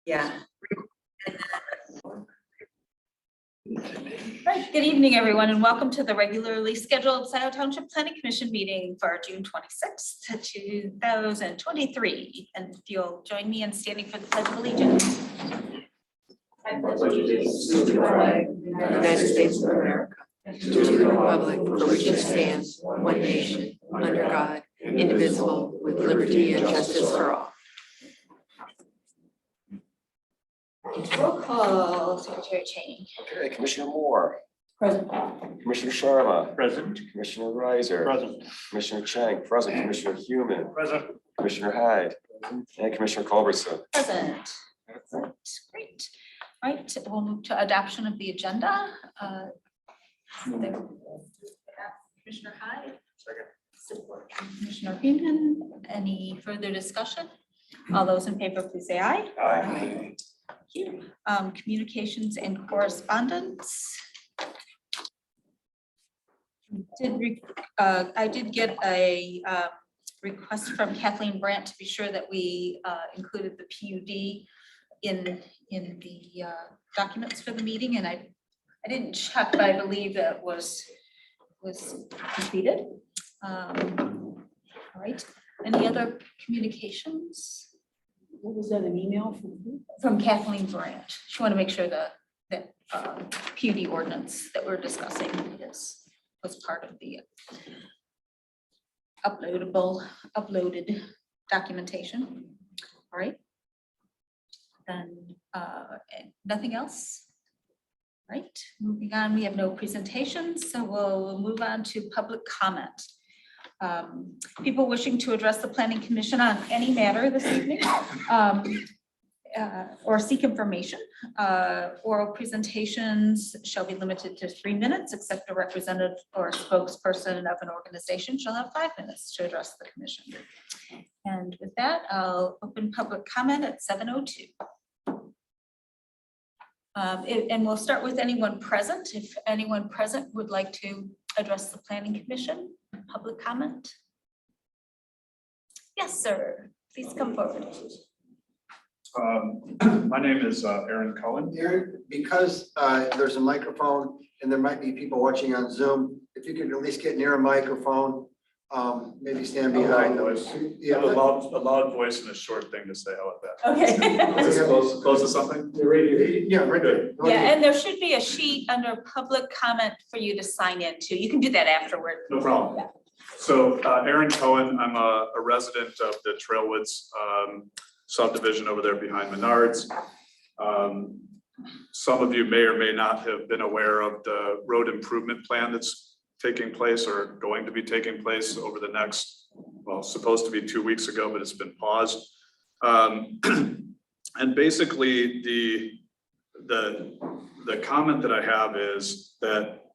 Yeah. Right. Good evening, everyone, and welcome to the regularly scheduled Scio Township Planning Commission meeting for June 26th, 2023. And if you'll join me in standing for the Pledge of Allegiance. I pledge allegiance to the flag of the United States of America, and to the republic for which it stands, one nation, under God, indivisible, with liberty and justice for all. Roll call, Secretary Cheney. Okay, Commissioner Moore. Present. Commissioner Sharma. Present. Commissioner Reiser. Present. Commissioner Chang, present. Commissioner Human. Present. Commissioner Hyde. And Commissioner Culbertson. Present. Great. Right, we'll move to adoption of the agenda. Commissioner Hyde. Second. Support from Commissioner Human. Any further discussion? All those in favor, please say aye. Aye. Thank you. Communications and correspondence. I did get a request from Kathleen Brandt to be sure that we included the PUD in the documents for the meeting, and I didn't check, but I believe that was completed. All right. Any other communications? What was that, an email from who? From Kathleen Brandt. She wanted to make sure that PUD ordinance that we're discussing was part of the uploaded documentation. All right. Then nothing else. Right, moving on, we have no presentations, so we'll move on to public comment. People wishing to address the Planning Commission on any matter this evening or seek information. Oral presentations shall be limited to 3 minutes, except a representative or a spokesperson of an organization shall have 5 minutes to address the commission. And with that, I'll open public comment at 7:02. And we'll start with anyone present. If anyone present would like to address the Planning Commission, public comment. Yes, sir. Please come forward. My name is Aaron Cohen. Aaron, because there's a microphone and there might be people watching on Zoom, if you could at least get near a microphone, maybe stand behind them. Yeah, a loud voice and a short thing to say. How about that? Okay. Is this close to something? Yeah, right there. Yeah, and there should be a sheet under public comment for you to sign into. You can do that afterward. No problem. Yeah. So Aaron Cohen, I'm a resident of the Trailwoods subdivision over there behind Menards. Some of you may or may not have been aware of the road improvement plan that's taking place or going to be taking place over the next, well, supposed to be 2 weeks ago, but it's been paused. And basically the comment that I have is that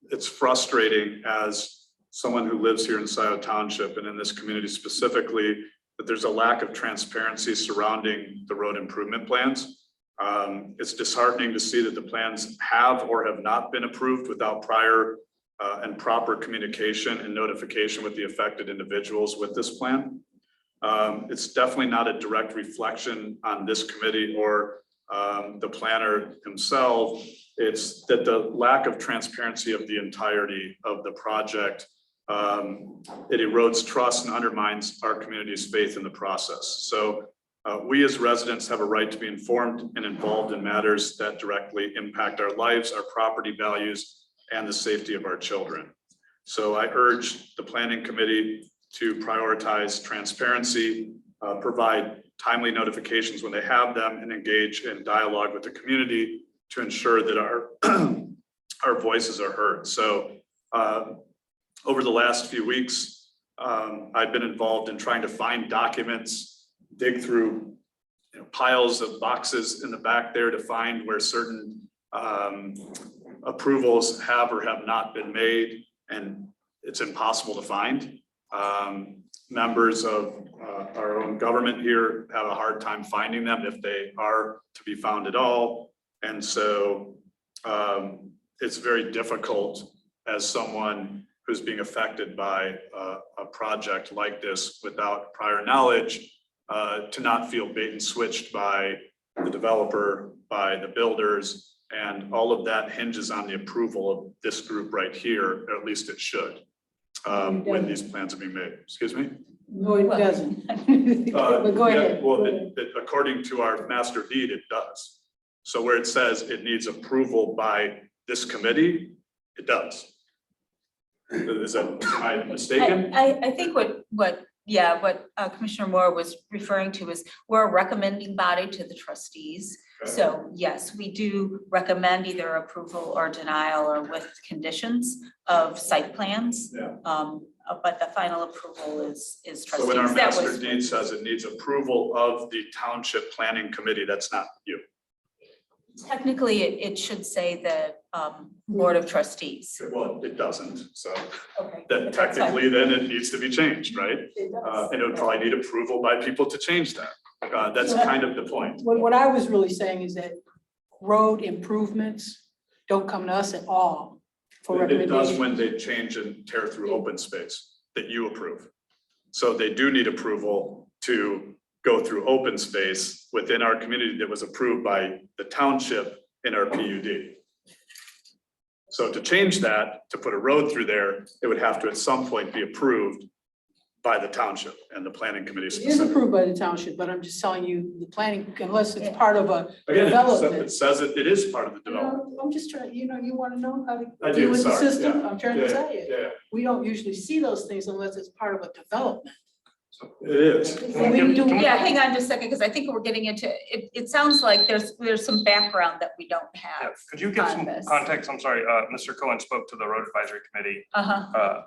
it's frustrating as someone who lives here in Scio Township and in this community specifically, that there's a lack of transparency surrounding the road improvement plans. It's disheartening to see that the plans have or have not been approved without prior and proper communication and notification with the affected individuals with this plan. It's definitely not a direct reflection on this committee or the planner himself. It's that the lack of transparency of the entirety of the project, it erodes trust and undermines our community's faith in the process. So we as residents have a right to be informed and involved in matters that directly impact our lives, our property values, and the safety of our children. So I urge the planning committee to prioritize transparency, provide timely notifications when they have them, and engage in dialogue with the community to ensure that our voices are heard. So over the last few weeks, I've been involved in trying to find documents, dig through piles of boxes in the back there to find where certain approvals have or have not been made, and it's impossible to find. Members of our own government here have a hard time finding them if they are to be found at all. And so it's very difficult as someone who's being affected by a project like this without prior knowledge to not feel bait and switched by the developer, by the builders, and all of that hinges on the approval of this group right here, or at least it should, when these plans are being made. Excuse me? No, it Well- doesn't. But go Yeah, ahead. well, Go ahead. according to our master deed, it does. So where it says it needs approval by this committee, it does. Is that, am I mistaken? I think what Commissioner Moore was referring to is we're a recommending body to the trustees. Okay. So yes, we do recommend either approval or denial or with conditions of site plans. Yeah. But the final approval is trustees. So when our That master was- deed says it needs approval of the township planning committee, that's not you. Technically, it should say the board of trustees. Well, it doesn't, so Okay. that That's fine. technically then it needs to be changed, right? It does. And it would probably need approval by people to change that. That's kind of the point. What I was really saying is that road improvements don't come to us at all for It does recommendation. when they change and tear through open space that you approve. So they do need approval to go through open space within our community that was approved by the township in our PUD. So to change that, to put a road through there, it would have to at some point be approved by the township and the planning committee It is specifically. approved by the township, but I'm just telling you, the planning, unless it's part of a Again, development. it says it is part of the development. I'm just trying, you want to know how I to do, deal with the sorry, system? yeah, I'm trying to tell you. Yeah, We don't usually see those things unless it's part of a development. it is. And we do- Yeah, hang on just a second, because I think we're getting into, it sounds like there's some background that we don't Yeah, have. could you give some on this. context? I'm sorry, Mr. Cohen spoke to the road advisory committee Uh-huh,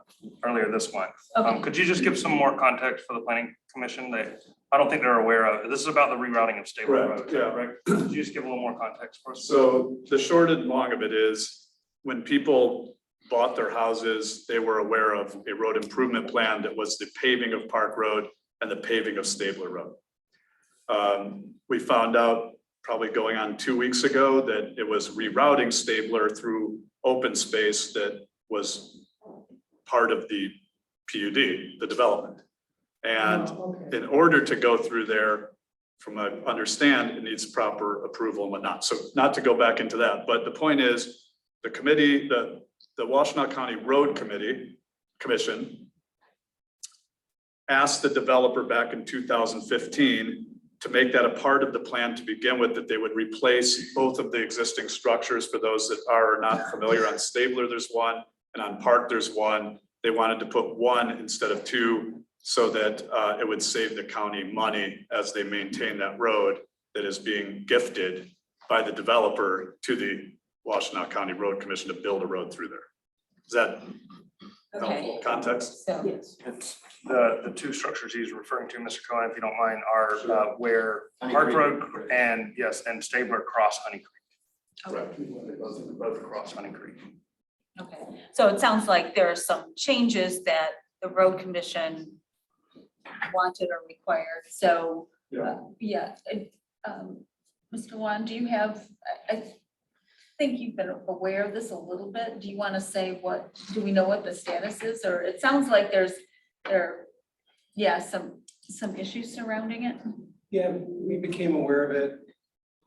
earlier this month. okay. Could you just give some more context for the planning commission? I don't think they're aware of, this is about the rerouting of Stabler Correct, Road, yeah. correct? Could you just give a little more context for us? So the short and long of it is, when people bought their houses, they were aware of a road improvement plan that was the paving of Park Road and the paving of Stabler Road. We found out probably going on 2 weeks ago that it was rerouting Stabler through open space that was part of the PUD, the development. And Oh, okay. in order to go through there, from what I understand, it needs proper approval and whatnot. So not to go back into that, but the point is, the committee, the Washtenaw County Road Commission asked the developer back in 2015 to make that a part of the plan to begin with, that they would replace both of the existing structures. For those that are not familiar, on Stabler, there's one, and on Park, there's one. They wanted to put one instead of two, so that it would save the county money as they maintain that road that is being gifted by the developer to the Washtenaw County Road Commission to build a road through there. Is that helpful context? So, Yes. It's the two structures he's referring to, Mr. Cohen, if you don't mind, are where Park Road and Stabler cross Honey Creek. Right. Both cross Honey Creek. okay, so it sounds like there are some changes that the road commission wanted or required, so. Mr. Juan, do you have, I think you've been aware of this a little bit. Do you want to say do we know what the status is? Or it sounds like some issues surrounding it. Yeah, we became aware of it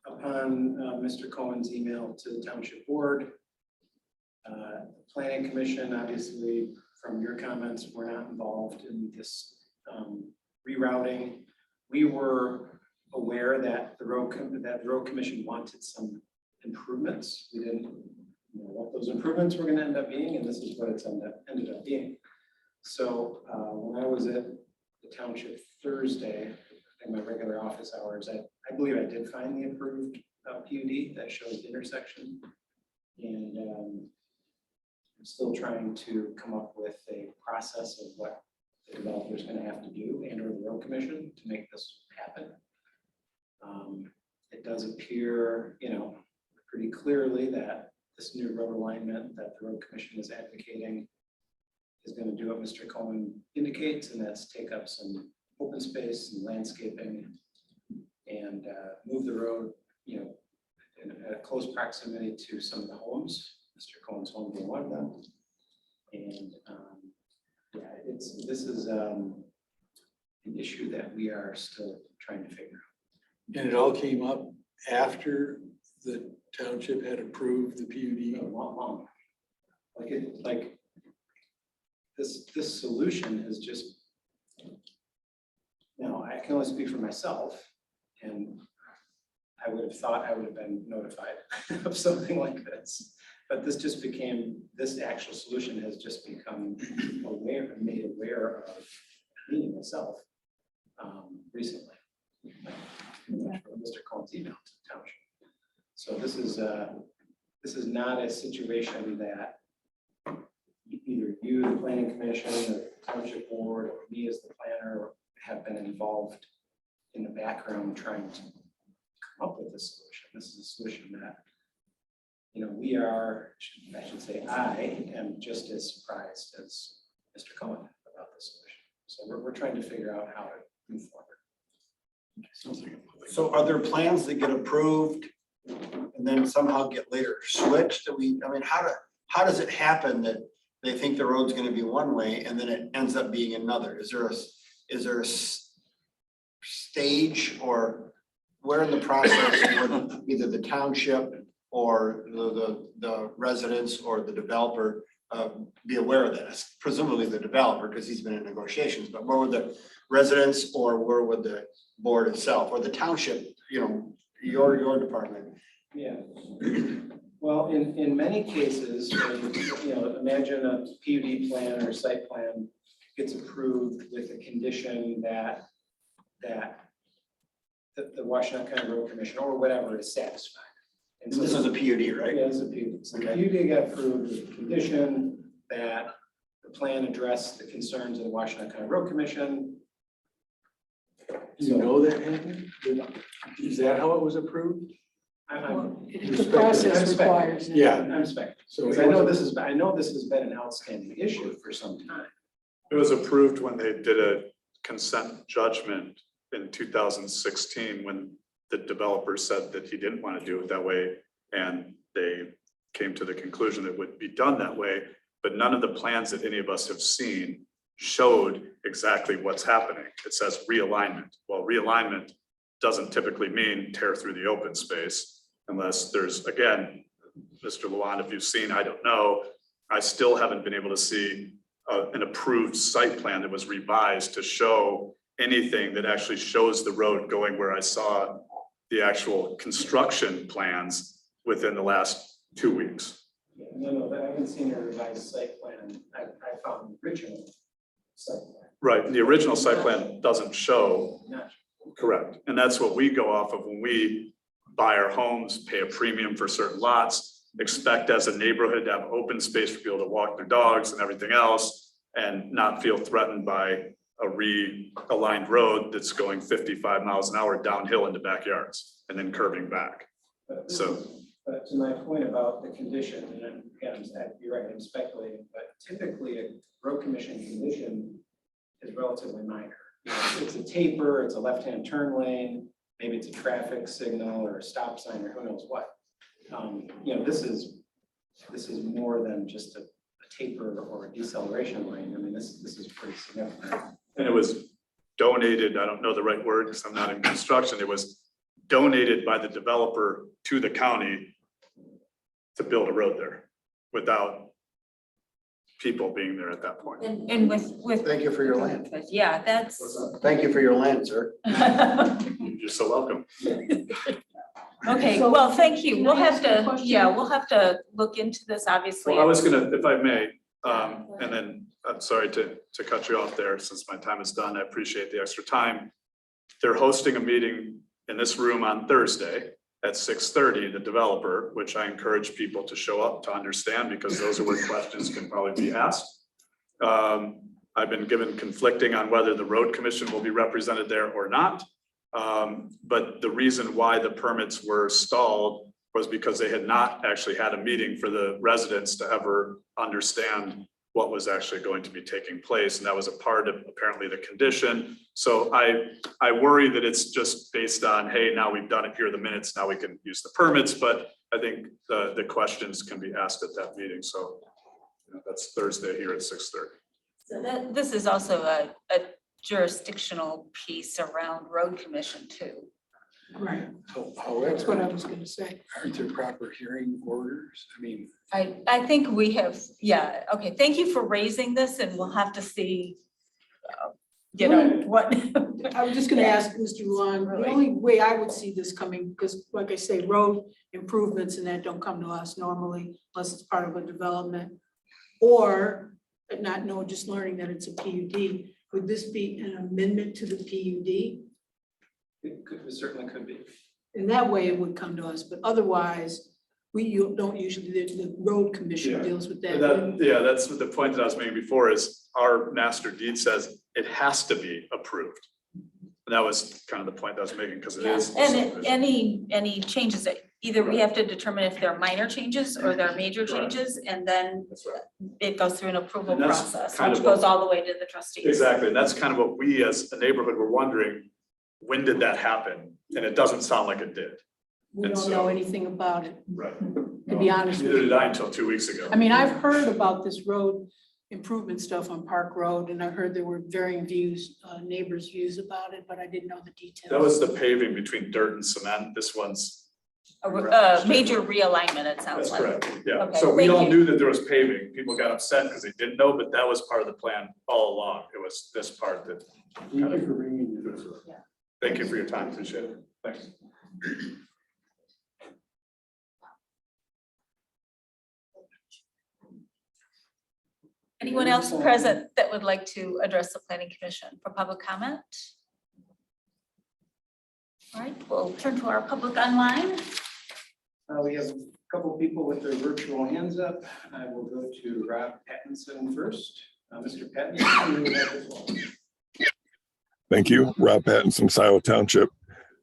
upon Mr. Cohen's email to the township board. Planning commission, obviously, from your comments, we're not involved in this rerouting. We were aware that the road commission wanted some improvements. We didn't know what those improvements were going to end up being, and this is what it's ended up being. So when I was at the township Thursday, in my regular office hours, I believe I did find the approved PUD that shows the intersection. And I'm still trying to come up with a process of what the developer is going to have to do, and or the road commission, to make this happen. It does appear, pretty clearly that this new road alignment that the road commission is advocating is going to do what Mr. Cohen indicates, and that's take up some open space and landscaping and move the road, in a close proximity to some of the homes, Mr. Cohen's home being one of them. And this is an issue that we are still trying to figure out. And it all came up after the township had approved the PUD? Long. Like this solution has just, I can only speak for myself, and I would have thought I would have been notified of something like this. But this actual solution has just become made aware of me myself recently. Mr. Cohen's email to the township. So this is not a situation that either you, the planning commission, or the township board, or me as the planner have been involved in the background trying to come up with this solution. This is a solution that, I should say, I am just as surprised as Mr. Cohen about this solution. So we're trying to figure out how to move forward. So are there plans that get approved and then somehow get later switched? How does it happen that they think the road's gonna be one way and then it ends up being another? Is there a stage, or where in the process would either the township or the residents or the developer be aware of this? Presumably the developer, because he's been in negotiations, but where would the residents, or where would the board itself or the township, your department? Yeah. Well, in many cases, imagine a PUD plan or site plan gets approved with a condition that the Washington County Road Commission or whatever is satisfied. And so This is a PUD, right? Yeah, it's a PUD. So the PUD got approved with a condition that the plan addressed the concerns of the Washington County Road Commission. Do you know that happened? Is that how it was approved? The process requires. Yeah. I'm speculating. So Because I know this has been an outstanding issue for some time. It was approved when they did a consent judgment in 2016, when the developer said that he didn't want to do it that way. And they came to the conclusion that it would be done that way, but none of the plans that any of us have seen showed exactly what's happening. It says realignment. Well, realignment doesn't typically mean tear through the open space, unless there's, again, Mr. Luan, if you've seen, I don't know, I still haven't been able to see an approved site plan that was revised to show anything that actually shows the road going where I saw the actual construction plans within the last 2 weeks. No, I haven't seen a revised site plan. I found the original site plan. Right, the original site plan doesn't show, Not correct. And that's what we go off of when we buy our homes, pay a premium for certain lots, expect as a neighborhood to have open space for people to walk their dogs and everything else, and not feel threatened by a realigned road that's going 55 miles an hour downhill into backyards and then curving back. But to my point about the condition, and again, you're right, I'm speculating, but typically a road commission condition is relatively minor. It's a taper, it's a left-hand turn lane, maybe it's a traffic signal or a stop sign or who knows what. This is more than just a taper or a deceleration lane. I mean, this is pretty significant. And it was donated, I don't know the right word because I'm not in construction, it was donated by the developer to the county to build a road there without people being there at that point. And with. Thank you for your land. Yeah, that's. Thank you for your land, sir. You're so welcome. Okay, So, well, thank you. can We'll I have ask a to, question? yeah, we'll have to look into this, obviously. Well, I was gonna, if I may, and then I'm sorry to cut you off there since my time is done. I appreciate the extra time. They're hosting a meeting in this room on Thursday at 6:30, the developer, which I encourage people to show up to understand because those are where questions can probably be asked. I've been given conflicting on whether the road commission will be represented there or not. But the reason why the permits were stalled was because they had not actually had a meeting for the residents to ever understand what was actually going to be taking place. And that was a part of apparently the condition. So I worry that it's just based on, hey, now we've done it, here are the minutes, now we can use the permits. But I think the questions can be asked at that meeting. So that's Thursday here at 6:30. So this is also a jurisdictional piece around road commission too. Right. That's However, what I was gonna say. aren't there proper hearing orders? I mean, I think we have, yeah, okay, thank you for raising this and we'll have to see, you know, what. I was just gonna ask Mr. Luan, the Really? only way I would see this coming, because like I say, road improvements and that don't come to us normally unless it's part of a development. Or not know, just learning that it's a PUD. Would this be an amendment to the PUD? It certainly could be. In that way, it would come to us, but otherwise, don't usually, the road commission Yeah. deals with that. Yeah, that's what the point that I was making before is our master deed says it has to be approved. And that was kind of the point that I was making because it is. And any changes that either we have to determine if they're minor changes or they're major Correct. changes, and then That's right. it goes through an approval And that's process, kind which of what- goes all the way to the trustees. Exactly, and that's kind of what we as a neighborhood were wondering, when did that happen? And it doesn't sound like it did. We And don't know so- anything about it, Right. to be honest with Neither you. did I until 2 weeks ago. I mean, I've heard about this road improvement stuff on Park Road, and I heard there were varying views, neighbors' views about it, but I didn't know the details. That was the paving between dirt and cement. This one's, A major realignment, it sounds that's like. correct, yeah. Okay, So we thank all you. knew that there was paving. People got upset because they didn't know, but that was part of the plan all along. It was this part that, thank you for bringing this up. thank you for your time, appreciate it. Thanks. Anyone else present that would like to address the planning commission for public comment? All right, we'll turn to our public online. We have a couple people with their virtual hands up. I will go to Rob Pattinson first. Mr. Pattinson, you have the floor. Thank you. Rob Pattinson, Scio Township.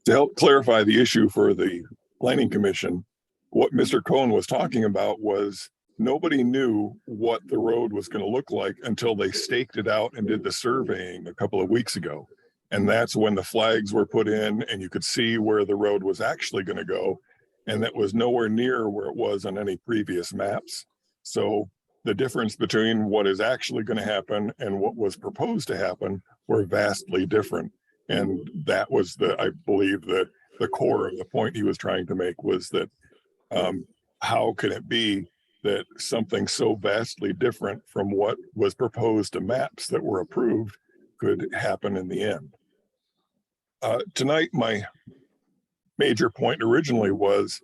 To help clarify the issue for the planning commission, what Mr. Cohen was talking about was nobody knew what the road was going to look like until they staked it out and did the surveying a couple of weeks ago. And that's when the flags were put in and you could see where the road was actually going to go. And that was nowhere near where it was on any previous maps. So the difference between what is actually going to happen and what was proposed to happen were vastly different. And that was I believe that the core of the point he was trying to make was that how can it be that something so vastly different from what was proposed to maps that were approved could happen in the end? Tonight, my major point originally was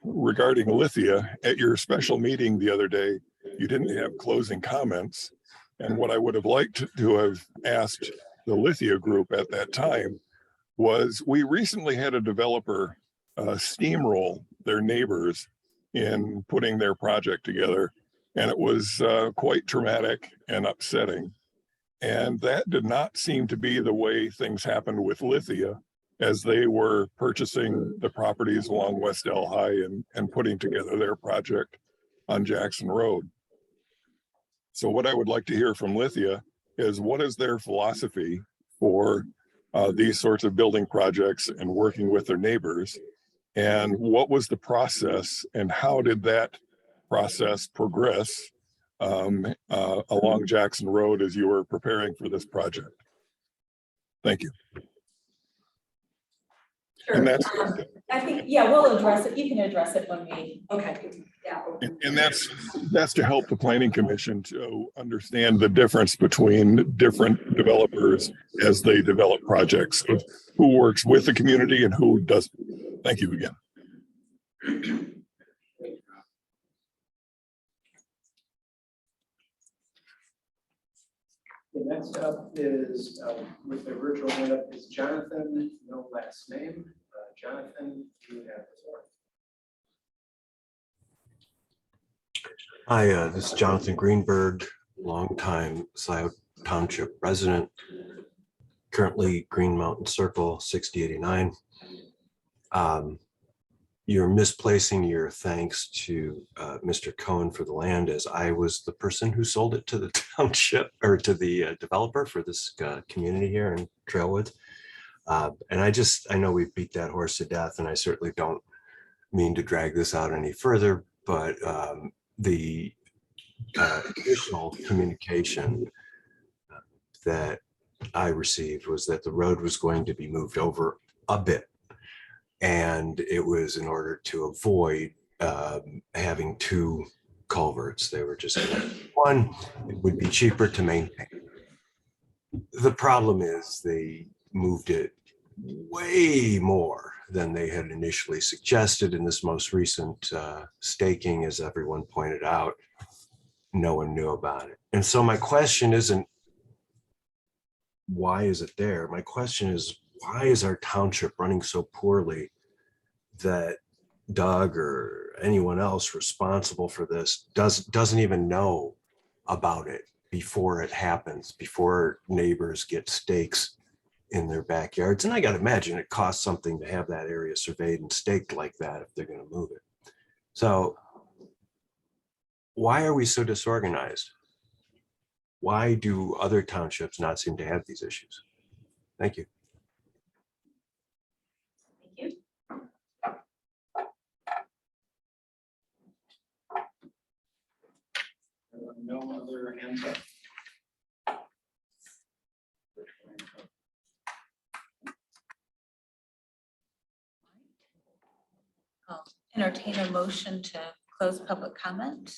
regarding Lithia. At your special meeting the other day, you didn't have closing comments. And what I would have liked to have asked the Lithia group at that time was, we recently had a developer steamroll their neighbors in putting their project together. And it was quite traumatic and upsetting. And that did not seem to be the way things happened with Lithia as they were purchasing the properties along West Del High and putting together their project on Jackson Road. So what I would like to hear from Lithia is, what is their philosophy for these sorts of building projects and working with their neighbors? And what was the process and how did that process progress along Jackson Road as you were preparing for this project? Thank you. And that's, I think, yeah, we'll address it. You can address it when we. Okay. Yeah. and that's to help the planning commission to understand the difference between different developers as they develop projects, who works with the community and who doesn't. Thank you again. Okay, next up is, with the virtual hand up, is Jonathan, no last name. Jonathan, you have the floor. Hi, this is Jonathan Greenberg, longtime Scio Township resident, currently Green Mountain Circle 6089. You're misplacing your thanks to Mr. Cohen for the land, as I was the person who sold it to the township, or to the developer for this community here in Trailwood. And I know we beat that horse to death, and I certainly don't mean to drag this out any further, but the additional communication that I received was that the road was going to be moved over a bit. And it was in order to avoid having two culverts. They were just one, it would be cheaper to maintain. The problem is they moved it way more than they had initially suggested in this most recent staking, as everyone pointed out. No one knew about it. And so my question isn't, why is it there? My question is, why is our township running so poorly that Doug or anyone else responsible for this doesn't even know about it before it happens, before neighbors get stakes in their backyards? And I got to imagine it costs something to have that area surveyed and staked like that if they're going to move it. So why are we so disorganized? Why do other townships not seem to have these issues? Thank you. Thank you. No other hands up. I'll entertain a motion to close public comment.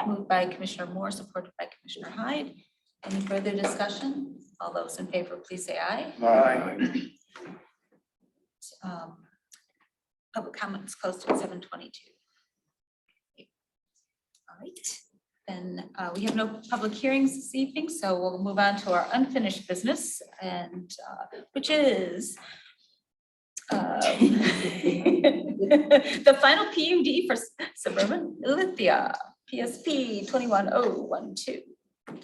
Moved by Commissioner Moore, supported by Commissioner Hyde. Any further discussion? All those in favor, please say aye. Aye. Public comments closed at 7:22. All right, then we have no public hearings this evening, so we'll move on to our unfinished business, and which is the final PUD for suburban Lithia, PSP 21012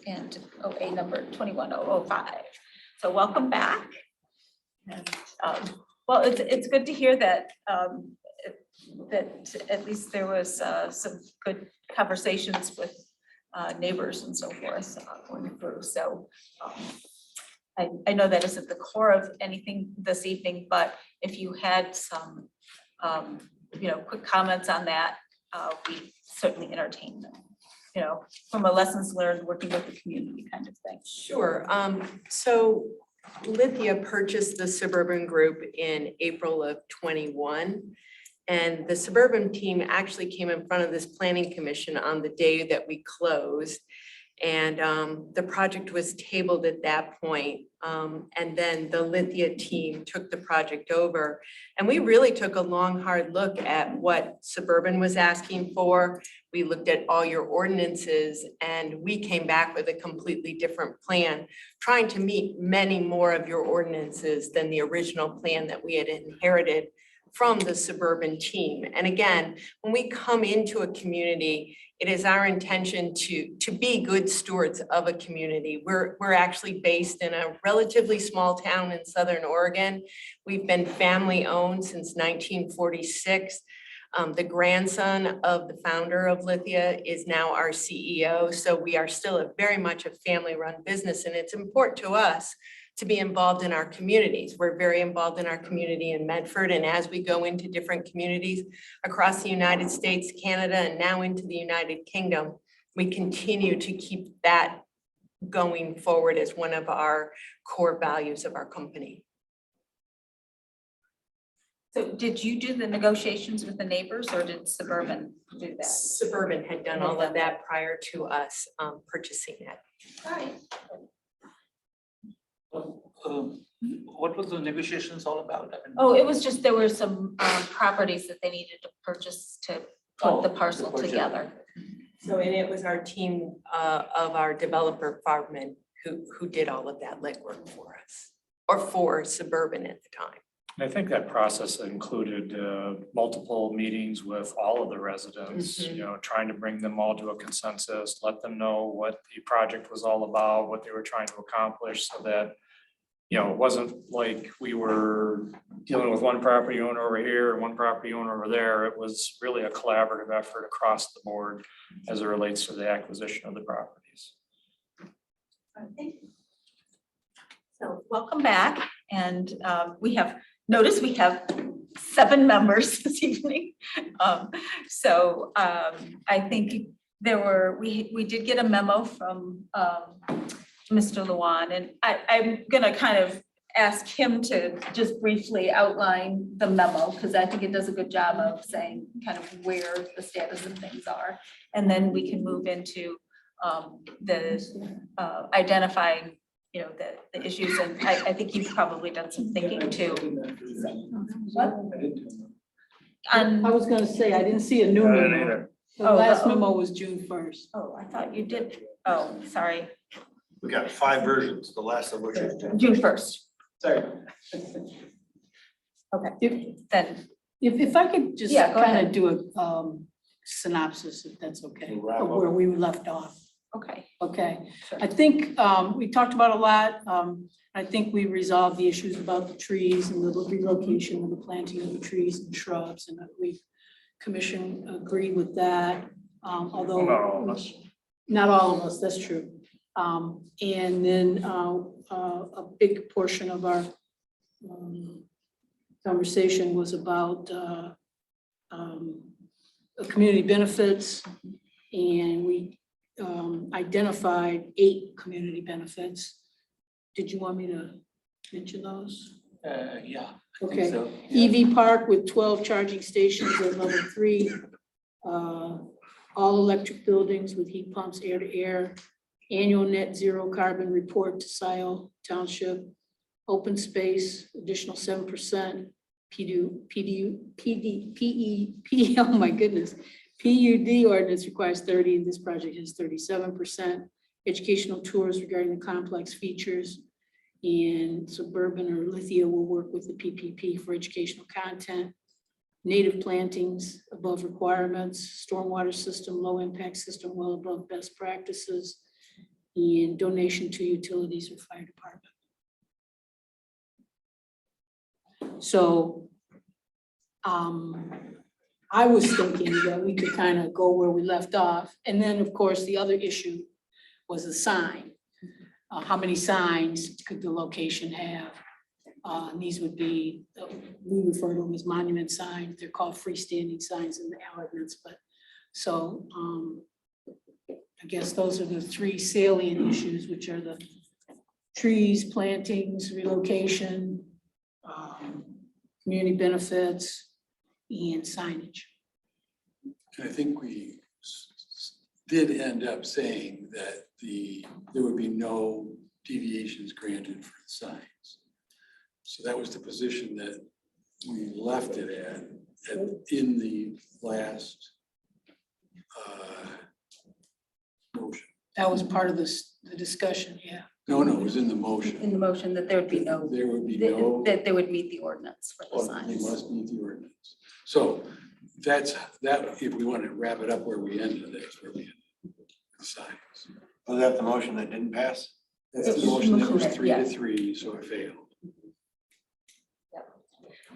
and OA number 21005. So welcome back. And, well, it's good to hear that that at least there was some good conversations with neighbors and so forth going through. So I know that isn't the core of anything this evening, but if you had some, quick comments on that, we certainly entertain them, from a lessons learned working with the community kind of thing. Sure. So Lithia purchased the Suburban Group in April of '21. And the Suburban team actually came in front of this planning commission on the day that we closed. And the project was tabled at that point. And then the Lithia team took the project over. And we really took a long, hard look at what Suburban was asking for. We looked at all your ordinances and we came back with a completely different plan, trying to meet many more of your ordinances than the original plan that we had inherited from the Suburban team. And again, when we come into a community, it is our intention to be good stewards of a community. We're actually based in a relatively small town in Southern Oregon. We've been family owned since 1946. The grandson of the founder of Lithia is now our CEO. So we are still very much a family run business, and it's important to us to be involved in our communities. We're very involved in our community in Medford, and as we go into different communities across the United States, Canada, and now into the United Kingdom, we continue to keep that going forward as one of our core values of our company. So did you do the negotiations with the neighbors, or did Suburban do that? Suburban had done all of that prior to us purchasing it. All right. What was the negotiations all about? Oh, it was just, there were some properties that they needed to purchase to put the parcel together. So, and it was our team of our developer Farman who did all of that legwork for us, or for Suburban at the time. I think that process included multiple meetings with all of the residents, trying to bring them all to a consensus, let them know what the project was all about, what they were trying to accomplish, so that, it wasn't like we were dealing with one property owner over here and one property owner over there. It was really a collaborative effort across the board as it relates to the acquisition of the properties. Thank you. So welcome back, and we have 7 members this evening. So I think we did get a memo from Mr. Luan, and I'm gonna kind of ask him to just briefly outline the memo, because I think it does a good job of saying kind of where the status of things are. And then we can move into identifying, you know, the issues, and I think you've probably done some thinking too. What? I was gonna say, I didn't see a new memo. The Oh, last the- memo was June 1st. Oh, I thought you did. Oh, sorry, We got 5 versions, the last of which is. June 1st. Sorry. Okay, then, If I could just Yeah, go kind ahead. of do a synopsis, if that's okay, Wrap of up. where we left off. okay. Okay, Sure. I think we talked about a lot. I think we resolved the issues about the trees and the relocation and the planting of the trees and shrubs, and we commission agreed with that. Although Not all of us. not all of us, that's true. And then a big portion of our conversation was about community benefits, and we identified 8 community benefits. Did you want me to mention those? Yeah. Okay, So, EV park with 12 charging stations at level 3. All electric buildings with heat pumps, air to air. Annual net zero carbon report to Scio Township. Open space, additional 7%. Oh my goodness. PUD ordinance requires 30, and this project has 37%. Educational tours regarding the complex features. And Suburban or Lithia will work with the PPP for educational content. Native plantings above requirements, stormwater system, low impact system, well above best practices, and donation to utilities or fire department. So I was thinking that we could kind of go where we left off. And then, of course, the other issue was a sign. How many signs could the location have? And these would be, we refer to them as monument signs. They're called freestanding signs in the ordinance, but so I guess those are the 3 salient issues, which are the trees, plantings, relocation, community benefits, and signage. And I think we did end up saying that there would be no deviations granted for the signs. So that was the position that we left it at in the last motion. That was part of this, the discussion, yeah. No, it was in the motion. In the motion that there would be no, There would be no, that they would meet the ordinance for the they signs. must meet the ordinance. So that's, that, if we want to wrap it up where we ended, that's where we ended. The signs. Was that the motion that didn't pass? That's the motion that was Motion, 3 to yes. 3, so it failed.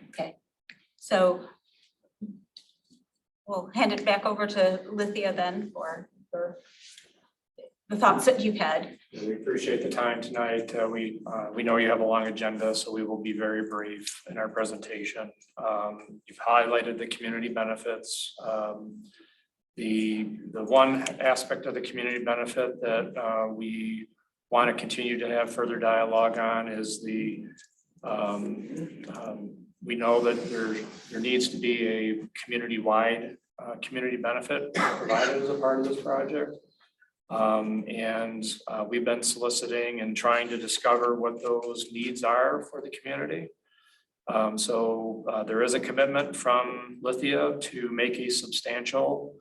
Okay, so we'll hand it back over to Lithia then for the thoughts that you've had. We appreciate the time tonight. We know you have a long agenda, so we will be very brief in our presentation. You've highlighted the community benefits. The one aspect of the community benefit that we want to continue to have further dialogue on is we know that there needs to be a community-wide community benefit provided as a part of this project. We've been soliciting and trying to discover what those needs are for the community. There is a commitment from Lithia to make a substantial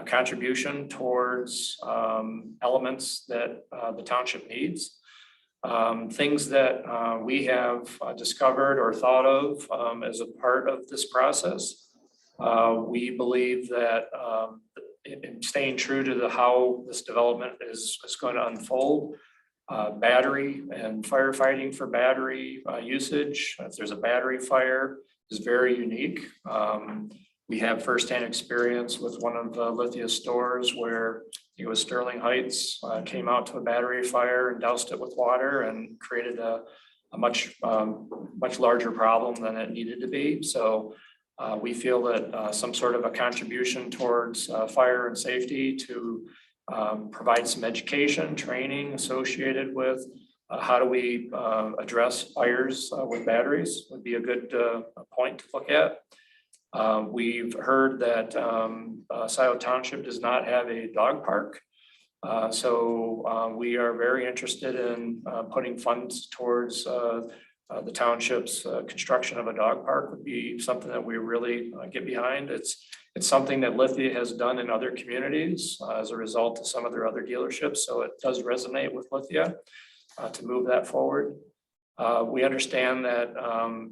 contribution towards elements that the township needs. Things that we have discovered or thought of as a part of this process. We believe that in staying true to how this development is going to unfold, battery and firefighting for battery usage, if there's a battery fire, is very unique. We have firsthand experience with one of the Lithia stores where it was Sterling Heights, came out to a battery fire and doused it with water and created a much larger problem than it needed to be. So we feel that some sort of a contribution towards fire and safety to provide some education, training associated with How do we address fires with batteries would be a good point to look at. We've heard that Scio Township does not have a dog park. So we are very interested in putting funds towards the township's construction of a dog park would be something that we really get behind. It's something that Lithia has done in other communities as a result of some of their other dealerships. So it does resonate with Lithia to move that forward. We understand that,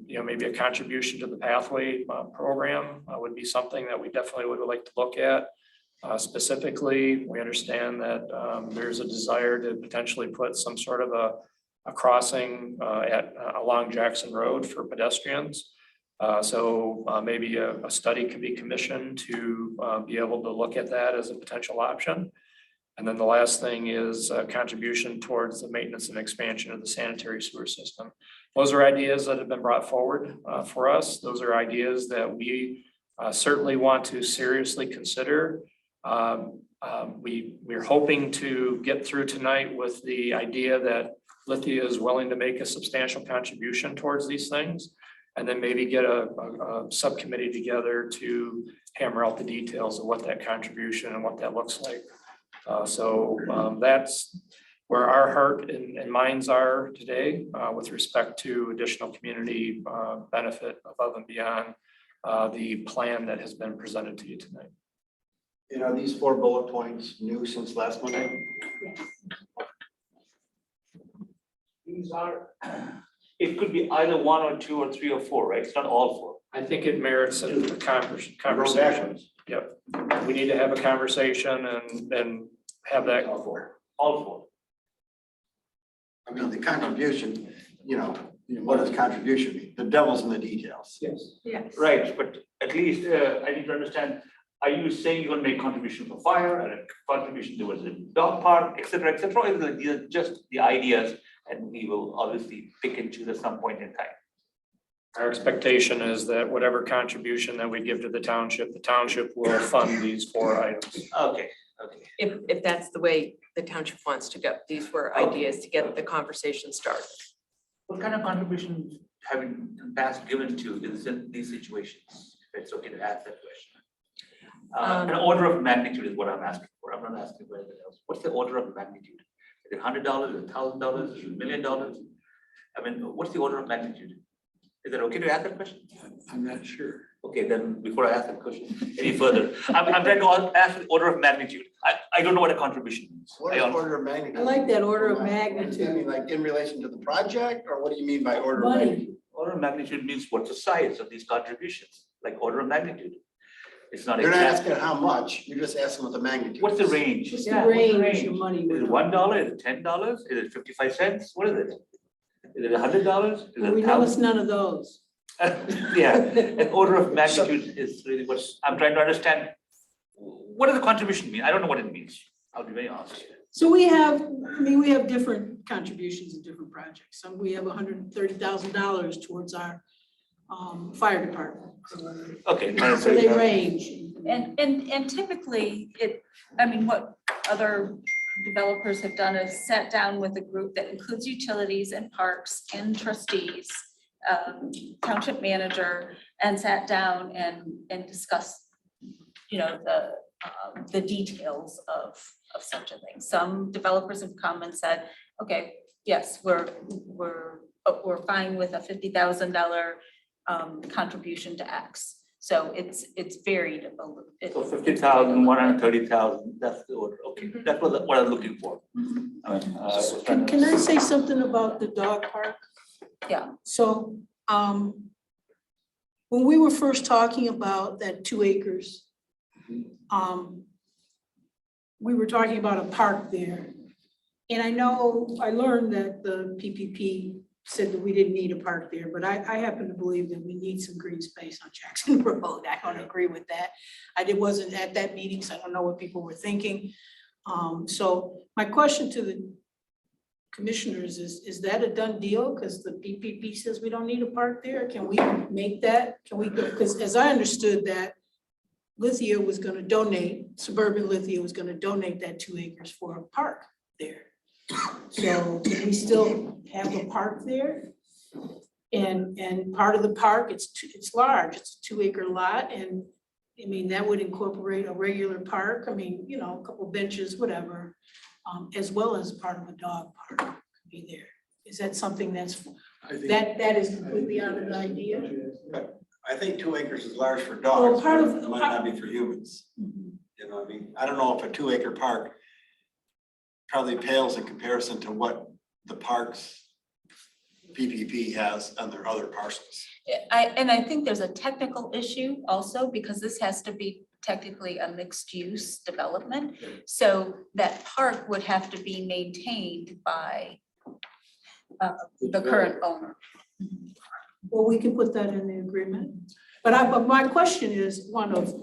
maybe a contribution to the pathway program would be something that we definitely would like to look at. Specifically, we understand that there's a desire to potentially put some sort of a crossing along Jackson Road for pedestrians. So maybe a study could be commissioned to be able to look at that as a potential option. And then the last thing is a contribution towards the maintenance and expansion of the sanitary sewer system. Those are ideas that have been brought forward for us. Those are ideas that we certainly want to seriously consider. We're hoping to get through tonight with the idea that Lithia is willing to make a substantial contribution towards these things, and then maybe get a subcommittee together to hammer out the details of what that contribution and what that looks like. So that's where our heart and minds are today with respect to additional community benefit above and beyond the plan that has been presented to you tonight. These 4 bullet points new since last Monday? These are, it could be either 1 or 2 or 3 or 4, right? It's not all 4. I think it merits a conversation. Yep. We need to have a conversation and have that. All 4. I mean, the contribution, what does contribution mean? The devil's in the details. Yes. Yes. Right, but at least I need to understand, are you saying you're gonna make contribution for fire and a contribution towards the dog park, et cetera, or is it, these are just the ideas and we will obviously pick and choose at some point in time? Our expectation is that whatever contribution that we give to the township will fund these 4 items. Okay. If that's the way the township wants to go. These were ideas to get the conversation started. What kind of contribution have you in the past given to these situations? If it's okay to ask that question. An order of magnitude is what I'm asking for. I'm not asking for anything else. What's the order of magnitude? Is it $100? Is it $1,000? Is it $1 million? I mean, what's the order of magnitude? Is it okay to ask that question? I'm not sure. Okay, then before I ask that question any further, I'm trying to ask the order of magnitude. I don't know what a contribution means. What is order of magnitude? I like that order of What does that magnitude. mean, like in relation to the project, or what do you mean by order of Money. magnitude? Order of magnitude means what's the size of these contributions, like order of magnitude. It's not You're not exact. asking how much, you're just asking what the magnitude. What's the is. range? Just Yeah, the what's range your money. Is would it go. $1? Is it $10? Is it 55 cents? What is it? Is it $100? Is Well, we it know it's $1,000? none of those. Yeah, an order of magnitude is really what I'm trying to understand. What does the contribution mean? I don't know what it means. I'll be very honest. So we have different contributions in different projects. Some, we have $130,000 towards our fire department. Okay. So they range. And typically what other developers have done is sat down with a group that includes utilities and parks and trustees, township manager, and sat down and discussed, the details of such a thing. Some developers have come and said, okay, yes, we're fine with a $50,000 contribution to X. So it's varied a little bit. So 50,000, 130,000, that's the order. Okay, that's what I'm looking for. I mean, Can I say something about the dog park? Yeah. So, when we were first talking about that 2 acres, we were talking about a park there. And I learned that the PPP said that we didn't need a park there, but I happen to believe that we need some green space on Jackson Road. I don't agree with that. Wasn't at that meeting, so I don't know what people were thinking. So my question to the commissioners is that a done deal? Because the PPP says we don't need a park there. Can we make that? Can we go? Because as I understood that, Lithia was going to donate, Suburban Lithia was going to donate that 2 acres for a park there. So we still have a park there. And part of the park, it's large, it's a 2-acre lot, and I mean, that would incorporate a regular park, I mean, you know, a couple benches, whatever, as well as part of a dog park could be there. Is that something that's, I think that is completely out of the idea? I think 2 acres is large for Well, dogs, part but of- it might not be for humans. You know what I mean? I don't know if a 2-acre park probably pales in comparison to what the parks PPP has on their other parcels. And I think there's a technical issue also, because this has to be technically a mixed-use development. So that park would have to be maintained by the current owner. Well, we can put that in the agreement, but my question is one of,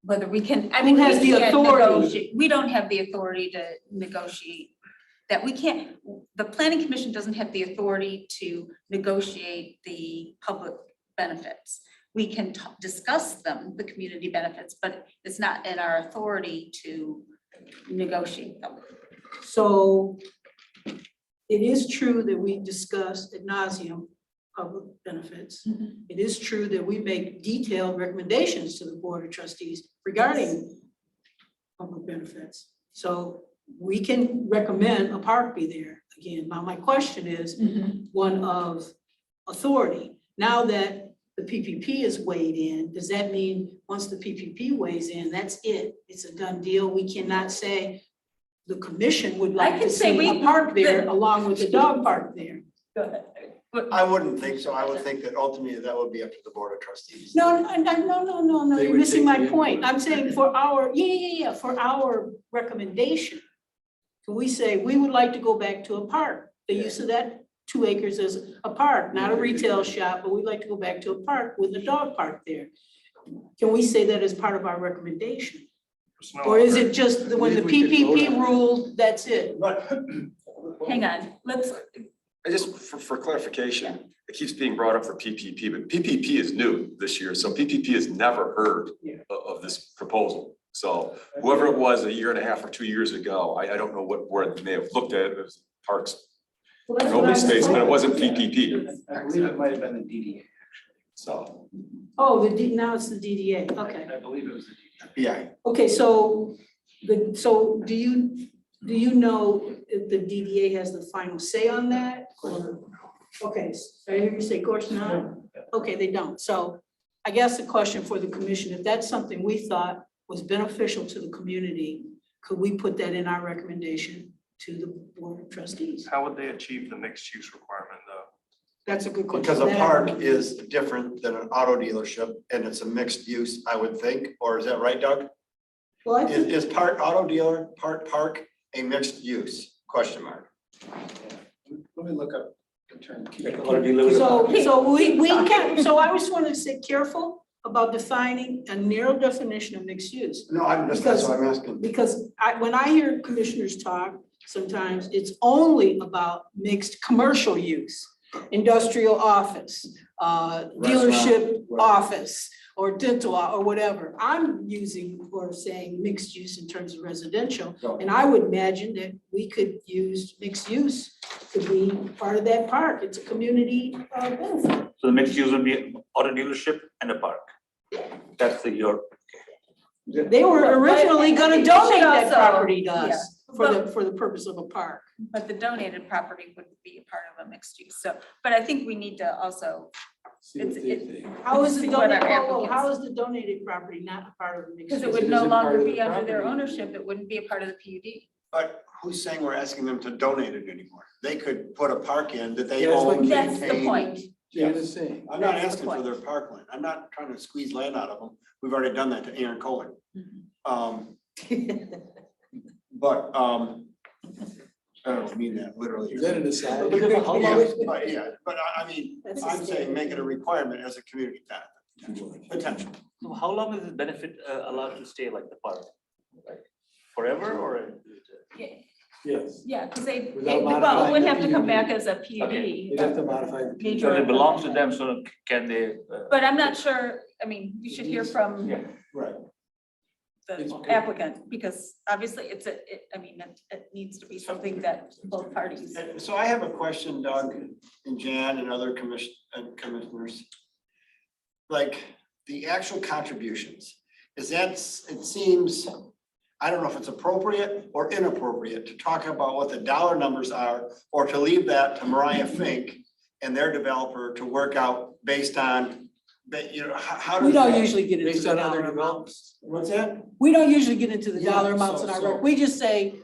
Whether we can, I Who mean, has we the can't authority? negotiate, we don't have the authority to negotiate. That we can't, the planning commission doesn't have the authority to negotiate the public benefits. We can discuss them, the community benefits, but it's not in our authority to negotiate them. so it is true that we discussed ad nauseum public benefits. It is true that we make detailed recommendations to the Board of Trustees regarding public benefits. So we can recommend a park be there again. Now, my question is one of authority. Now that the PPP is weighed in, does that mean once the PPP weighs in, that's it? It's a done deal? We cannot say the commission would like to can say see a we- park there along with the dog park there. Go ahead. I wouldn't think so. I would think that ultimately that would be up to the Board of Trustees. No, They you're would missing take my the point. input. I'm saying for our, for our recommendation. Can we say, we would like to go back to a park, the use of that 2 acres as a park, not a retail shop, but we'd like to go back to a park with a dog park there. Can we say that as part of our recommendation? Or is it just when the Maybe we could vote PPP on it. ruled, that's it? But Hang on, let's, I just, for clarification, it keeps being brought up for PPP, but PPP is new this year, so PPP has never heard of this proposal. So whoever it was a year and a half or 2 years ago, I don't know where they may have looked at it as parks Well, that's in what open I was space, but it told. wasn't PPP. I believe it might have been the DDA, So Oh, now it's the DDA, okay. actually. I believe it was the DDA. yeah, Okay, so do you know if the DDA has the final say on that? Or, okay, so I hear you say, of course not. Okay, they don't. So I guess the question for the commission, if that's something we thought was beneficial to the community, could we put that in our recommendation to the Board of Trustees? How would they achieve the mixed use requirement though? That's a good question. because a That- park is different than an auto dealership and it's a mixed use, I would think, or is that right, Doug? Well, I think, Is part auto dealer, part park a mixed use? Question mark. Let me look up the term. so I just want to say careful about defining a narrow definition of mixed use. No, that's what I'm asking. Because when I hear commissioners talk, sometimes it's only about mixed commercial use, industrial office, dealership whatever. office, or dental or whatever. I'm using or saying mixed use in terms of residential. So- And I would imagine that we could use mixed use to be part of that park. It's a community benefit. So the mixed use will be auto dealership and a park. That's your. They were originally gonna We should donate that also- property to yeah. us for the purpose of a park. but the donated property would be a part of a mixed use, so, but I think we need to also, See what It's- they it- think. How is the See what our donated, applicants- how is the donated property not a part of the mixed because it use? would It no isn't part longer of the be under their property. ownership, it wouldn't be a part of the PUD. But who's saying we're asking them to donate it anymore? They could put a park in that they Yeah, that's what- own. That's the maintain. point. Jan is saying. I'm not That's the asking for point. their parkland. I'm not trying to squeeze land out of them. We've already done that to Aaron Cohen. But, I don't mean that literally. Is that an aside? But yeah, but I mean, That's a I'm saying statement. make it a requirement as a community benefit, potential. So how long is this benefit allowed to stay like the park? Like forever or? Yes. Yeah, because they, Without well, it modifying wouldn't the have to come PUD. back as a You'd PUD. have to modify the. Major- So it belongs to them, so can they? But I'm not sure, I mean, we should hear from, Yeah. Right. the applicant, because obviously I mean, it needs to be something that both parties. And so I have a question, Doug and Jan and other commissioners. Like the actual contributions, it seems, I don't know if it's appropriate or inappropriate to talk about what the dollar numbers are, or to leave that to Mariah Fink and their developer to work out based on, but you know, how does We don't that- usually get into based the on other dollar amounts. What's that? We don't usually get into the Yeah, dollar amounts in so- our so- work. We just say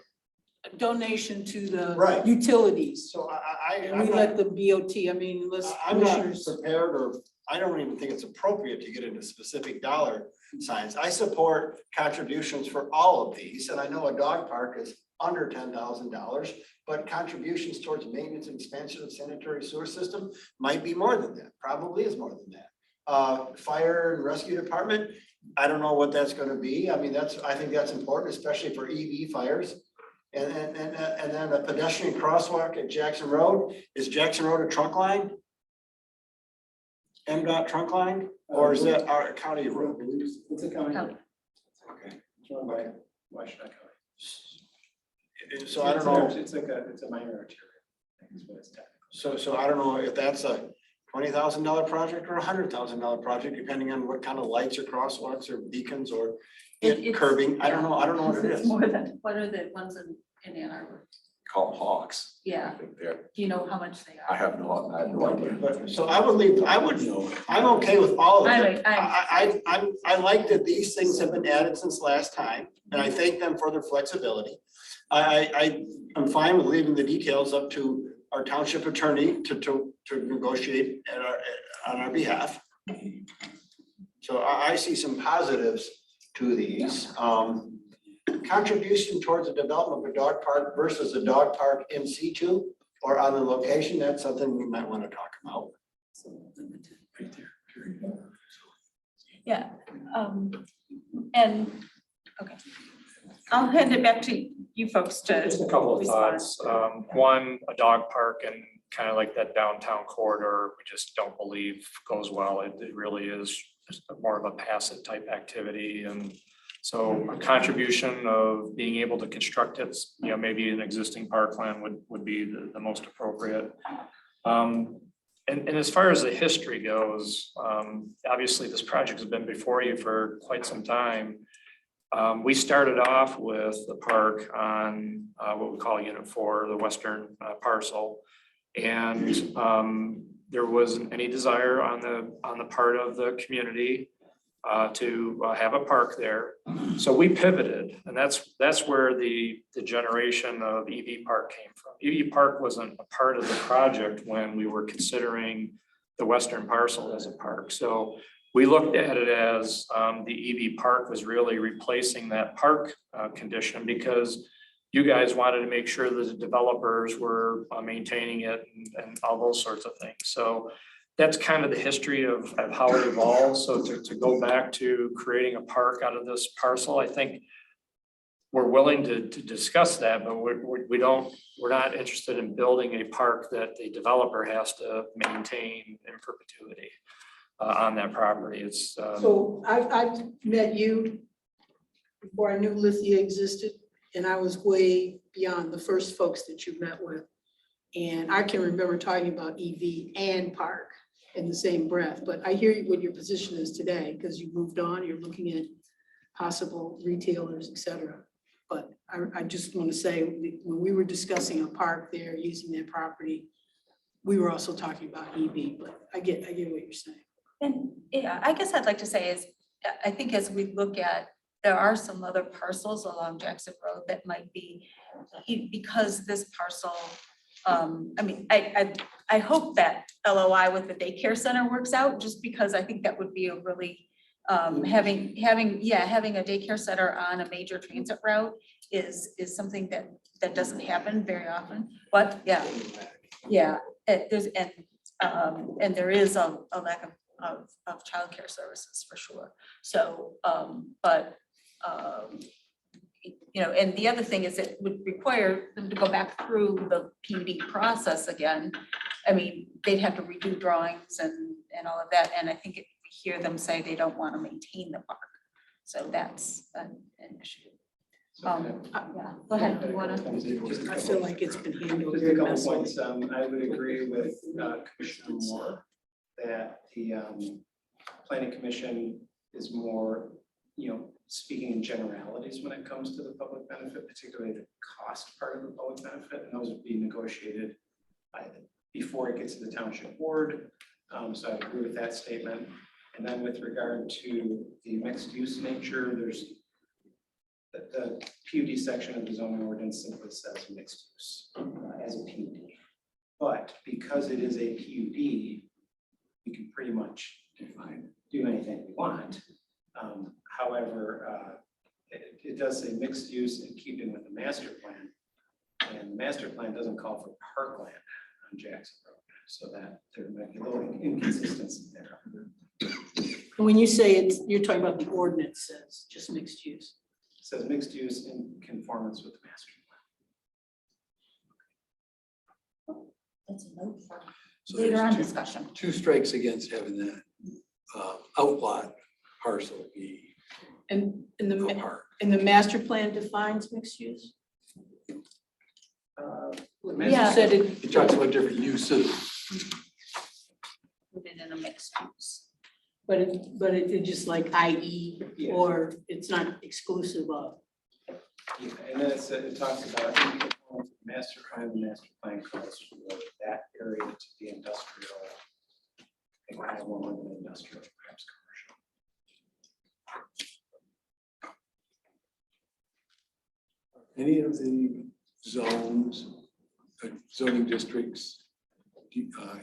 donation to the Right. utilities. So And we let the BOT, I mean, unless I'm not commissioners. prepared, or I don't even think it's appropriate to get into specific dollar signs. I support contributions for all of these, and I know a dog park is under $10,000, but contributions towards maintenance and expansion of sanitary sewer system might be more than that, probably is more than that. Fire and rescue department, I don't know what that's gonna be. I mean, I think that's important, especially for EV fires. And then a pedestrian crosswalk at Jackson Road. Is Jackson Road a trunk line? MDOT trunk line, or is that our county road? It's a county. County. Okay. Why should I cover? So I don't know, It's a minor arterial. I think is what it's technically. so I don't know if that's a $20,000 project or $100,000 project, depending on what kind of lights or crosswalks or beacons or It's- curbing. I don't know what it It's is. more than, what are the ones in Ann Arbor? Call them hawks. I Yeah, think they're, do you know how much they I are? have no idea. But, so I would, I'm okay with all of it. I'm- I like that these things have been added since last time, and I thank them for their flexibility. I'm fine with leaving the details up to our township attorney to negotiate on our behalf. So I see some positives to these. Contribution towards the development of a dog park versus a dog park in situ or on the location, that's something we might want to talk about. Yeah, and, okay. I'll hand it back to you folks to. Just a couple of respond. thoughts. One, a dog park and kind of like that downtown corridor, we just don't believe goes well. It really is just more of a passive type activity. And so a contribution of being able to construct it, you know, maybe an existing parkland would be the most appropriate. And as far as the history goes, obviously this project has been before you for quite some time. We started off with the park on what we call Unit 4, the western parcel. And there wasn't any desire on the part of the community to have a park there. So we pivoted, and that's where the generation of EV Park came from. EV Park wasn't a part of the project when we were considering the western parcel as a park. So we looked at it as the EV Park was really replacing that park condition, because you guys wanted to make sure that the developers were maintaining it and all those sorts of things. So that's kind of the history of how it evolved. So to go back to creating a park out of this parcel, I think we're willing to discuss that, but we're not interested in building a park that the developer has to maintain in perpetuity on that property. It's So I've met you before I knew Lithia existed, and I was way beyond the first folks that you met with. And I can remember talking about EV and park in the same breath, but I hear what your position is today, because you moved on, you're looking at possible retailers, et cetera. But I just want to say, when we were discussing a park there, using that property, we were also talking about EV, but I get what you're saying. And yeah, I guess I'd like to say is, I think as we look at, there are some other parcels along Jackson Road that might be, because this parcel, I mean, I hope that LOI with the daycare center works out, just because I think that would be a really, having a daycare center on a major transit route is something that doesn't happen very often, but yeah. There's, and there is a lack of childcare services for sure. So, you know, and the other thing is it would require them to go back through the PUD process again. I mean, they'd have to redo drawings and all of that. And I think if we hear them say they don't want to maintain the park. So that's an issue. So Yeah, go ahead, do you wanna? I feel like it's been handled just a very couple messily. points, I would agree with Commissioner Moore that the planning commission is more, speaking in generalities when it comes to the public benefit, particularly the cost part of the public benefit, and those would be negotiated before it gets to the township board. So I agree with that statement. And then with regard to the mixed use nature, there's the PUD section of the zoning ordinance simply says mixed use as a PUD. But because it is a PUD, we can pretty much do anything we want. However, it does say mixed use in keeping with the master plan. And the master plan doesn't call for parkland on Jackson Road, so that there might be a little inconsistency there. And when you say it's, you're talking about the ordinance says just mixed use. It says mixed use in conformance with the master plan. That's a note for So later there's on two- discussion. Two strikes against having that outlot parcel be And in a the, park. and the master plan defines mixed use? You Yeah. said it, It talks about different uses. Put it in a mixed use. but it just like IE, Yeah. or it's not exclusive of. Yeah, and then it talks about in conformance with the master plan calls for that area to be industrial. I think I have one more than industrial, perhaps commercial. Any of the zones, zoning districts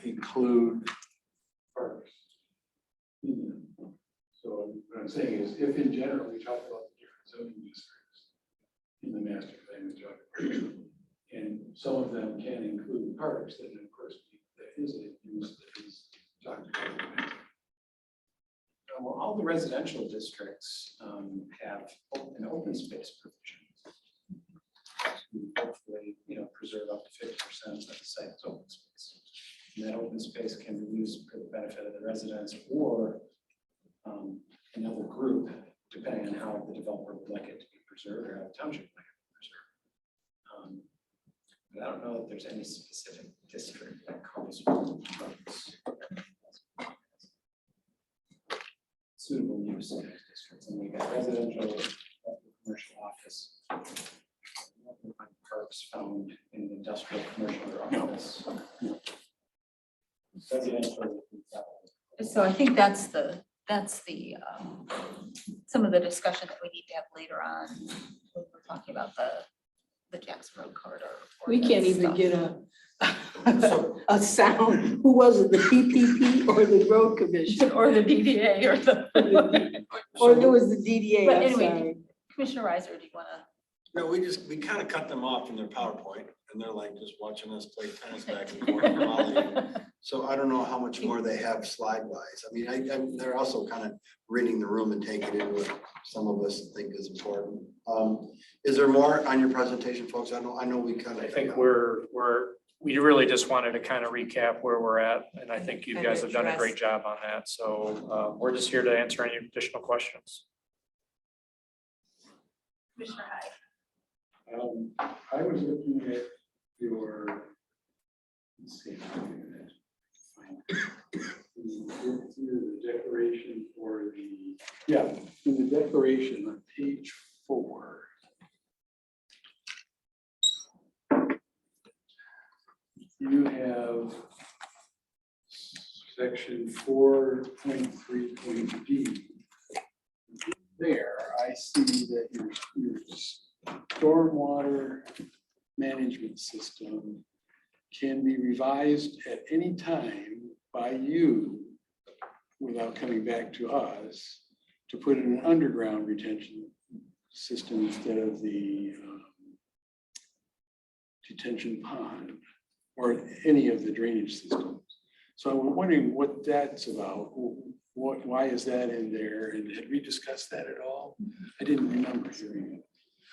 include parks. So what I'm saying is, if in general, we talk about the different zoning districts in the master plan, we talk about, and some of them can include parks, then of course, that is a use that is talked about. Well, all the residential districts have an open space provision. To hopefully, preserve up to 50% of the site's open space. And that open space can be used for the benefit of the residents or another group, depending on how the developer would like it to be preserved or how the township would like it to be preserved. But I don't know if there's any specific district that calls for suitable use in those districts. And we got residential, commercial office. Parks found in industrial, commercial, or office. Residential. So I think that's the, some of the discussion that we need to have later on. When we're talking about the Jackson Road corridor. We can't even stuff. get a sound. Who was it, the PPP or the road commission? Or the DDA or the. Or it was the DDA, But I'm anyway, sorry. Commissioner Reiser, do you want to? No, we kind of cut them off from their PowerPoint and they're like just watching us play tennis back and forth. and volley. So I don't know how much more they have slide wise. I mean, they're also kind of reading the room and taking in what some of us think is important. Is there more on your presentation, folks? I know we kind of. I think we really just wanted to kind of recap where we're at, and I think you And guys have done a address- great job on that. So we're just here to answer any additional questions. Commissioner Hyde. I was looking at your, let's see. If I can find the declaration for in the declaration on page 4. You have section 4.3.d. There, I see that your stormwater management system can be revised at any time by you without coming back to us to put in an underground retention system instead of the detention pond or any of the drainage systems. So I'm wondering what that's about. Why is that in there? And had we discussed that at all? I didn't remember hearing it.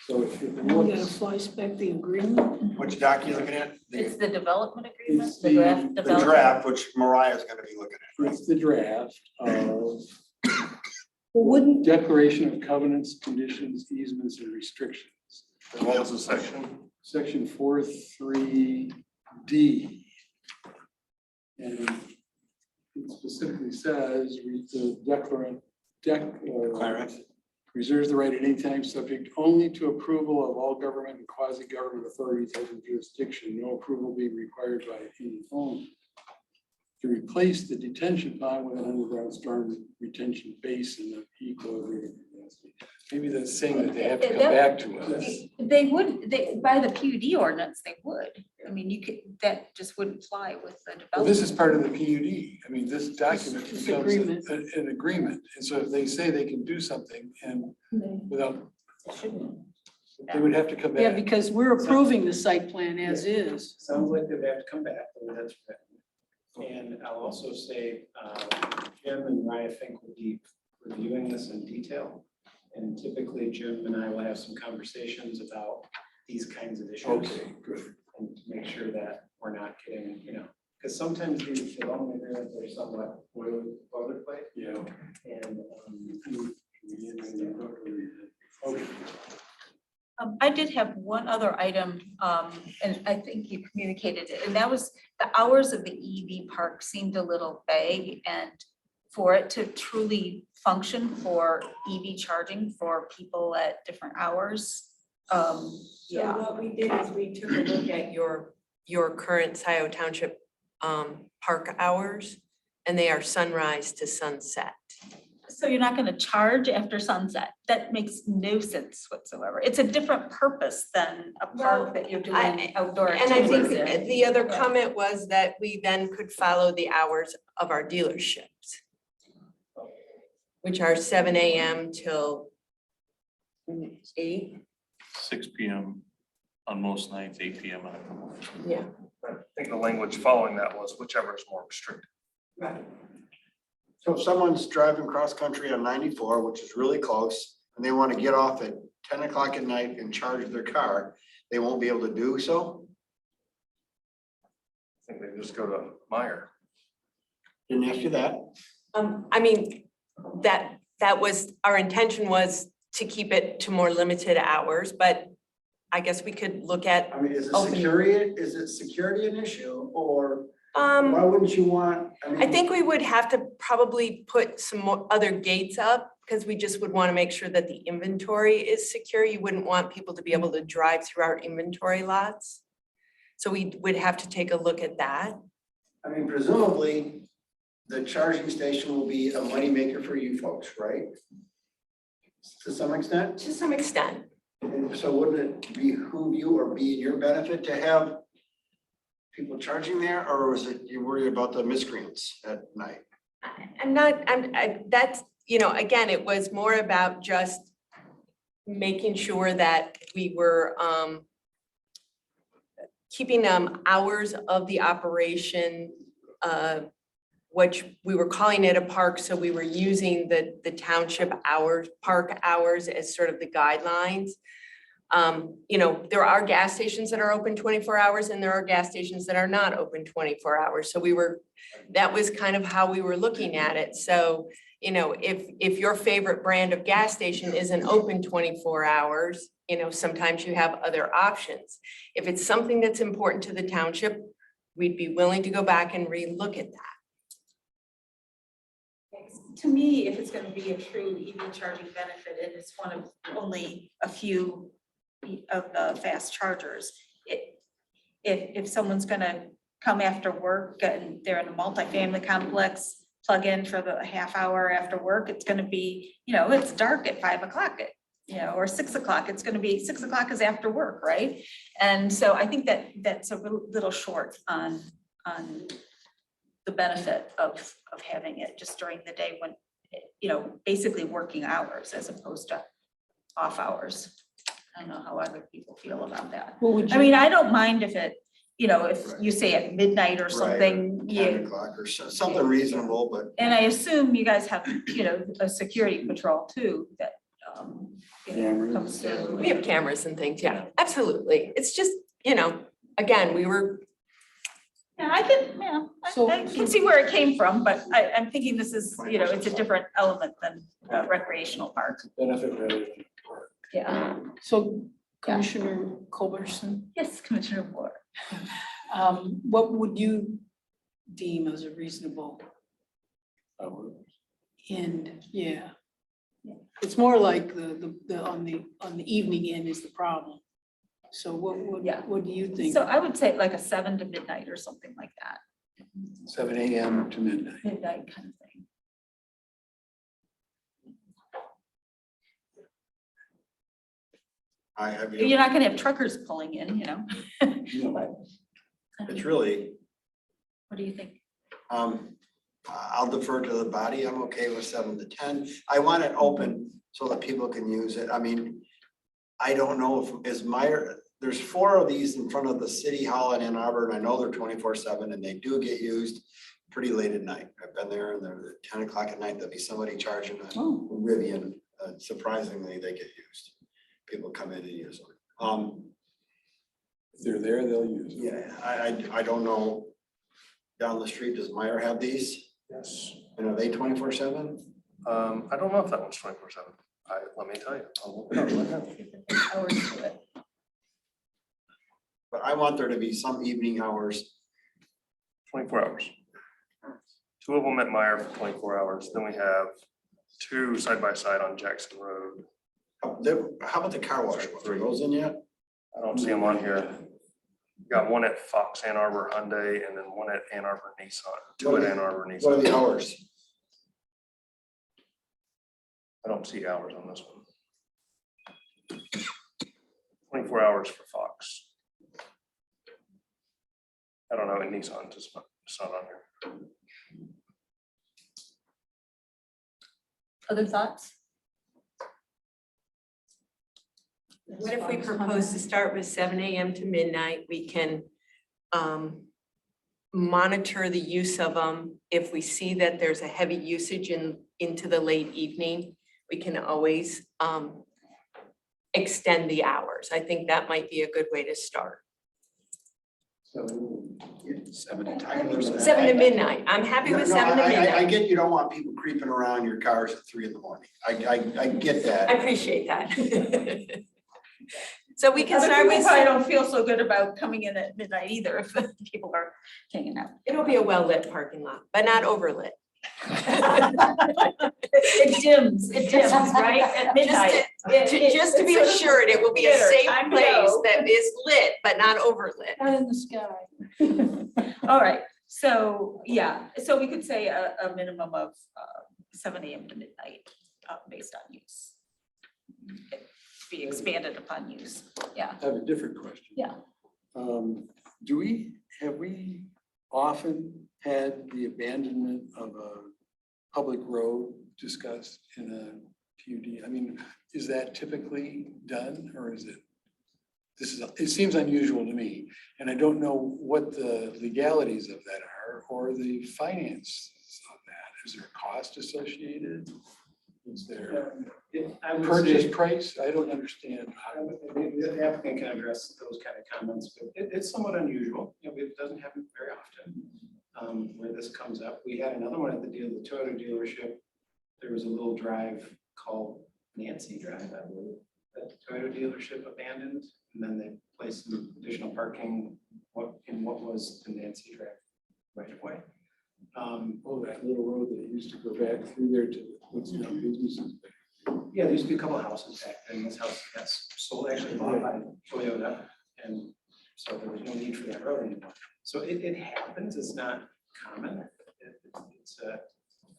So if it We're gonna looks, fly spec the agreement. Which doc are you looking at? It's the development agreement, It's the the- draft The development. draft, which Mariah's gonna be looking at. it's the draft of Wouldn't, Declaration of covenants, conditions, easements, and restrictions. And what was the section? Section 4.3D. And it specifically says, the declarant reserves the right at any time, subject only to approval of all government and quasi-government authorities having jurisdiction, no approval being required by any owner, to replace the detention pond with an underground storm retention basin of equilibrium capacity. Maybe that's saying that they have to come back to us. They would, by the PUD ordinance, they would. I mean, you could, that just wouldn't fly with the Well, this is development. part of the PUD. I mean, this document It's becomes agreement. an agreement. And so if they say they can do something and without, they would have to come yeah, back. because we're approving the site plan as is. Sounds like they'd have to come back, the way that's written. And I'll also say, Jim and Ryan Fink will be reviewing this in detail. And typically Jim and I will have some conversations about these kinds of issues. Okay, good. And to make sure that we're not getting, because sometimes these development agreements are somewhat boilerplate. Yeah. And, Okay. I did have one other item, and I think you communicated it, and that was the hours of the EV park seemed a little vague, and for it to truly function for EV charging for people at different hours. So Yeah, what we did is we took a look at your current Scio Township park hours, and they are sunrise to sunset. so you're not gonna charge after sunset. That makes no sense whatsoever. It's a different purpose than a park that you're doing outdoor And I activities think in. the other Yeah. comment was that we then could follow the hours of our dealerships, which are 7 AM till 8. 6 PM on most nights, 8 PM on. Yeah. I think the language following that was whichever is more restricted. Right. So if someone's driving cross-country on 94, which is really close, and they want to get off at 10 o'clock at night and charge their car, they won't be able to do so? I think they just go to Meyer. Didn't ask you that. I mean, that was, our intention was to keep it to more limited hours, but I guess we could look at, I mean, is Open. security an issue, or why wouldn't you want? I think we would have to probably put some more other gates up because we just would want to make sure that the inventory is secure. You wouldn't want people to be able to drive through our inventory lots. So we would have to take a look at that. I mean, presumably, the charging station will be a moneymaker for you folks, right? To some extent? To some extent. And so wouldn't it behoove you or be in your benefit to have people charging there, or was it you worried about the miscreants at night? That's, again, it was more about just making sure that we were keeping hours of the operation, which we were calling it a park, so we were using the township hours, park hours as sort of the guidelines. There are gas stations that are open 24 hours and there are gas stations that are not open 24 hours. So that was kind of how we were looking at it. So, if your favorite brand of gas station isn't open 24 hours, sometimes you have other options. If it's something that's important to the township, we'd be willing to go back and relook at that. To me, if it's gonna be a true EV charging benefit, and it's one of only a few of the fast chargers, if someone's gonna come after work and they're in a multifamily complex, plug in for the half hour after work, it's gonna be, it's dark at 5 o'clock, or 6 o'clock, it's gonna be 6 o'clock is after work, right? And so I think that's a little short on the benefit of having it just during the day when, basically working hours as opposed to off hours. I don't know how other people feel about that. What would I you, mean, I don't mind if it, if you say at midnight or something, 10 o'clock or something reasonable, but. and I assume you guys have, a security patrol too that, comes through. We have cameras and things, yeah, absolutely. It's just, again, we were Yeah, I can, yeah, So- I can see where it came from, but I'm thinking this is, you know, it's a different element than a recreational park. Benefit rather than a part. Yeah. So Commissioner Culberson, Yes, Commissioner Moore. what would you deem as a reasonable end? Yeah. It's more like the on the evening end is the problem. So Yeah. what do you think? So I would say like a 7 to midnight or something like that, 7 a.m. to midnight. midnight kind of thing. You're not gonna have truckers pulling in, you know? But It's really, what do you think? I'll defer to the body. I'm okay with 7 to 10. I want it open so that people can use it. I mean, I don't know if is Meyer, there's 4 of these in front of the city hall in Ann Arbor, and I know they're 24/7 and they do get used pretty late at night. I've been there and they're at 10 o'clock at night, there'll be somebody charging a Rivian. Surprisingly, they get used. People come in and use them. If they're there, they'll use it. Yeah, I don't know. Down the street, does Meyer have these? Yes. And are they 24/7? I don't know if that one's 24/7. Let me tell you. I'll look it up right now. Hours to it. But I want there to be some evening hours. 24 hours. 2 of them at Meyer for 24 hours. Then we have 2 side by side on Jackson Road. How about the car wash? Are those in yet? I don't see them on here. Got 1 at Fox Ann Arbor Hyundai and then 1 at Ann Arbor Nissan, 2 at Ann Arbor What are the Nissan. hours? I don't see hours on this one. 24 hours for Fox. I don't know, in Nissan, it's not on here. Other thoughts? What if we propose to start with 7 a.m. to midnight? We can monitor the use of them. If we see that there's a heavy usage into the late evening, we can always extend the hours. I think that might be a good way to start. So 7 to 10. 7 to midnight. I'm happy with 7 to I midnight. get you don't want people creeping around your cars at 3 in the morning. I get that. I appreciate that. So we can Other start people with, probably don't feel so good about coming in at midnight either if people are hanging out. it'll be a well-lit parking lot, but not overlit. It dims, right, at midnight. Just to be assured, it will be a Dinner, safe time to place go. that is lit, but not overlit. Not in the sky. All right, so, yeah, so we could say a minimum of 7 a.m. to midnight based on use. Be expanded upon use, yeah. I have a different question. Yeah. Have we often had the abandonment of a public road discussed in a PUD? I mean, is that typically done or is it? It seems unusual to me, and I don't know what the legalities of that are or the finances of that. Is there a cost associated? Is there I would purchase say- price? I don't understand. The applicant can address those kind of comments, but it's somewhat unusual. You know, it doesn't happen very often where this comes up. We had another one at the Toyota dealership. There was a little drive called Nancy Drive, I believe, that the Toyota dealership abandoned, and then they placed some additional parking in what was the Nancy Drive right away. Oh, that little road that used to go back through there to what's now businesses. Yeah, there used to be a couple of houses back there, and this house got sold, actually bought by Toyota, and so there was no need for that road anymore. So it happens, it's not common.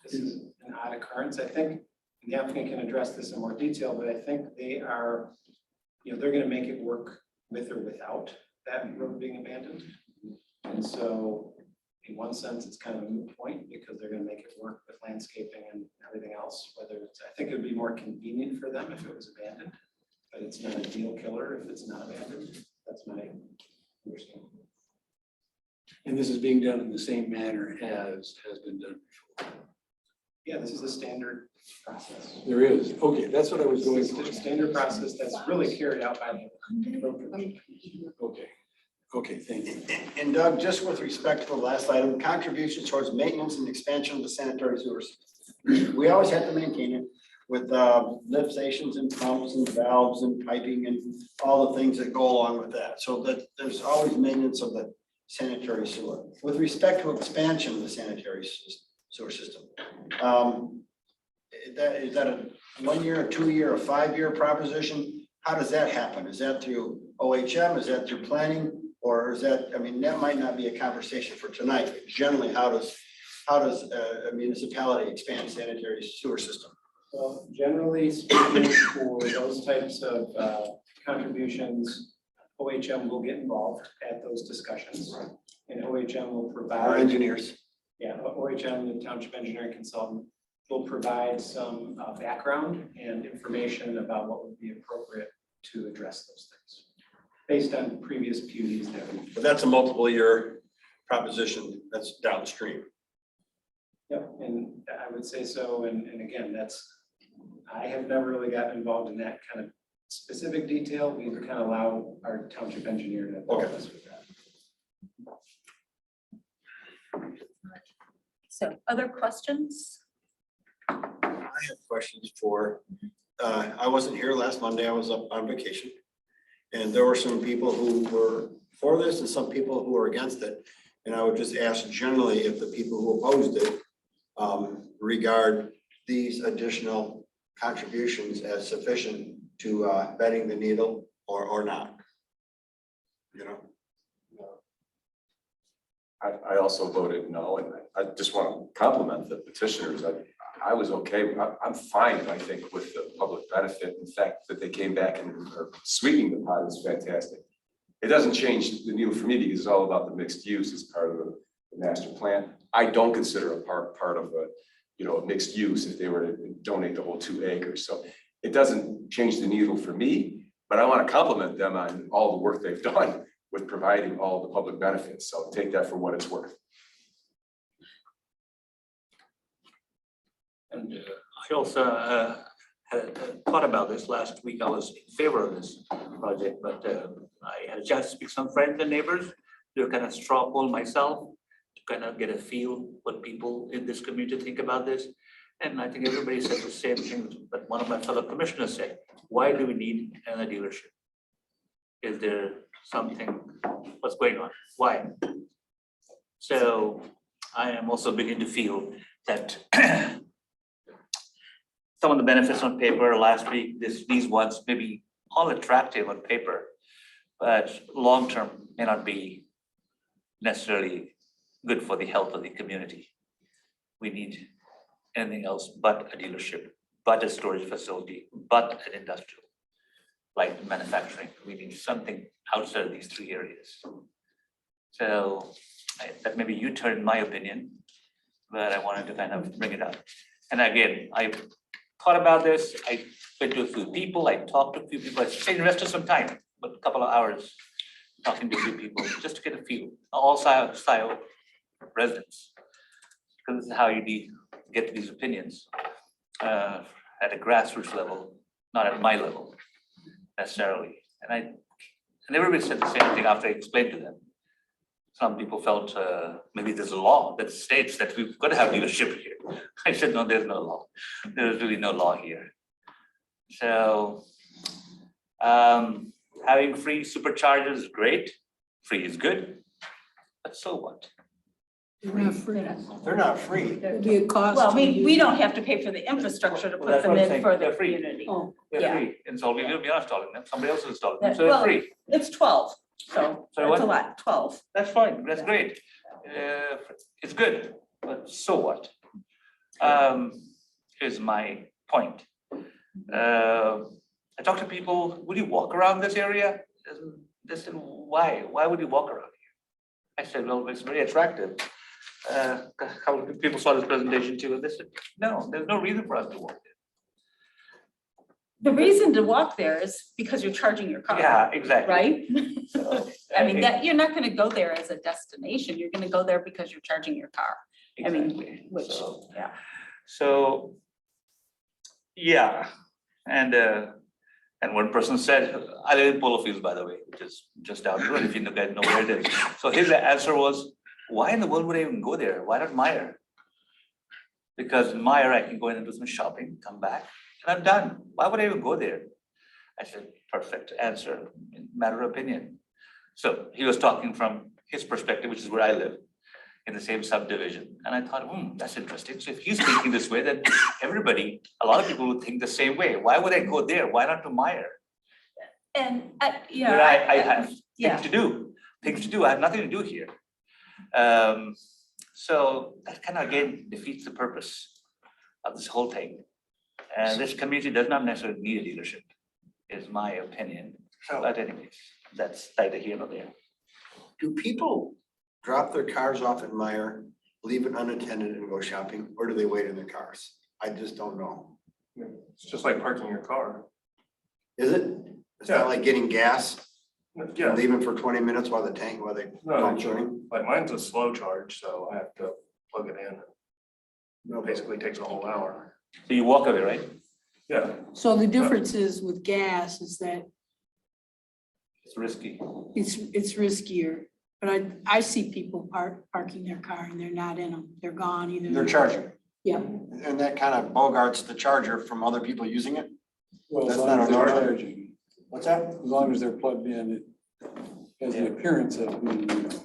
This is an odd occurrence. I think the applicant can address this in more detail, but I think they are, you know, they're gonna make it work with or without that road being abandoned. And so in one sense, it's kind of a moot point because they're gonna make it work with landscaping and everything else, whether it's, I think it would be more convenient for them if it was abandoned, but it's not a deal killer if it's not abandoned. That's my understanding. And this is being done in the same manner as has been done before. Yeah, this is a standard process. There is, okay, that's what I was going It's for. a standard process that's really carried out by the road commission. Okay, Okay, thank you. And Doug, just with respect to the last item, contributions towards maintenance and expansion of the sanitary sewers. We always have to maintain it with lift stations and pumps and valves and piping and all the things that go along with that. So that there's always maintenance of the sanitary sewer. With respect to expansion of the sanitary sewer system, is that a 1 year, a 2 year, a 5 year proposition? How does that happen? Is that through OHM? Is that through planning? Or is that, I mean, that might not be a conversation for tonight, but generally, how does a municipality expand sanitary sewer system? Well, generally speaking, for those types of contributions, OHM will get involved at those discussions. And OHM will provide. Our engineers. Yeah, OHM, the Township Engineering Consultant, will provide some background and information about what would be appropriate to address those things, based on previous PUDs that we've. But that's a multiple year proposition that's downstream. Yep, and I would say so, and again, I have never really gotten involved in that kind of specific detail. We kind of allow our township engineer to help us with that. So other questions? I have questions for, I wasn't here last Monday, I was up on vacation. And there were some people who were for this and some people who were against it. And I would just ask generally if the people who opposed it regard these additional contributions as sufficient to bending the needle or not. You know? I also voted no, and I just want to compliment the petitioners. I was okay, I'm fine, I think, with the public benefit. In fact, that they came back and are sweetening the pot is fantastic. It doesn't change the needle for me because it's all about the mixed use as part of the master plan. I don't consider a part of a mixed use if they were to donate the whole 2 acres. So it doesn't change the needle for me, but I want to compliment them on all the work they've done with providing all the public benefits. So take that for what it's worth. And I also had thought about this last week. I was in favor of this project, but I had a chance to speak to some friends and neighbors to kind of straw poll myself to kind of get a feel what people in this community think about this. And I think everybody said the same thing that one of my fellow commissioners said. Why do we need a dealership? Is there something, what's going on? Why? So I am also beginning to feel that some of the benefits on paper last week, these ones may be all attractive on paper, but long-term may not be necessarily good for the health of the community. We need anything else but a dealership, but a storage facility, but an industrial, like manufacturing. We need something outside of these 3 areas. So that may be U-turn in my opinion, but I wanted to kind of bring it up. And again, I thought about this. I went to a few people. I talked to a few people. I invested some time, but a couple of hours talking to a few people just to get a feel. All Scio residents, because this is how you get these opinions at a grassroots level, not at my level necessarily. And everybody said the same thing after I explained to them. Some people felt maybe there's a law that states that we've got to have dealership here. I said, no, there's no law. There is really no law here. So having free superchargers is great. Free is good, but so what? They're not free. They're not free. There'd be a cost. Well, to we use don't have to pay for the infrastructure to Well, put that's them what I'm in saying. for the They're free. community. Oh, They're Yeah. free. And so we're not installing them. Somebody else is installing them. So Well, they're free. It's 12, so Sorry, that's a what? lot, 12. That's fine. That's great. It's good, but so what? Is my point. I talked to people, would you walk around this area? They said, why? Why would you walk around here? I said, well, it's very attractive. A couple of people saw this presentation too, and they said, no, there's no reason for us to walk The reason to walk there is because you're charging your car. there. Yeah, exactly. Right? So, I mean, that, you're not gonna go there as a destination. You're gonna go there because you're charging your car. I mean, Exactly. which, yeah. So, yeah, and And one person said, I live in Polo Fields, by the way, which is just down the road, if you guys know where it is. So his answer was, why in the world would I even go there? Why not Meyer? Because in Meyer, I can go in and do some shopping, come back, and I'm done. Why would I even go there? I said, perfect answer, matter of opinion. So he was talking from his perspective, which is where I live, in the same subdivision. And I thought, that's interesting. So if he's thinking this way, then everybody, a lot of people would think the same way. Why would I go there? Why not to Meyer? And, Where I have yeah. things to do. I have nothing to do here. So that kind of again defeats the purpose of this whole thing. And this community does not necessarily need a leadership, is my opinion. But anyways, that's neither here nor there. Do people drop their cars off at Meyer, leave it unattended and go shopping, or do they wait in their cars? I just don't know. It's just like parking your car. Is it? It's not like getting gas, Yeah, leaving for 20 minutes while they no, pump's running? like mine's a slow charge, so I have to plug it in. It basically takes a whole hour. So you walk away, right? Yeah, So the difference is with gas is that It's risky. it's riskier. But I see people parking their car and they're not in them. They're gone either. They're charging. Yeah. And that kind of bogarts the charger from other people using it? Well, as That's long not as they're our- charging, What's that? as long as they're plugged in, it has the appearance of being used.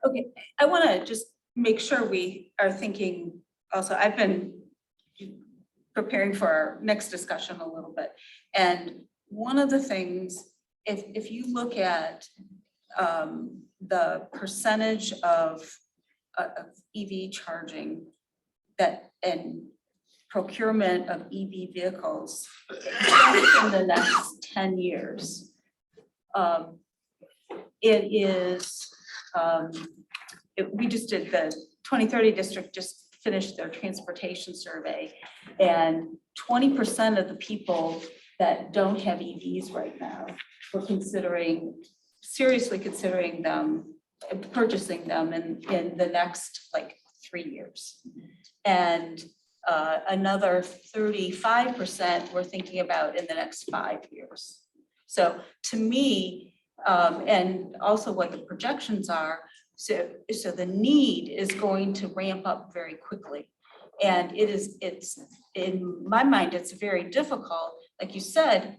Okay, I want to just make sure we are thinking, also, I've been preparing for our next discussion a little bit. And one of the things, if you look at the percentage of EV charging that and procurement of EV vehicles in the next 10 years, it is, we just did the 2030 district just finished their transportation survey, and 20% of the people that don't have EVs right now were seriously considering them, purchasing them in the next like 3 years. And another 35% we're thinking about in the next 5 years. So to me, and also what the projections are, so the need is going to ramp up very quickly. And it's in my mind, it's very difficult. Like you said,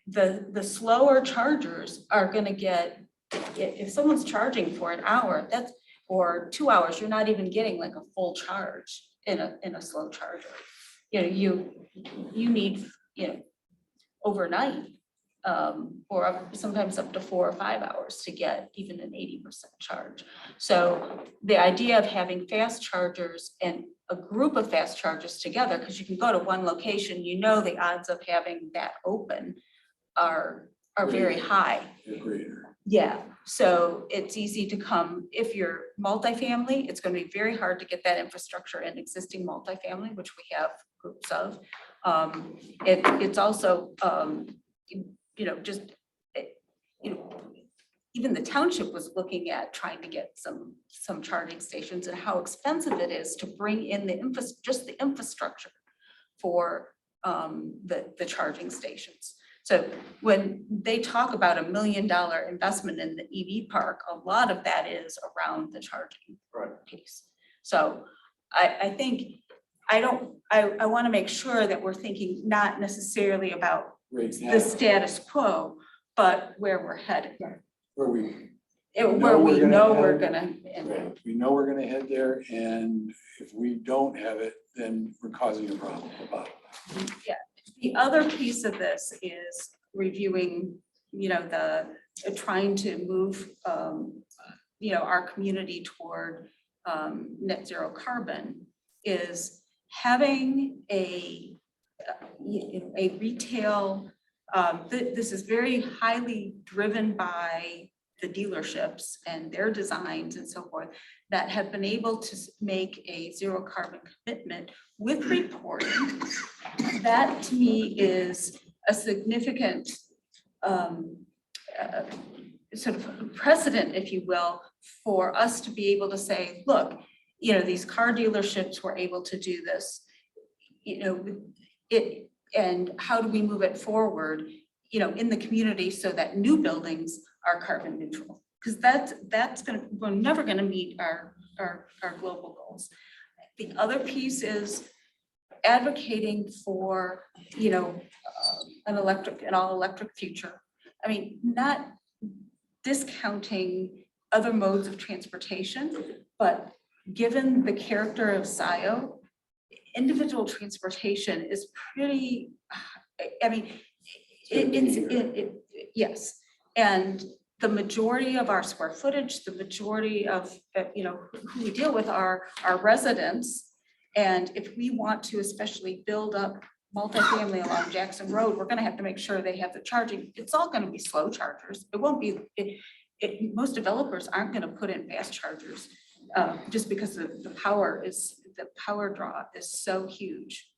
the slower chargers are gonna get, if someone's charging for an hour, that's, or 2 hours, you're not even getting like a full charge in a slow charger. You know, you need, overnight, or sometimes up to 4 or 5 hours to get even an 80% charge. So the idea of having fast chargers and a group of fast chargers together, because you can go to one location, the odds of having that open are very high. Greater. Yeah, so it's easy to come, if you're multifamily, it's going to be very hard to get that infrastructure in existing multifamily, which we have groups of. It's also, even the township was looking at trying to get some charging stations and how expensive it is to bring in the infrastructure for the charging stations. So when they talk about $1 million investment in the EV park, a lot of that is around the charging piece. So I think I want to make sure that we're thinking not necessarily about the status quo, but where we're headed. Where we Where we know we're gonna. Right. We know we're gonna head there, and if we don't have it, then we're causing a problem about it. Yeah, the other piece of this is reviewing, trying to move, our community toward net zero carbon, is having a retail, this is very highly driven by the dealerships and their designs and so forth, that have been able to make a zero carbon commitment with reporting. That to me is a significant sort of precedent, if you will, for us to be able to say, look, these car dealerships were able to do this, and how do we move it forward? in the community so that new buildings are carbon neutral. Because we're never gonna meet our global goals. The other piece is advocating for, an all electric future. I mean, not discounting other modes of transportation, but given the character of Scio, individual transportation is pretty, I mean, yes. And the majority of our square footage, the majority of, who we deal with are our residents. And if we want to especially build up multifamily along Jackson Road, we're gonna have to make sure they have the charging. It's all gonna be slow chargers. It won't be, most developers aren't gonna put in fast chargers just because the power draw is so huge.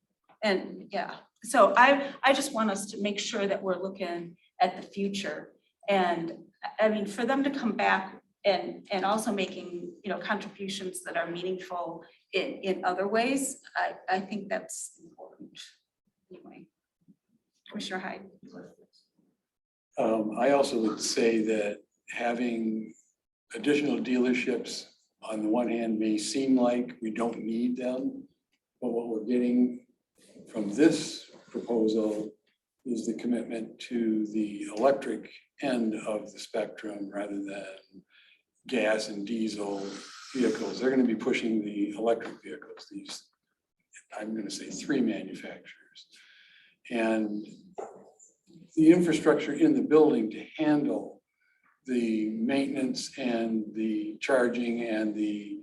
And yeah, so I just want us to make sure that we're looking at the future. And I mean, for them to come back and also making, contributions that are meaningful in other ways, I think that's important. Anyway, Commissioner Hyde. I also would say that having additional dealerships on the one hand may seem like we don't need them, but what we're getting from this proposal is the commitment to the electric end of the spectrum rather than gas and diesel vehicles. They're going to be pushing the electric vehicles, these, I'm going to say 3 manufacturers. And the infrastructure in the building to handle the maintenance and the charging and the,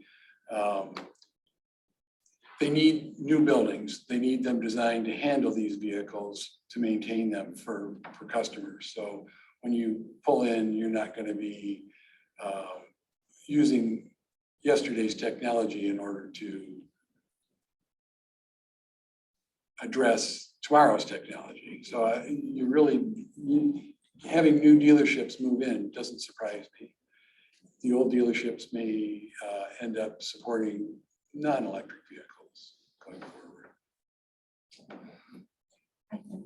they need new buildings. They need them designed to handle these vehicles to maintain them for customers. So when you pull in, you're not going to be using yesterday's technology in order to address tomorrow's technology. So having new dealerships move in doesn't surprise me. The old dealerships may end up supporting non-electric vehicles going forward.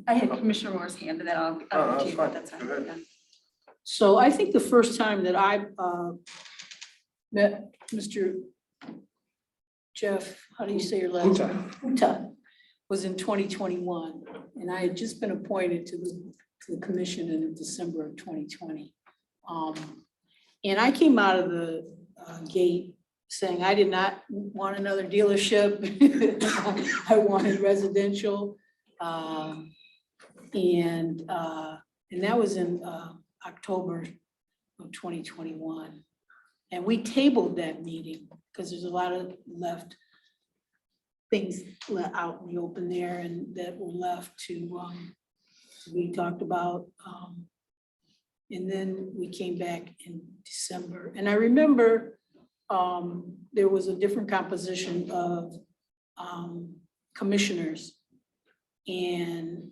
I had Commissioner Moore's hand, and then I'll get to you, but that's fine. Yeah. So I think the first time that I met Mr. Jeff, how do you say your last name? Huta, was in 2021, and I had just been appointed to the commission in December of 2020. And I came out of the gate saying I did not want another dealership. I wanted residential. And that was in October of 2021. And we tabled that meeting because there's a lot of things let out in the open there and that were left to be talked about. And then we came back in December. And I remember there was a different composition of commissioners. And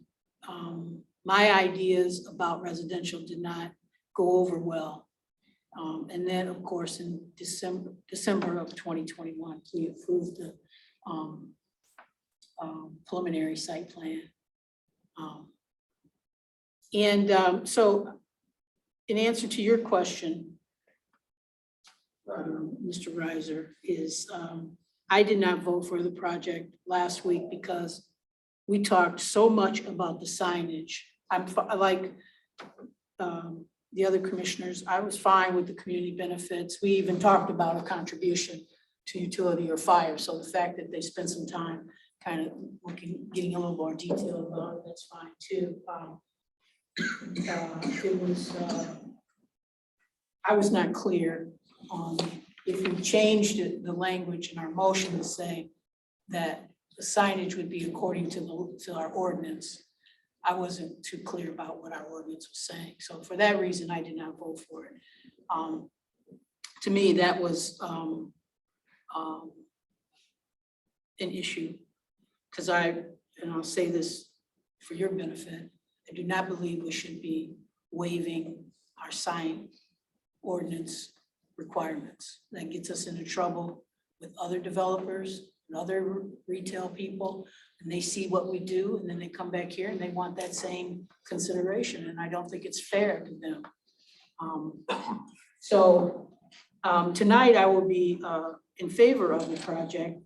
my ideas about residential did not go over well. And then, of course, in December of 2021, we approved the preliminary site plan. So in answer to your question, Mr. Reiser, is I did not vote for the project last week because we talked so much about the signage. Like the other commissioners, I was fine with the community benefits. We even talked about a contribution to utility or fire. So the fact that they spent some time kind of getting a little more detailed about it, that's fine too. I was not clear on if we changed the language in our motion to say that the signage would be according to our ordinance. I wasn't too clear about what our ordinance was saying. So for that reason, I did not vote for it. To me, that was an issue because and I'll say this for your benefit, I do not believe we should be waiving our sign ordinance requirements. That gets us into trouble with other developers and other retail people. and they see what we do, and then they come back here and they want that same consideration, and I don't think it's fair to them. Tonight I will be in favor of the project,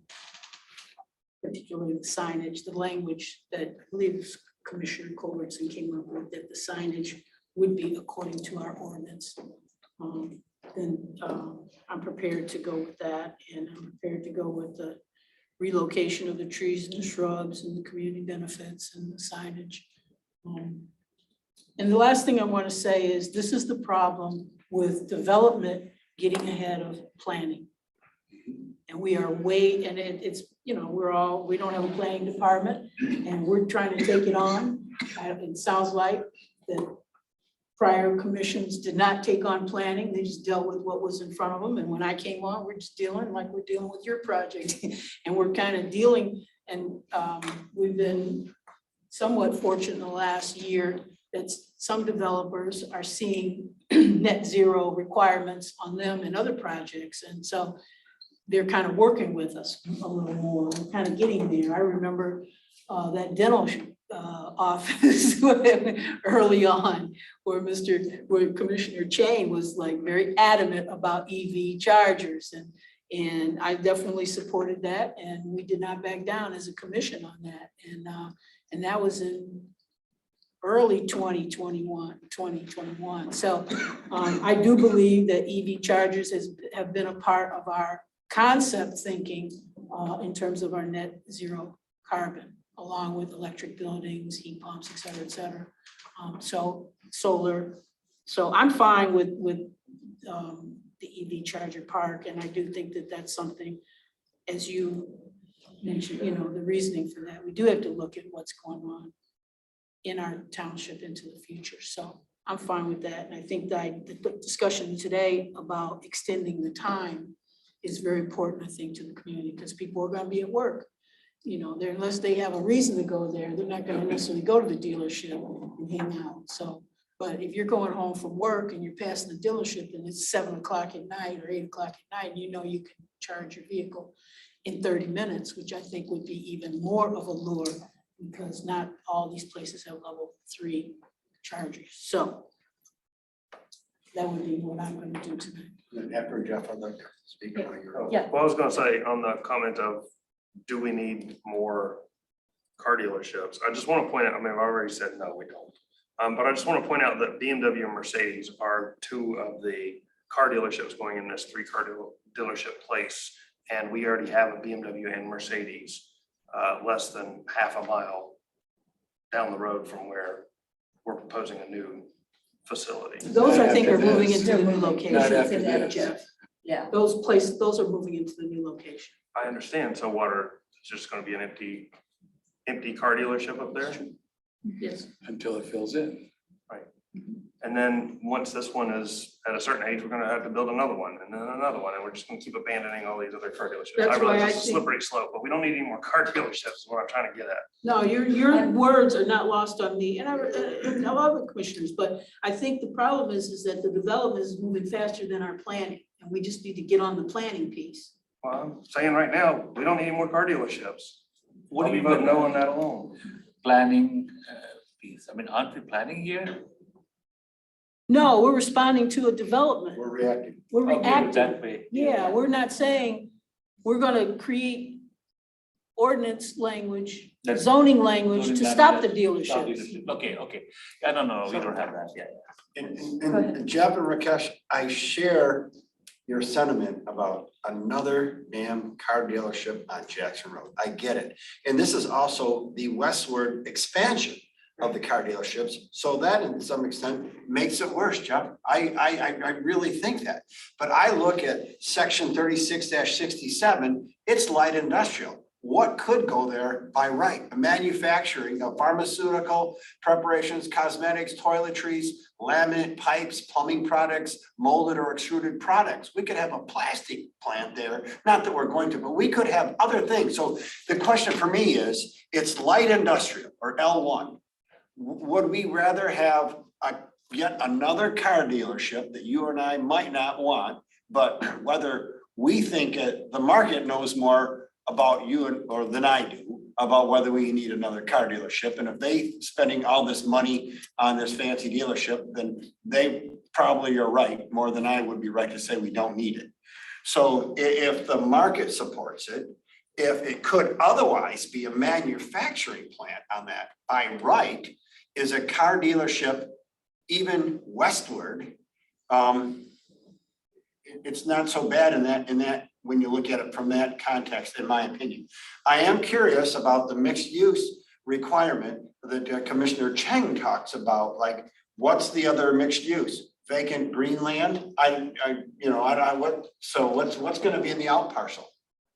particularly the signage, the language that I believe Commissioner Culbertson came up with, that the signage would be according to our ordinance. I'm prepared to go with that, and I'm prepared to go with the relocation of the trees and the shrubs and the community benefits and the signage. And the last thing I want to say is this is the problem with development getting ahead of planning. And we are way, and it's, you know, we don't have a planning department and we're trying to take it on. It sounds like that prior commissions did not take on planning. They just dealt with what was in front of them. And when I came on, we're just dealing like we're dealing with your project. And we're kind of dealing, and we've been somewhat fortunate in the last year that some developers are seeing net zero requirements on them and other projects. And so they're kind of working with us a little more. We're kind of getting there. I remember that dental office early on where Commissioner Chain was like very adamant about EV chargers, and I definitely supported that, and we did not back down as a commission on that. And that was in early 2021. So I do believe that EV chargers have been a part of our concept thinking in terms of our net zero carbon, along with electric buildings, heat pumps, et cetera, et cetera. So solar. So I'm fine with the EV charger park. And I do think that that's something, as you mentioned, you know, the reasoning for that, we do have to look at what's going on in our township into the future. So I'm fine with that. And I think that the discussion today about extending the time is very important, I think, to the community, because people are going to be at work. You know, unless they have a reason to go there, they're not going to necessarily go to the dealership and hang out. So, but if you're going home from work and you're passing the dealership and it's 7 o'clock at night or 8 o'clock at night, you know, you can charge your vehicle in 30 minutes, which I think would be even more of a lure, because not all these places have level 3 chargers. So that would be what I'm going to do tonight. And after Jeff, I'd like to speak about your. Yeah. Well, I was gonna say on the comment of, do we need more car dealerships? I just want to point out, I mean, I've already said, no, we don't. But I just want to point out that BMW and Mercedes are 2 of the car dealerships going in this 3-car dealership place. And we already have a BMW and Mercedes less than half a mile down the road from where we're proposing a new facility. Those, I think, are Not after moving this. into the new Not location. after this. Jeff. Yeah, those are moving into the new location. I understand. So what it's just going to be an empty car dealership up there? Yes. Until it fills in. And then once this one is at a certain age, we're gonna have to build another one and then another one, and we're just gonna keep abandoning all these other car dealerships. That's I realize why I it's a think- slippery slope, but we don't need any more car dealerships, is what I'm trying to get at. No, your words are not lost on me, and I love the commissioners, but I think the problem is that the development is moving faster than our planning, and we just need to get on the planning piece. Well, I'm saying right now, we don't need any more car dealerships. What I'll do be you voting mean no on that alone. planning piece? I mean, aren't we planning here? No, we're responding to a development. We're reacting. We're Okay, reacting. that way. Yeah, we're not saying we're gonna create ordinance language, That's- zoning language to Zoning stop the language, stop dealerships. dealership. Okay. I don't know, we don't have that, yeah. And Jeff and Rakesh, I share your sentiment about another damn car dealership on Jackson Road. I get it. And this is also the westward expansion of the car dealerships. So that in some extent makes it worse, Jeff. I really think that. But I look at section 36-67, it's light industrial. What could go there by right? A manufacturing of pharmaceutical preparations, cosmetics, toiletries, laminate pipes, plumbing products, molded or extruded products. We could have a plastic plant there, not that we're going to, but we could have other things. So the question for me is, it's light industrial or L1. Would we rather have yet another car dealership that you and I might not want, but whether we think the market knows more about you or than I do about whether we need another car dealership. And if they spending all this money on this fancy dealership, then they probably are right, more than I would be right to say we don't need it. So if the market supports it, if it could otherwise be a manufacturing plant on that by right, is a car dealership even westward, it's not so bad in that when you look at it from that context, in my opinion. I am curious about the mixed use requirement that Commissioner Cheng talks about, like, what's the other mixed use? Vacant green land? What's gonna be in the out parcel?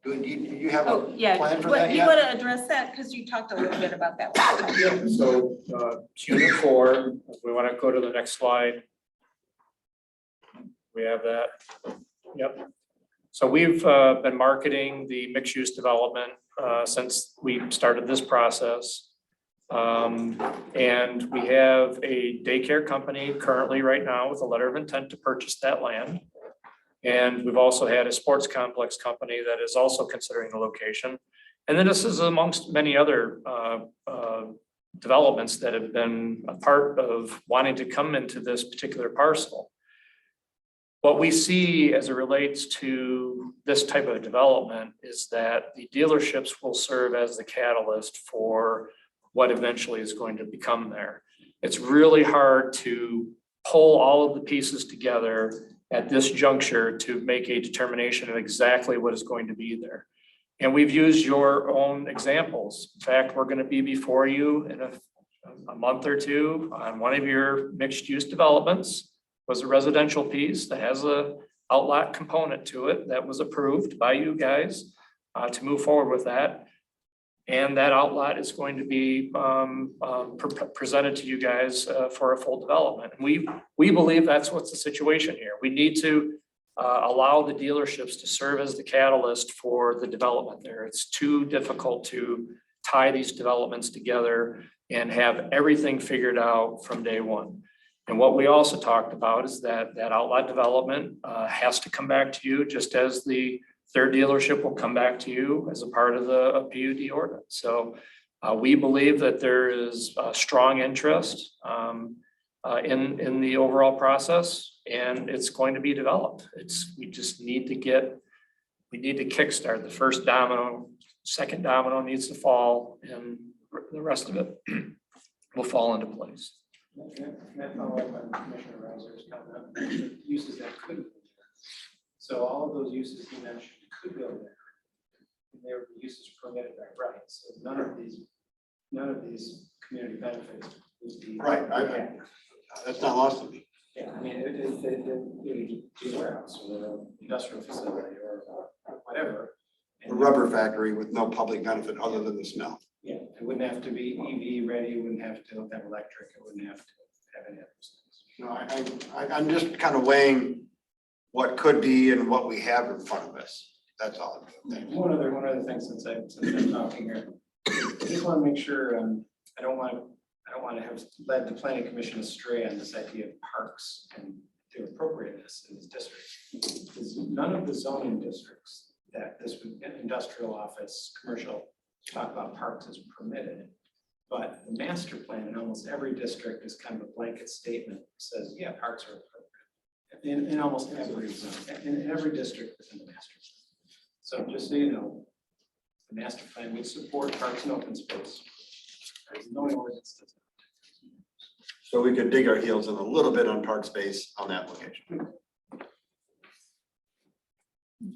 Do you have a Oh, yeah, plan for that you yet? want to address that, because you talked a little bit about that. Yeah, so it's unit 4, if we want to go to the next slide. We have that. Yep. So we've been marketing the mixed-use development since we started this process. And we have a daycare company currently right now with a letter of intent to purchase that land. And we've also had a sports complex company that is also considering the location. And then this is amongst many other developments that have been a part of wanting to come into this particular parcel. What we see as it relates to this type of development is that the dealerships will serve as the catalyst for what eventually is going to become there. It's really hard to pull all of the pieces together at this juncture to make a determination of exactly what is going to be there. And we've used your own examples. In fact, we're going to be before you in a month or two on one of your mixed use developments. Was a residential piece that has a outlot component to it that was approved by you guys to move forward with that. And that outlot is going to be presented to you guys for a full development. And we believe that's what's the situation here. We need to allow the dealerships to serve as the catalyst for the development there. It's too difficult to tie these developments together and have everything figured out from day one. And what we also talked about is that outlet development has to come back to you, just as the third dealership will come back to you as a part of the PUD ordinance. So we believe that there is a strong interest in the overall process, and it's going to be developed. We just need to kickstart the first domino, second domino needs to fall, and the rest of it will fall into place. Can I follow up on Commissioner Reiser's comment? Uses that could go there. So all of those uses he mentioned could go there. And they were uses permitted by right. So none of these community benefits would be. Right, that's not lost to me. Yeah, I mean, it be a warehouse or an industrial facility or whatever. A rubber factory with no public benefit other than the smell. Yeah, it wouldn't have to be EV ready, it wouldn't have to have electric, it wouldn't have to have any of those things. No, I'm just kind of weighing what could be and what we have in front of us. That's all. One other thing since I'm talking here, I just want to make sure, I don't want to have led the planning commission astray on this idea of parks and their appropriateness in this district. Because none of the zoning districts that this would, industrial office, commercial, talk about parks as permitted. But the master plan in almost every district is kind of a blanket statement that says, yeah, parks are appropriate. In almost every zone, in every district within the master plan. So just so you know, the master plan would support parks and open space. There's no ordinance does not. So we could dig our heels in a little bit on park space on that location.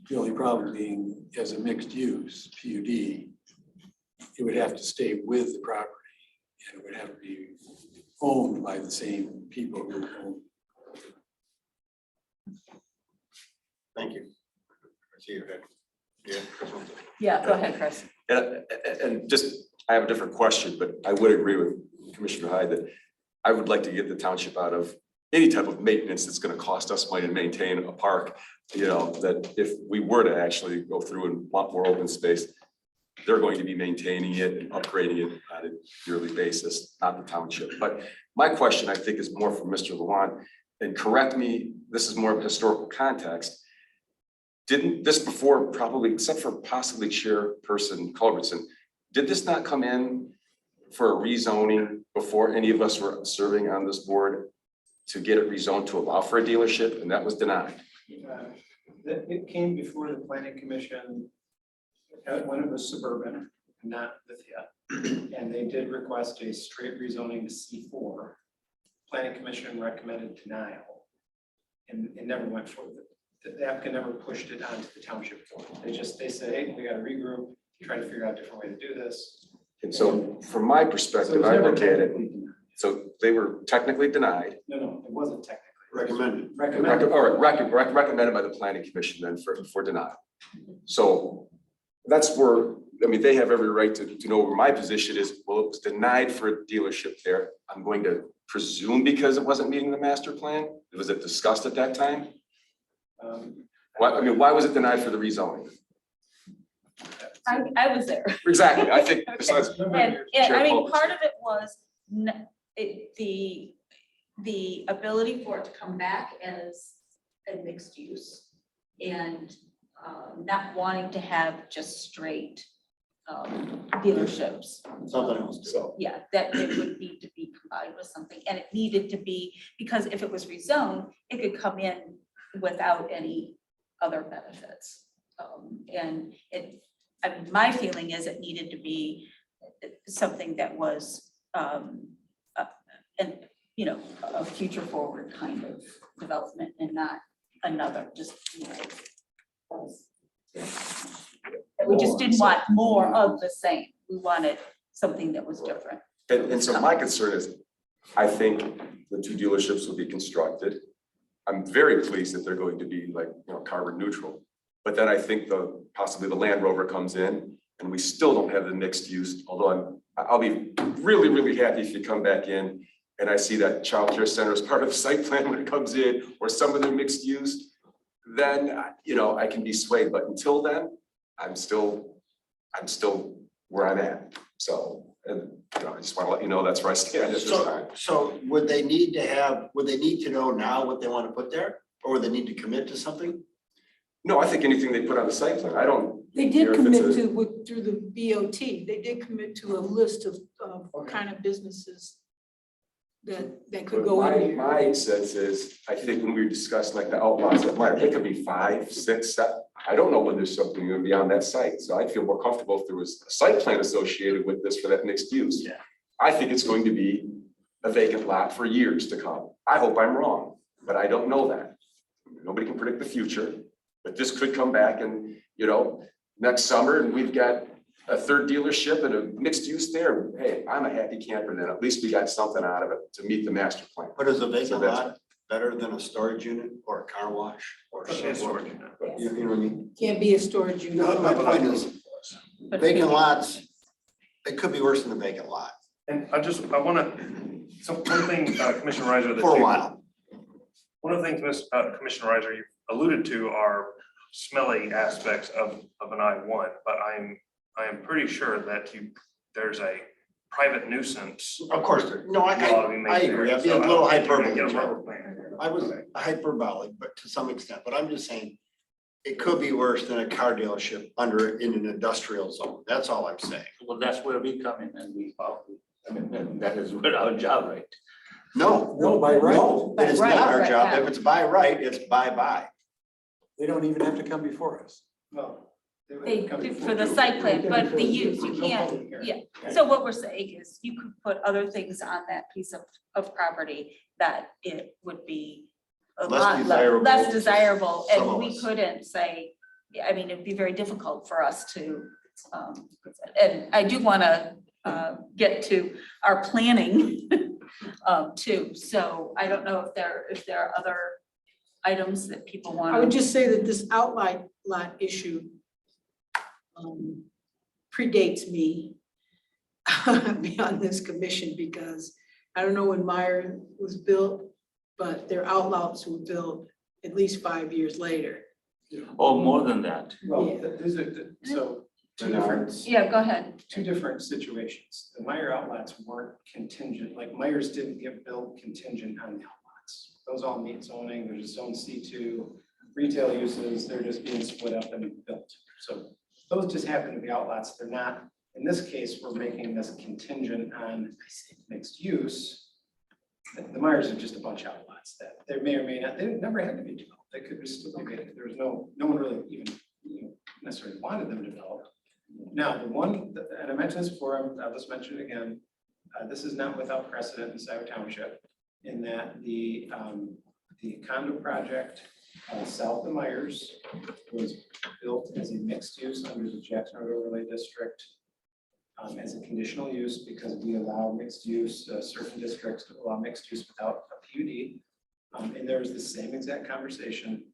The only problem being, as a mixed use PUD, it would have to stay with the property and it would have to be owned by the same people who own. Thank you. I see your head. Yeah. Yeah, go ahead, Chris. And just, I have a different question, but I would agree with Commissioner Hyde that I would like to get the township out of any type of maintenance that's gonna cost us money to maintain a park. You know, that if we were to actually go through and want more open space, they're going to be maintaining it and upgrading it on a yearly basis, not the township. But my question, I think, is more for Mr. Lewan, and correct me, this is more of a historical context. Didn't this before, probably, except for possibly Chairperson Culbertson, did this not come in for a rezoning before any of us were serving on this board to get it rezoned to allow for a dealership, and that was denied? It came before the planning commission when it was suburban, not Lithia. And they did request a straight rezoning to C4. Planning commission recommended denial. And it never went forward. The applicant never pushed it onto the township board. They said, hey, we got to regroup, try to figure out a different way to do this. And so from my perspective, I look at it, so they were technically denied. No, it wasn't technically. Recommended. Recommended. Recommended by the planning commission then for denial. So that's where, I mean, they have every right to know where my position is. Well, it was denied for a dealership there. I'm going to presume because it wasn't meeting the master plan. Was it discussed at that time? Why was it denied for the rezoning? I was there. Exactly, I think Okay. besides. And I mean, part of it was the ability for it to come back as a mixed use and not wanting to have just straight dealerships. Something else. So, Yeah, that it would need to be combined with something, and it needed to be, because if it was rezoned, it could come in without any other benefits. And I mean, my feeling is it needed to be something that was, a future forward kind of development and not another, just, we just didn't want more of the same. We wanted something that was different. and so my concern is, I think the two dealerships will be constructed. I'm very pleased that they're going to be like, carbon neutral. But then I think possibly the Land Rover comes in and we still don't have the mixed use, although I'll be really, really happy if you come back in and I see that childcare center as part of the site plan when it comes in, or some of their mixed use, then, I can be swayed. But until then, I'm still where I'm at. So, and, I just want to let you know that's where I stand at this time. So would they need to know now what they want to put there? Or would they need to commit to something? No, I think anything they put on the site plan, I don't. They care did if commit it's a- to, through the BOT, they did commit to a list of kind of businesses that could go in here. My sense is, I think when we discussed like the outlaws at Meyer, it could be 5, 6, 7. I don't know when there's something going to be on that site. So I'd feel more comfortable if there was a site plan associated with this for that mixed use. Yeah. I think it's going to be a vacant lot for years to come. I hope I'm wrong, but I don't know that. Nobody can predict the future, but this could come back and, next summer, and we've got a third dealership and a mixed use there. Hey, I'm a happy camper then. At least we got something out of it to meet the master plan. But is a So vacant that's- lot better than a storage unit or a car wash or a Yeah, shed? storage unit. You know what I mean? Can't be a storage unit. No, my point is, But vacant lots, it could be worse than a vacant lot And I want to, so one thing, Commissioner Reiser, that for a you- while. one of the things, Commissioner Reiser, you alluded to are smelly aspects of an I-1, but I am pretty sure that there's a private nuisance. Of course, no, I agree. I'd be a little hyperbole. I was hyperbolic, but to some extent, but I'm just saying, it could be worse than a car dealership in an industrial zone. That's all I'm saying. Well, that's where we come in and that is what our job, right? No, by right. no, it is By right, not our right job. now. If it's by right, it's by. They don't even have to come before us. Well, they do for the site plan, but the use, you can't, yeah. So what we're saying is you could put other things on that piece of property that it would be a Less lot desirable less to desirable, some and of we us. couldn't say, I mean, it'd be very difficult for us to, and I do want to get to our planning too. So I don't know if there are other items that people want. I would just say that this outline lot issue predates me beyond this commission, because I don't know when Meyer was built, but their outlots were built at least 5 years later. Or more than that. Well, Yeah. these are, so Yeah, go ahead. two different situations. The Meyer outlets weren't contingent, like Meyer's didn't get built contingent on the outlets. Those all meet zoning, there's a zone C2, retail uses, they're just being split up and built. So those just happen to be outlets, they're not In this case, we're making this contingent on mixed use. The Myers are just a bunch of outlots that they may or may not, they never had to be developed. They could still be made. There was no one really even necessarily wanted them developed. Now, the one, and I mentioned this before, I'll just mention it again. This is not without precedent in Scio Township in that the condo project south of Myers was built as a mixed use under the Jackson Road Overlay District as a conditional use because we allow mixed use, certain districts to allow mixed use without a PUD. And there was the same exact conversation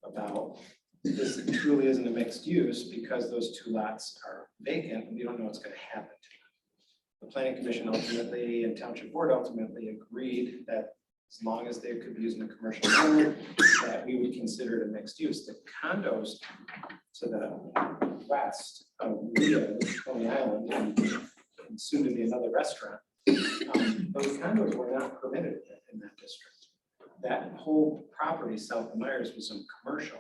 about this truly isn't a mixed use because those two lots are vacant and we don't know what's going to happen to them. The Planning Commission ultimately and Township Board ultimately agreed that as long as they could be used in a commercial manner, that we would consider it a mixed use. The condos to the west of Coney Island and soon to be another restaurant, those condos were not permitted in that district. That whole property south of Myers was in commercial.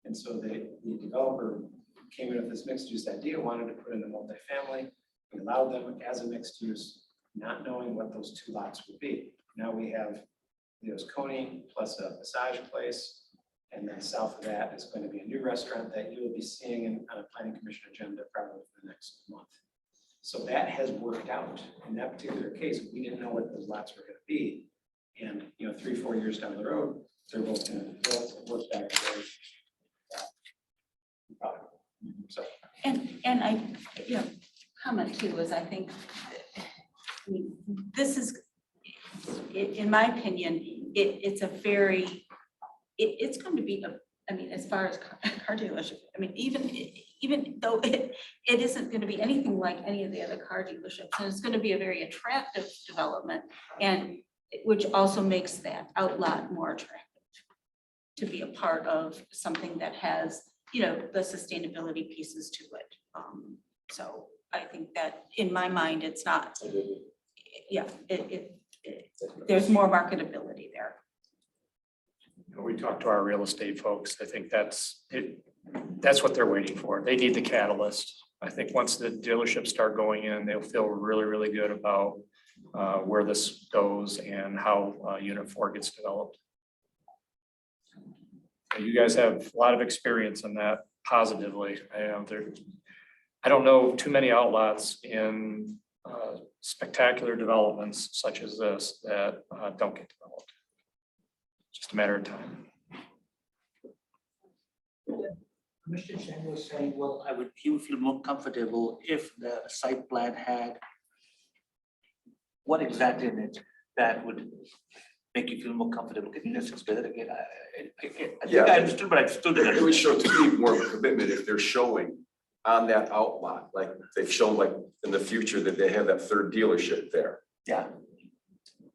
And so the developer came in with this mixed use idea, wanted to put in a multifamily. We allowed them as a mixed use, not knowing what those two lots would be. Now we have Leo's Coney plus a massage place. And then south of that is going to be a new restaurant that you will be seeing on a planning commission agenda probably for the next month. So that has worked out. In that particular case, we didn't know what those lots were going to be. And 3-4 years down the road, they're both going to build, work back towards that. So. And I, comment too is I think this is, in my opinion, it's a very, it's going to be as far as car dealership, even though it isn't going to be anything like any of the other car dealerships, and it's going to be a very attractive development, and which also makes that outlot more attractive to be a part of something that has, the sustainability pieces to it. So I think that in my mind, it's not, there's more marketability there. We talked to our real estate folks. I think that's what they're waiting for. They need the catalyst. I think once the dealerships start going in, they'll feel really, really good about where this goes and how Unit 4 gets developed. You guys have a lot of experience in that positively. I don't know too many outlots in spectacular developments such as this that don't get developed. Just a matter of time. Mr. Chen was saying, well, he would feel more comfortable if the site plan had what exactly in it that would make you feel more comfortable. Can you just explain it again? I think I understood, but I still didn't. It would show to me more of a commitment if they're showing on that outlot, like they've shown like in the future that they have that third dealership there. Yeah.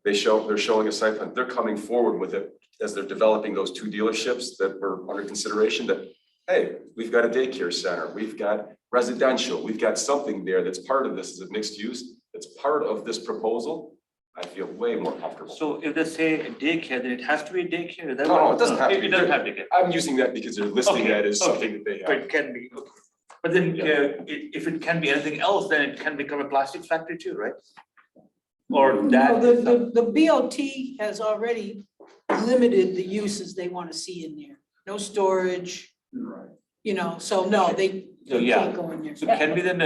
They're showing a site plan. They're coming forward with it as they're developing those two dealerships that were under consideration that, hey, we've got a daycare center, we've got residential, we've got something there that's part of this as a mixed use, that's part of this proposal. I feel way more comfortable. So if they say a daycare, then it has to be a daycare? No, it doesn't have to be. It doesn't have daycare. I'm using that because they're listing that as something that they But have. it can be, okay. But then if it can be anything else, then it can become a plastic factory too, right? Or that. The BOT has already limited the uses they want to see in there. No storage, so no, they can't go in there. So can we then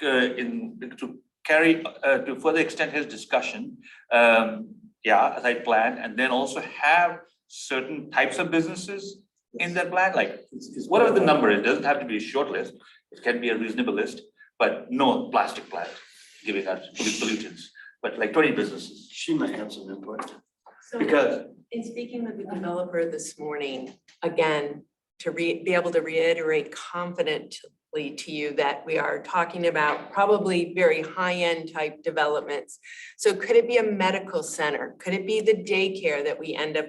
to carry to further extend his discussion, as I plan, and then also have certain types of businesses in that plan, like whatever the number, it doesn't have to be a short list, it can be a reasonable list, but no plastic plant giving us pollutants, but like 20 businesses. She might have some input. So Because in speaking with the developer this morning, again, to be able to reiterate confidently to you that we are talking about probably very high-end type developments. So could it be a medical center? Could it be the daycare that we end up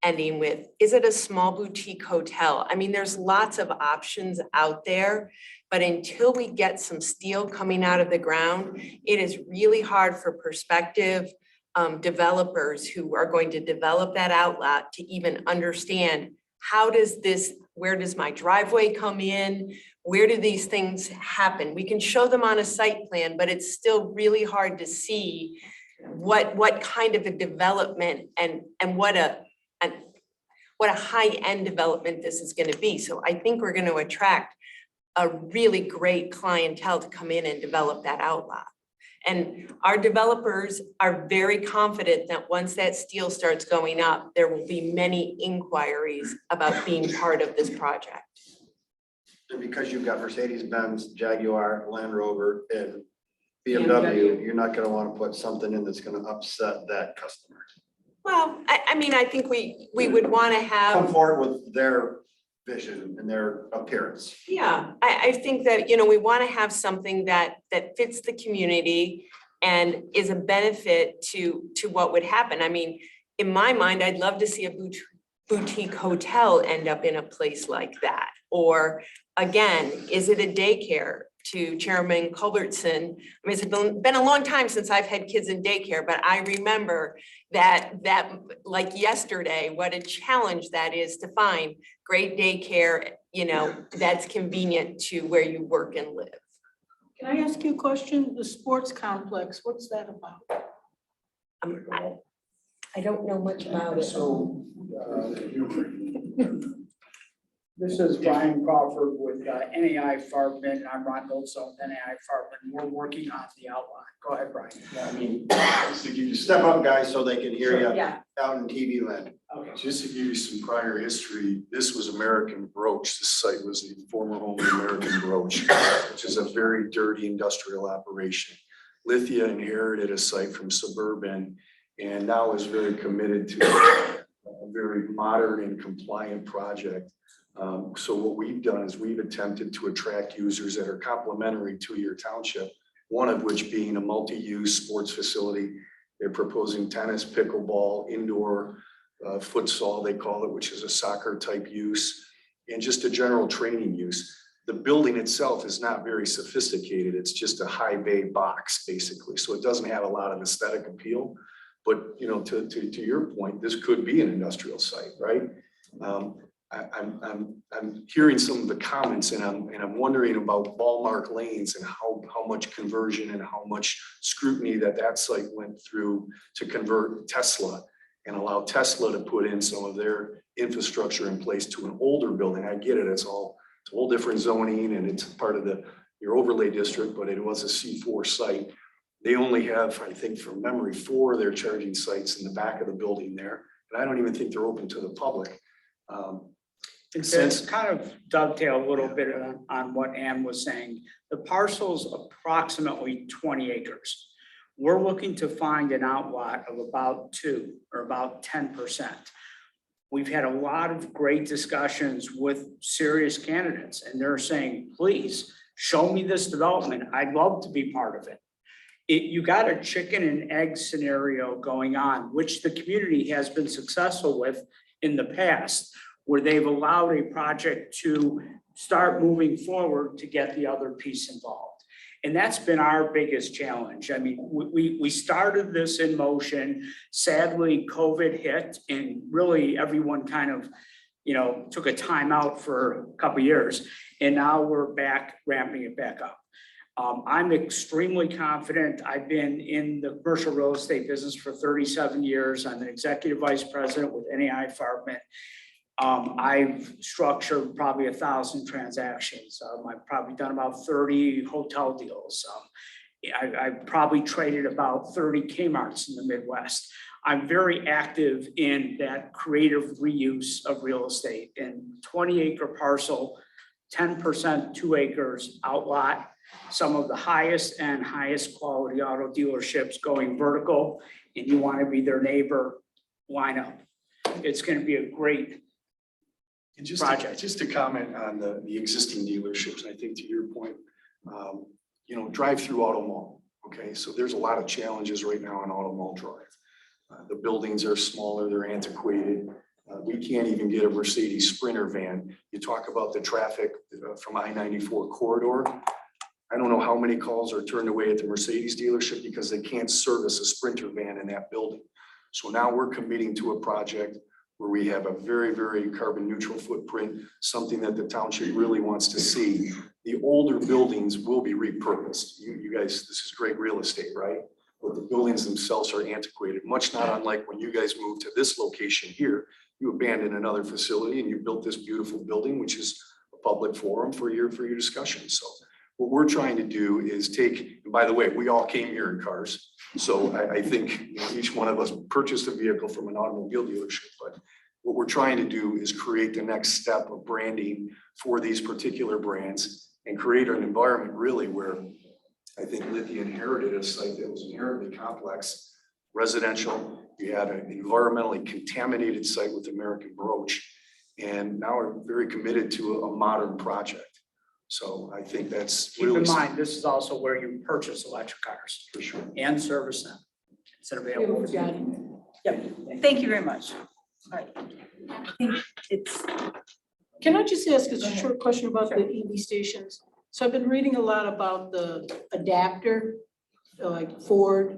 ending with? Is it a small boutique hotel? I mean, there's lots of options out there, but until we get some steel coming out of the ground, it is really hard for prospective developers who are going to develop that outlet to even understand where does my driveway come in? Where do these things happen? We can show them on a site plan, but it's still really hard to see what kind of a development and what a high-end development this is gonna be. So I think we're gonna attract a really great clientele to come in and develop that outlot. And our developers are very confident that once that steel starts going up, there will be many inquiries about being part of this project. And because you've got Mercedes-Benz, Jaguar, Land Rover, and BMW, you're not gonna wanna put something in that's gonna upset that customer. Well, I mean, I think we would want to have. Come forward with their vision and their appearance. Yeah, I think that, we want to have something that fits the community and is a benefit to what would happen. I mean, in my mind, I'd love to see a boutique hotel end up in a place like that. Or again, is it a daycare? To Chairman Culbertson, I mean, it's been a long time since I've had kids in daycare, but I remember that like yesterday, what a challenge that is to find great daycare, that's convenient to where you work and live. Can I ask you a question? The sports complex, what's that about? I don't know much about it. So, this is Brian Crawford with NAI Farbman. I'm Ron Goldstone with NAI Farbman. We're working on the outline. Go ahead, Brian. Yeah, I mean, you step up, guys, so they can hear you Yeah. out in TV land. Okay. Just to give you some prior history, this was American Broach. This site was the former home of American Broach, which is a very dirty industrial operation. Lithia inherited a site from Suburban and now is very committed to a very modern and compliant project. So what we've done is we've attempted to attract users that are complementary to your township, one of which being a multi-use sports facility. They're proposing tennis, pickleball, indoor futsal, they call it, which is a soccer type use, and just a general training use. The building itself is not very sophisticated. It's just a high bay box, basically. So it doesn't have a lot of aesthetic appeal. But, to your point, this could be an industrial site, right? I'm hearing some of the comments and I'm wondering about ballpark lanes and how much conversion and how much scrutiny that site went through to convert Tesla and allow Tesla to put in some of their infrastructure in place to an older building. I get it. It's a whole different zoning and it's part of your overlay district, but it was a C4 site. They only have, I think from memory, 4 of their charging sites in the back of the building there. And I don't even think they're open to the public. It's kind of dovetail a little bit on what Ann was saying. The parcel's approximately 20 acres. We're looking to find an outlot of about 2 or about 10%. We've had a lot of great discussions with serious candidates and they're saying, please show me this development. I'd love to be part of it. You got a chicken and egg scenario going on, which the community has been successful with in the past, where they've allowed a project to start moving forward to get the other piece involved. And that's been our biggest challenge. I mean, we started this in motion. Sadly, COVID hit and really everyone kind of, took a time out for a couple of years. And now we're back, ramping it back up. I'm extremely confident. I've been in the commercial real estate business for 37 years. I'm an executive vice president with NAI Farbman. I've structured probably 1,000 transactions. I've probably done about 30 hotel deals. I've probably traded about 30 Kmarts in the Midwest. I'm very active in that creative reuse of real estate and 20-acre parcel, 10%, 2 acres outlot, some of the highest quality auto dealerships going vertical, and you want to be their neighbor, line up. It's going to be a great project. Just to comment on the existing dealerships, I think to your point, drive-through auto mall. Okay, so there's a lot of challenges right now on Auto Mall Drive. The buildings are smaller, they're antiquated. We can't even get a Mercedes Sprinter van. You talk about the traffic from I-94 corridor. I don't know how many calls are turned away at the Mercedes dealership because they can't service a Sprinter van in that building. So now we're committing to a project where we have a very, very carbon neutral footprint, something that the township really wants to see. The older buildings will be repurposed. You guys, this is great real estate, right? But the buildings themselves are antiquated, much not unlike when you guys moved to this location here. You abandoned another facility and you built this beautiful building, which is a public forum for your discussion. So what we're trying to do is take, and by the way, we all came here in cars. So I think each one of us purchased a vehicle from an automobile dealership, but what we're trying to do is create the next step of branding for these particular brands and create an environment really where I think Lithia inherited a site that was inherently complex, residential. You had an environmentally contaminated site with American Broach, and now we're very committed to a modern project. So I think that's Keep really in mind, this is also where you purchase electric cars for sure. and service them. It's available. Thank you very much. All right. I think it's, Can I just ask a Go ahead. short question about the EV stations? So I've been reading a lot about the adapter, like Ford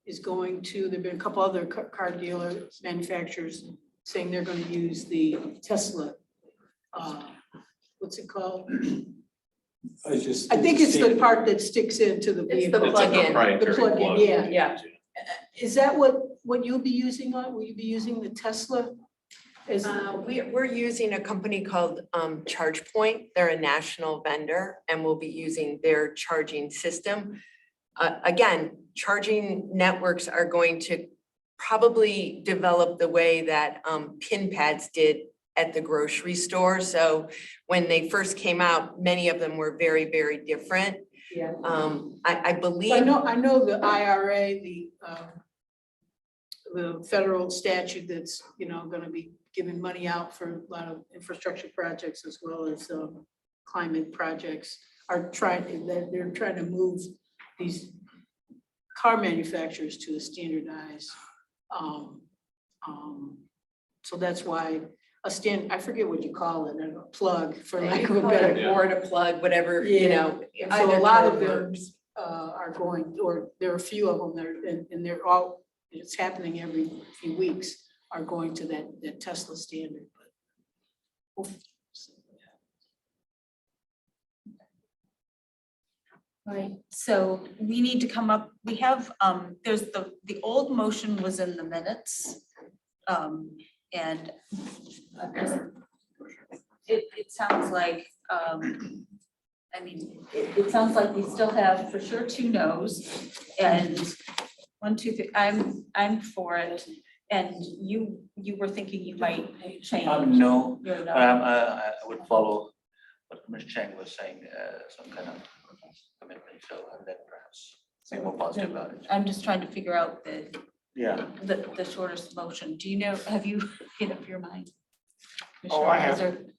is going to, there've been a couple other car dealer manufacturers saying they're going to use the Tesla. What's it called? I think it's the part that sticks into the It's the vehicle. plug-in. The plug-in, yeah. Yeah. Is that what you'll be using on? Will you be using the Tesla? As We're using a company called ChargePoint. They're a national vendor and we'll be using their charging system. Again, charging networks are going to probably develop the way that pin pads did at the grocery store. So when they first came out, many of them were very, very different. Yeah. I believe. I know the IRA, the federal statute that's, gonna be giving money out for a lot of infrastructure projects as well as climate projects they're trying to move these car manufacturers to a standardized. So that's why I forget what you call it, a plug for lack of a better. Or a plug, whatever, So either a lot term of them works. are going, or there are a few of them that are, and they're all, it's happening every few weeks, are going to that Tesla standard. But right, so we need to come up, we have, there's the old motion was in the minutes. And it sounds like, it sounds like we still have for sure 2 no's and 1, 2, 3, I'm for it. And you were thinking you might change. No, You're but not. I would follow what Commissioner Chang was saying, some kind of commitment, so and then perhaps say more positive about it. I'm just trying to figure out Yeah. the shortest motion. Do you know, have you made up your mind? Oh, I have. Commissioner Heiser?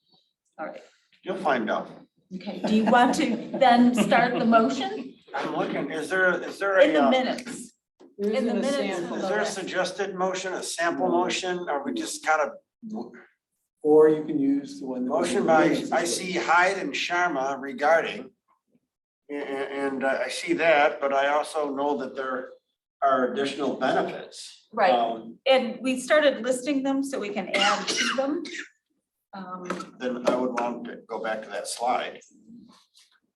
All right, You'll find out. okay. Do you want to then start the motion I'm looking, is there in the minutes? there In the isn't a minutes. sample. is there a suggested motion, a sample motion, or we just kind of Or you can use the one. that was in motion the by, minutes. I see Hyde and Sharma regarding. And I see that, but I also know that there are additional benefits. Right. And we started listing them so we can add to them. Then I would want to go back to that slide.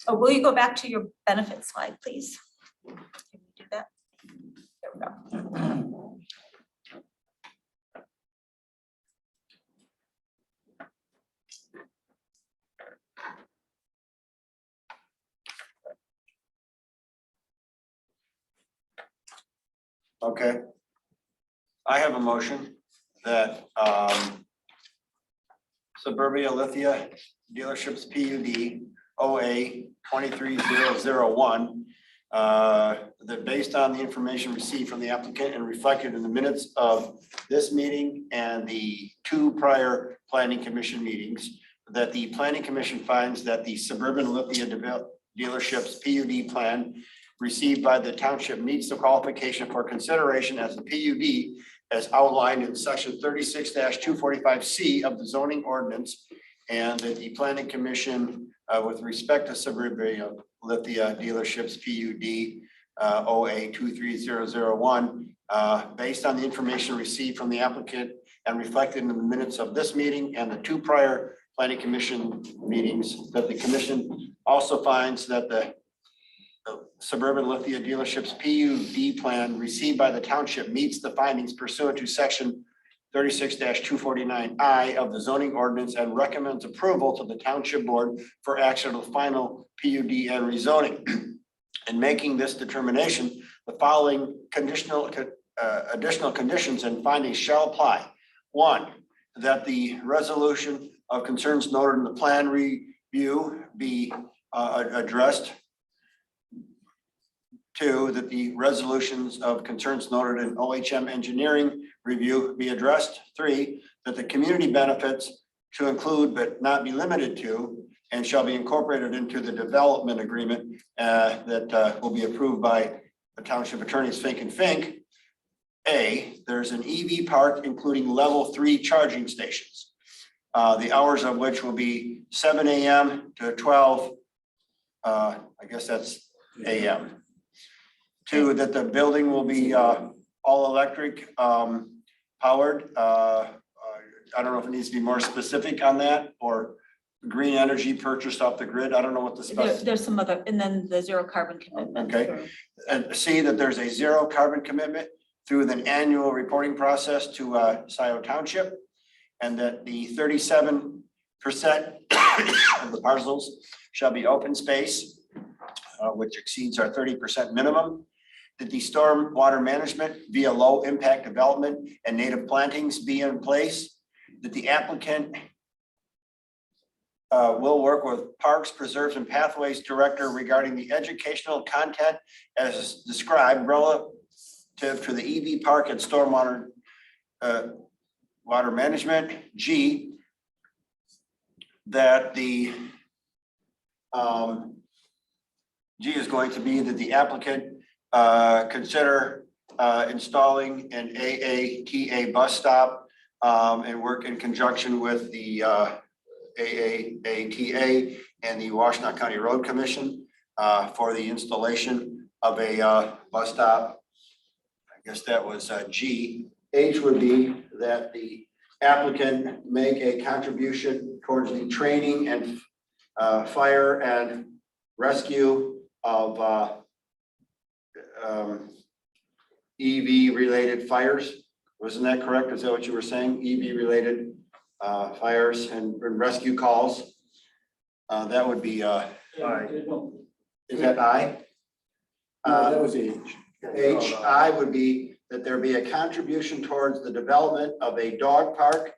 Oh, will you go back to your benefit slide, please? Can we do that? There we go. Okay. I have a motion that Suburbia Lithia Dealerships PUD OA 23001 that based on the information received from the applicant and reflected in the minutes of this meeting and the 2 prior planning commission meetings, that the planning commission finds that the Suburban Lithia Dealerships PUD plan received by the township meets the qualification for consideration as a PUD as outlined in section 36-245C of the zoning ordinance, and that the planning commission with respect to Suburbia Lithia Dealerships PUD OA 23001, based on the information received from the applicant and reflected in the minutes of this meeting and the 2 prior planning commission meetings, that the commission also finds that the Suburban Lithia dealerships PUD plan received by the township meets the findings pursuant to section 36-249I of the zoning ordinance and recommends approval to the township board for action of the final PUD and rezoning. In making this determination, the following additional conditions and findings shall apply. 1, that the resolution of concerns noted in the plan review be addressed. 2, that the resolutions of concerns noted in OHM engineering review be addressed. 3, that the community benefits to include but not be limited to and shall be incorporated into the development agreement that will be approved by the township attorneys Fink and Fink. A, there's an EV park including level 3 charging stations. The hours of which will be 7 a.m. to 12, I guess that's a.m. 2, that the building will be all electric powered. I don't know if it needs to be more specific on that, or green energy purchased off the grid. I don't know what the There's some other, and then the zero carbon commitment. Okay. And C, that there's a 0 carbon commitment through an annual reporting process to Scio Township, and that the 37% of the parcels shall be open space, which exceeds our 30% minimum. That the storm water management via low impact development and native plantings be in place. That the applicant will work with Parks, Preserves, and Pathways Director regarding the educational content as described relative to the EV park and stormwater water management. G, that the G is going to be that the applicant consider installing an AATA bus stop and work in conjunction with the AATA and the Washtenaw County Road Commission for the installation of a bus stop. I guess that was G. H would be that the applicant make a contribution towards the training and fire and rescue of EV related fires. Wasn't that correct? Is that what you were saying? EV related fires and rescue calls. That would be is that I? That was H. H, I would be that there be a contribution towards the development of a dog park,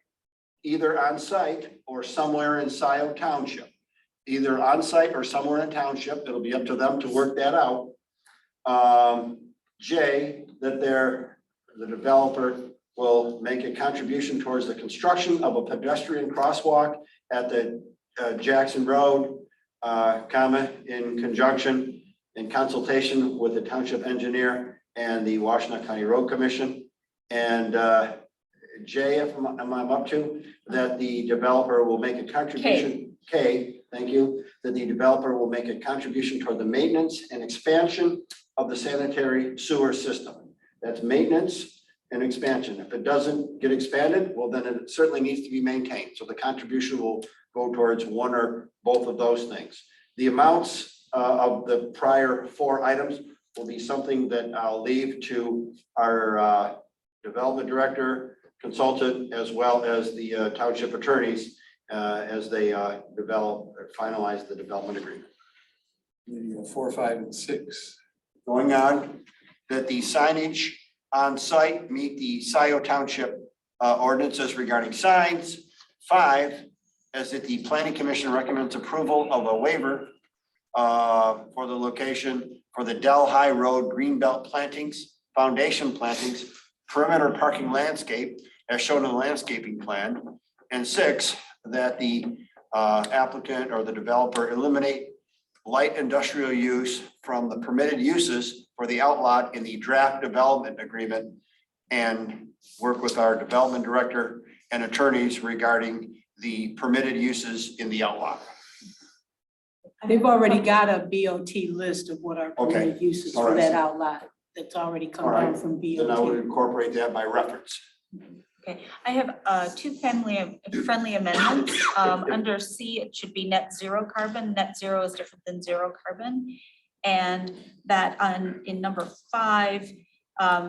either on site or somewhere in Scio Township. Either on site or somewhere in township. It'll be up to them to work that out. J, that the developer will make a contribution towards the construction of a pedestrian crosswalk at the Jackson Road, in conjunction in consultation with the township engineer and the Washtenaw County Road Commission. And J, if I'm up to, that the developer will make a contribution. K, thank you. That the developer will make a contribution toward the maintenance and expansion of the sanitary sewer system. That's maintenance and expansion. If it doesn't get expanded, well, then it certainly needs to be maintained. So the contribution will go towards one or both of those things. The amounts of the prior 4 items will be something that I'll leave to our development director, consultant, as well as the township attorneys as they develop or finalize the development agreement. Then you go 4, 5, and 6. Going on, that the signage on site meet the Scio Township ordinances regarding signs. 5, as that the planning commission recommends approval of a waiver for the location for the Dell High Road Greenbelt plantings, foundation plantings, perimeter parking landscape as shown in the landscaping plan. And 6, that the applicant or the developer eliminate light industrial use from the permitted uses for the outlot in the draft development agreement and work with our development director and attorneys regarding the permitted uses in the outlot. They've already got a BOT list of what our permitted uses All for right. that outlot. That's already come All right. down from Then I would BOT. incorporate that by reference. Okay, I have two friendly amendments. Under C, it should be net zero carbon. Net zero is different than zero carbon. And that in number 5,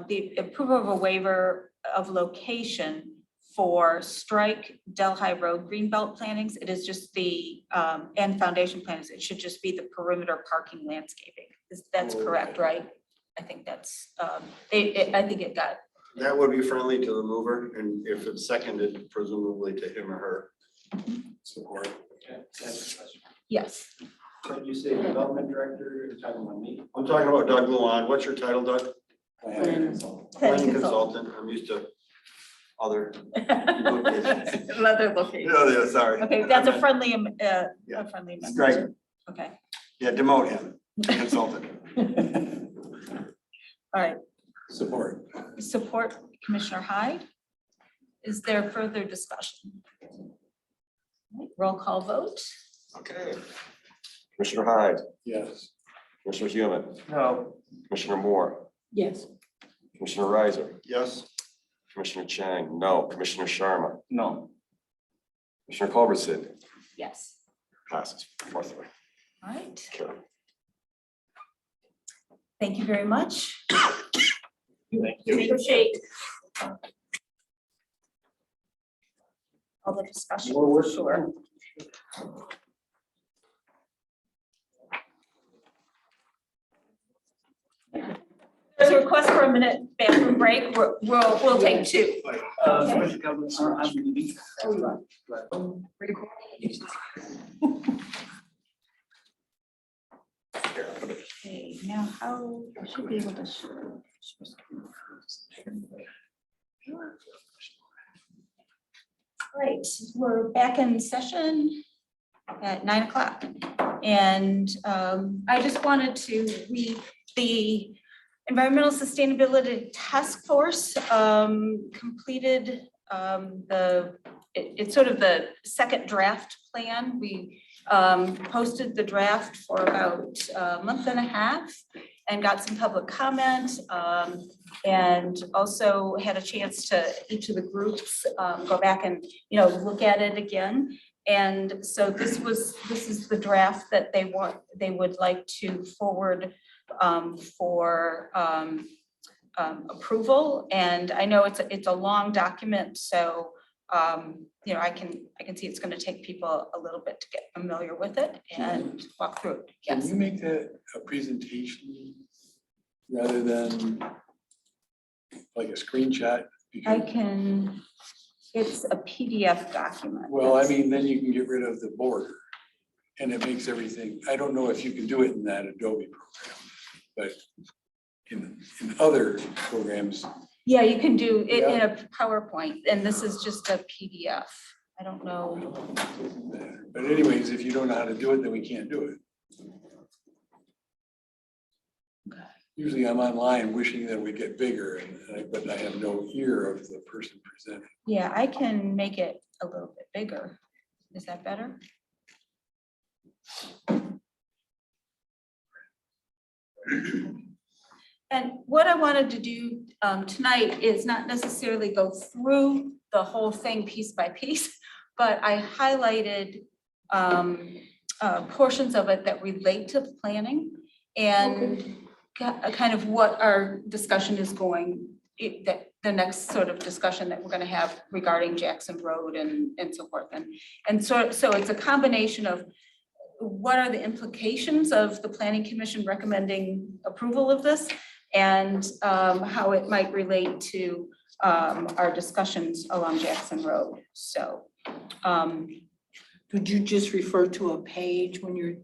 the approval of a waiver of location for strike Delhi Road greenbelt plantings. It is just the, and foundation plantings. It should just be the perimeter parking landscaping. That's correct, right? I think that's, I think it got. That would be friendly to the mover, and if it's seconded, presumably to him or her. Support. Yes. When you say development director, you're talking about me? I'm talking about Doug Luan. What's your title, Doug? Planning Planning consultant. I'm used to other. Other locations. Yeah, sorry. Okay, that's a friendly, Yeah. a friendly amendment. Strike. Okay, Yeah, demote him, consultant. all right. Support. Support Commissioner Hyde. Is there further discussion? Roll call vote. Okay. Commissioner Hyde, Yes. Commissioner Human, No. Commissioner Moore, Yes. Commissioner Reiser, Yes. Commissioner Chang, no, Commissioner Sharma, No. Commissioner Culbertson, Yes. passes 4-3. All right. Carry. Thank you very much. Thank you. Appreciate all the discussion, Well, for sure. There's a request for a minute bathroom break. We'll take 2. Commissioner Calvin, I'm leaving. Okay, now how, I should be able to show. Right, we're back in session at 9 o'clock. And I just wanted to read the Environmental Sustainability Task Force completed it's sort of the second draft plan. We posted the draft for about a month and a half and got some public comment, and also had a chance to each of the groups go back and look at it again. And so this is the draft that they would like to forward for approval. And I know it's a long document, so I can see it's going to take people a little bit to get familiar with it and walk through it. Can Yes. you make that a presentation rather than like a screenshot? I Because- can, it's a PDF document. Well, I mean, then you can get rid of the border and it makes everything, I don't know if you can do it in that Adobe program, but in other programs, Yeah, you can do it in a PowerPoint, and this is just a PDF. I don't know. but anyways, if you don't know how to do it, then we can't do it. Usually I'm online wishing that we get bigger, but I have no ear of the person presenting. Yeah, I can make it a little bit bigger. Is that better? And what I wanted to do tonight is not necessarily go through the whole thing piece by piece, but I highlighted portions of it that relate to planning and kind of what our discussion is going, that the next sort of discussion that we're going to have regarding Jackson Road and so forth. And so it's a combination of what are the implications of the Planning Commission recommending approval of this, and how it might relate to our discussions along Jackson Road. So. Could you just refer to a page when you're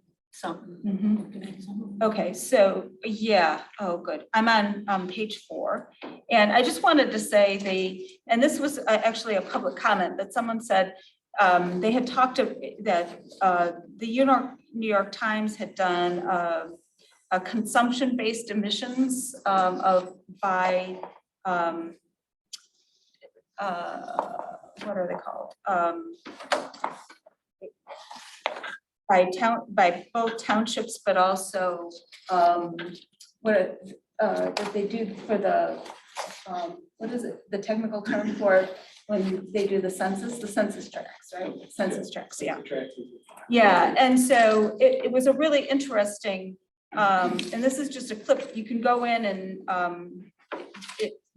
looking at something? Okay, so, yeah, oh, good. I'm on page 4. And I just wanted to say and this was actually a public comment that someone said, they had talked that the New York Times had done a consumption-based emissions by what are they called? By both townships, but also what they do for the what is it, the technical term for when they do the census tracts, right? Census tracts, yeah. Yeah, and so it was a really interesting, and this is just a clip, you can go in and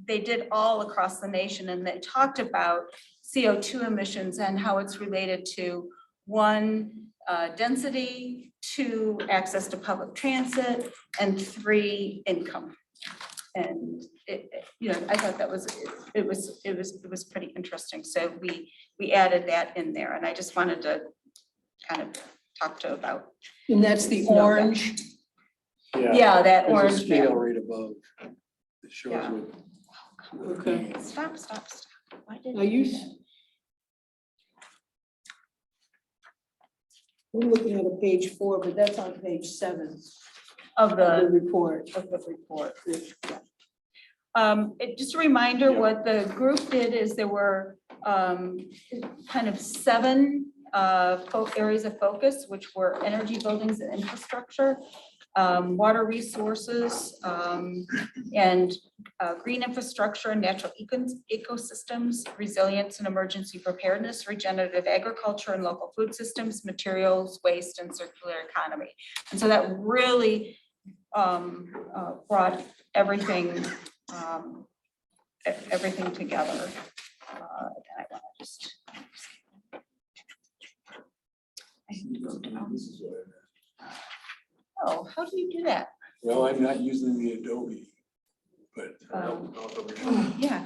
they did all across the nation, and they talked about CO2 emissions and how it's related to one, density, two, access to public transit, and three, income. And I thought that was, it was pretty interesting. So we added that in there, and I just wanted to kind of talk to about. And that's the orange. Yeah, that There's a orange scale map. right above. That shows Yeah. what. Okay. Stop. Why did Are you? We're looking at a page 4, but that's on page 7 of of the the report. Just a reminder, what the group did is there were kind of 7 areas of focus, which were energy, buildings, and infrastructure, water resources, and green infrastructure, natural ecosystems, resilience and emergency preparedness, regenerative agriculture and local food systems, materials, waste, and circular economy. And so that really brought everything together. And I want to just. Oh, how do you do that? Well, I'm not using the Adobe, but Yeah.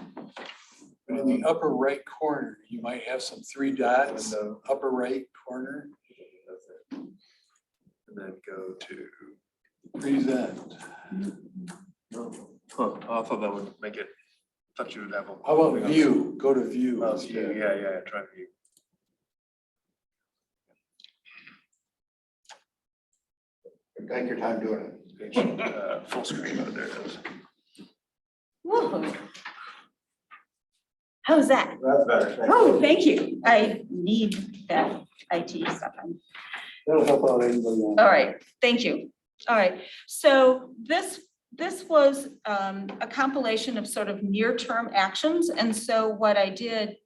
but in the upper right corner, you might have some 3 dots in the upper right corner. And then go to, Present. I thought that would make it, thought you would have. How about view? Go to view. Oh, instead. yeah, try view. Take your time doing it. Full screen, oh, there it is. Whoa. How's that? That's better. Oh, thank you. I need that IT stuff. That'll help out anybody. All right, thank you. All right, so this was a compilation of sort of near-term actions. And so what I did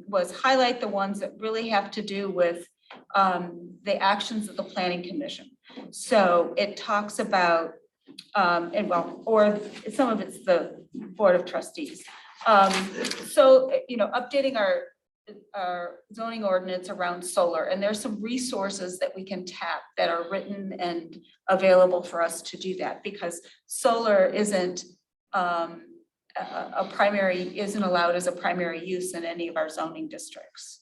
was highlight the ones that really have to do with the actions of the Planning Commission. So it talks about, or some of it's the Board of Trustees. So, updating our zoning ordinance around solar, and there's some resources that we can tap that are written and available for us to do that, because solar isn't isn't allowed as a primary use in any of our zoning districts.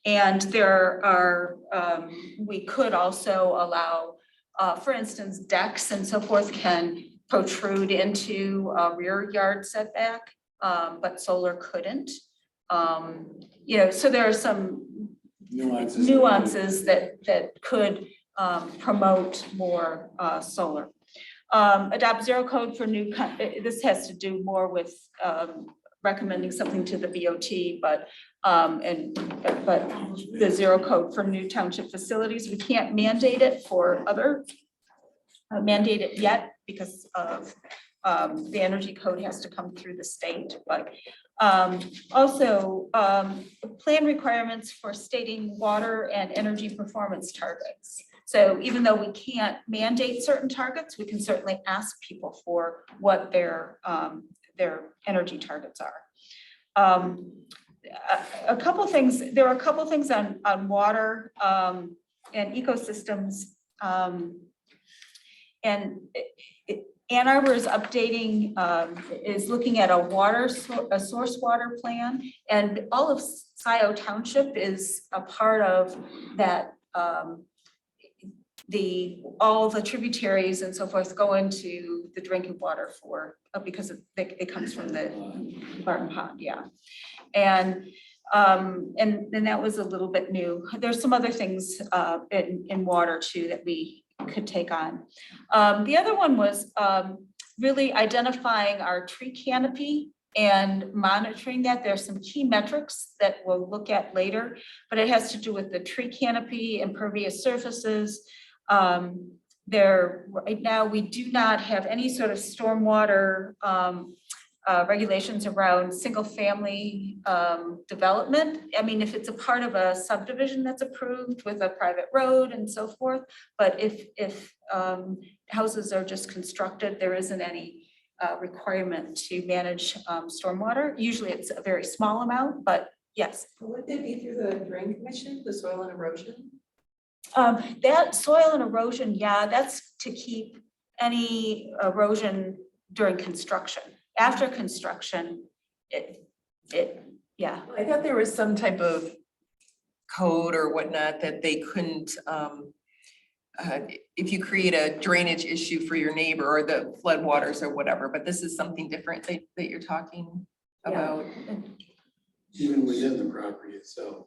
And there are, we could also allow, for instance, decks and so forth can protrude into a rear yard setback, but solar couldn't. So there are some nuances that could promote more solar. Adopt zero code for new, this has to do more with recommending something to the BOT, but the zero code for new township facilities, we can't mandate it for other, mandate it yet because of the energy code has to come through the state, but also plan requirements for stating water and energy performance targets. So even though we can't mandate certain targets, we can certainly ask people for what their energy targets are. A couple things, there are a couple things on water and ecosystems. And Ann Arbor is updating, is looking at a source water plan, and all of Scio Township is a part of that. All the tributaries and so forth go into the drinking water because it comes from the Barton Pond, yeah. And that was a little bit new. There's some other things in water too that we could take on. The other one was really identifying our tree canopy and monitoring that. There's some key metrics that we'll look at later, but it has to do with the tree canopy, impervious surfaces, right now, we do not have any sort of stormwater regulations around single-family development. I mean, if it's a part of a subdivision that's approved with a private road and so forth, but if houses are just constructed, there isn't any requirement to manage stormwater. Usually it's a very small amount, but yes. Would they be through the drain commission, the soil and erosion? That soil and erosion, yeah, that's to keep any erosion during construction. After construction, yeah. I thought there was some type of code or whatnot that they couldn't, if you create a drainage issue for your neighbor or the floodwaters or whatever, but this is something different that you're talking about. Even within the property itself.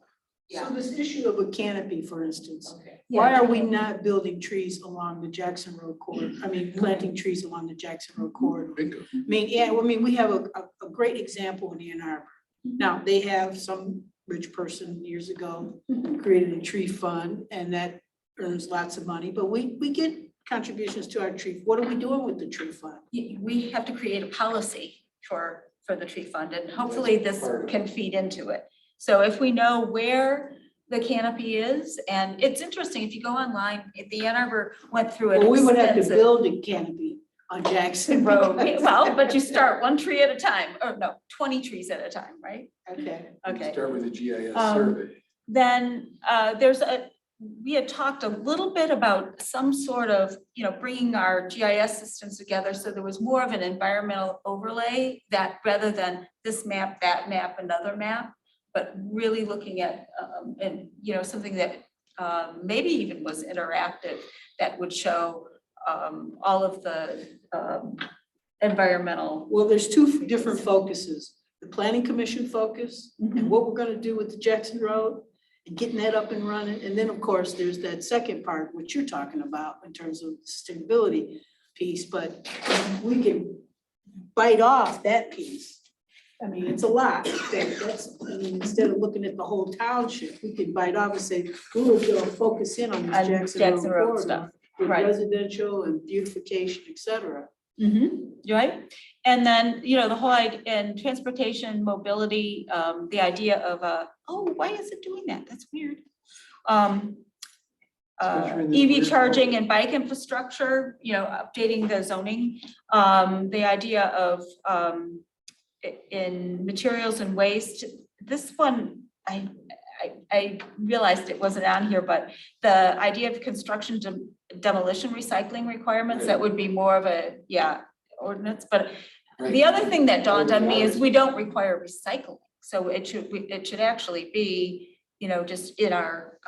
So this issue of a canopy, for instance, Okay. why are we not building trees along the Jackson Road corridor? I mean, planting trees along the Jackson Road corridor? Bingo. I mean, yeah, I mean, we have a great example in Ann Arbor. Now, they have some rich person years ago created a tree fund and that earns lots of money, but we get contributions to our tree. What are we doing with the tree fund? We have to create a policy for the tree fund, and hopefully this can feed into it. So if we know where the canopy is, and it's interesting, if you go online, if the Ann Arbor went through it. Well, we would have to build a canopy on Jackson Road. because- Well, but you start one tree at a time, or no, 20 trees at a time, right? Okay. Okay. Start with a GIS Um, survey. Then we had talked a little bit about some sort of, bringing our GIS systems together. So there was more of an environmental overlay that rather than this map, that map, another map, but really looking at, something that maybe even was interactive that would show all of the environmental. Well, there's two different focuses, the planning commission focus and what we're gonna do with the Jackson Road and getting that up and running. And then, of course, there's that second part, which you're talking about in terms of sustainability piece, but we can bite off that piece. I mean, it's a lot. Instead of looking at the whole township, we could bite off and say, we're gonna focus in on this Jackson Road corridor stuff. with Right. residential and beautification, et cetera. Right? And then, the whole idea in transportation, mobility, the idea of, why is it doing that? That's weird. EV charging and bike infrastructure, updating the zoning. The idea of, in materials and waste, this one, I realized it wasn't on here, but the idea of construction demolition recycling requirements, that would be more of a, ordinance, but the other thing that dawned on me is we don't require recycling. So it should actually be, just in our,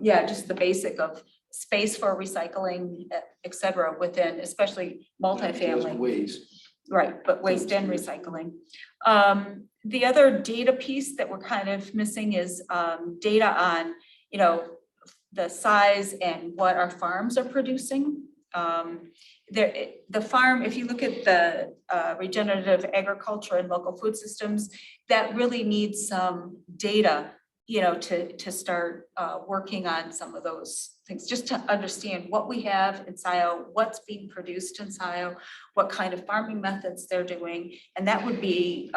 just the basic of space for recycling, et cetera, within, especially multifamily. Waste. Right, but waste and recycling. The other data piece that we're kind of missing is data on, the size and what our farms are producing. The farm, if you look at the regenerative agriculture and local food systems, that really needs some data, to start working on some of those things, just to understand what we have in Scio, what's being produced in Scio, what kind of farming methods they're doing. And that would be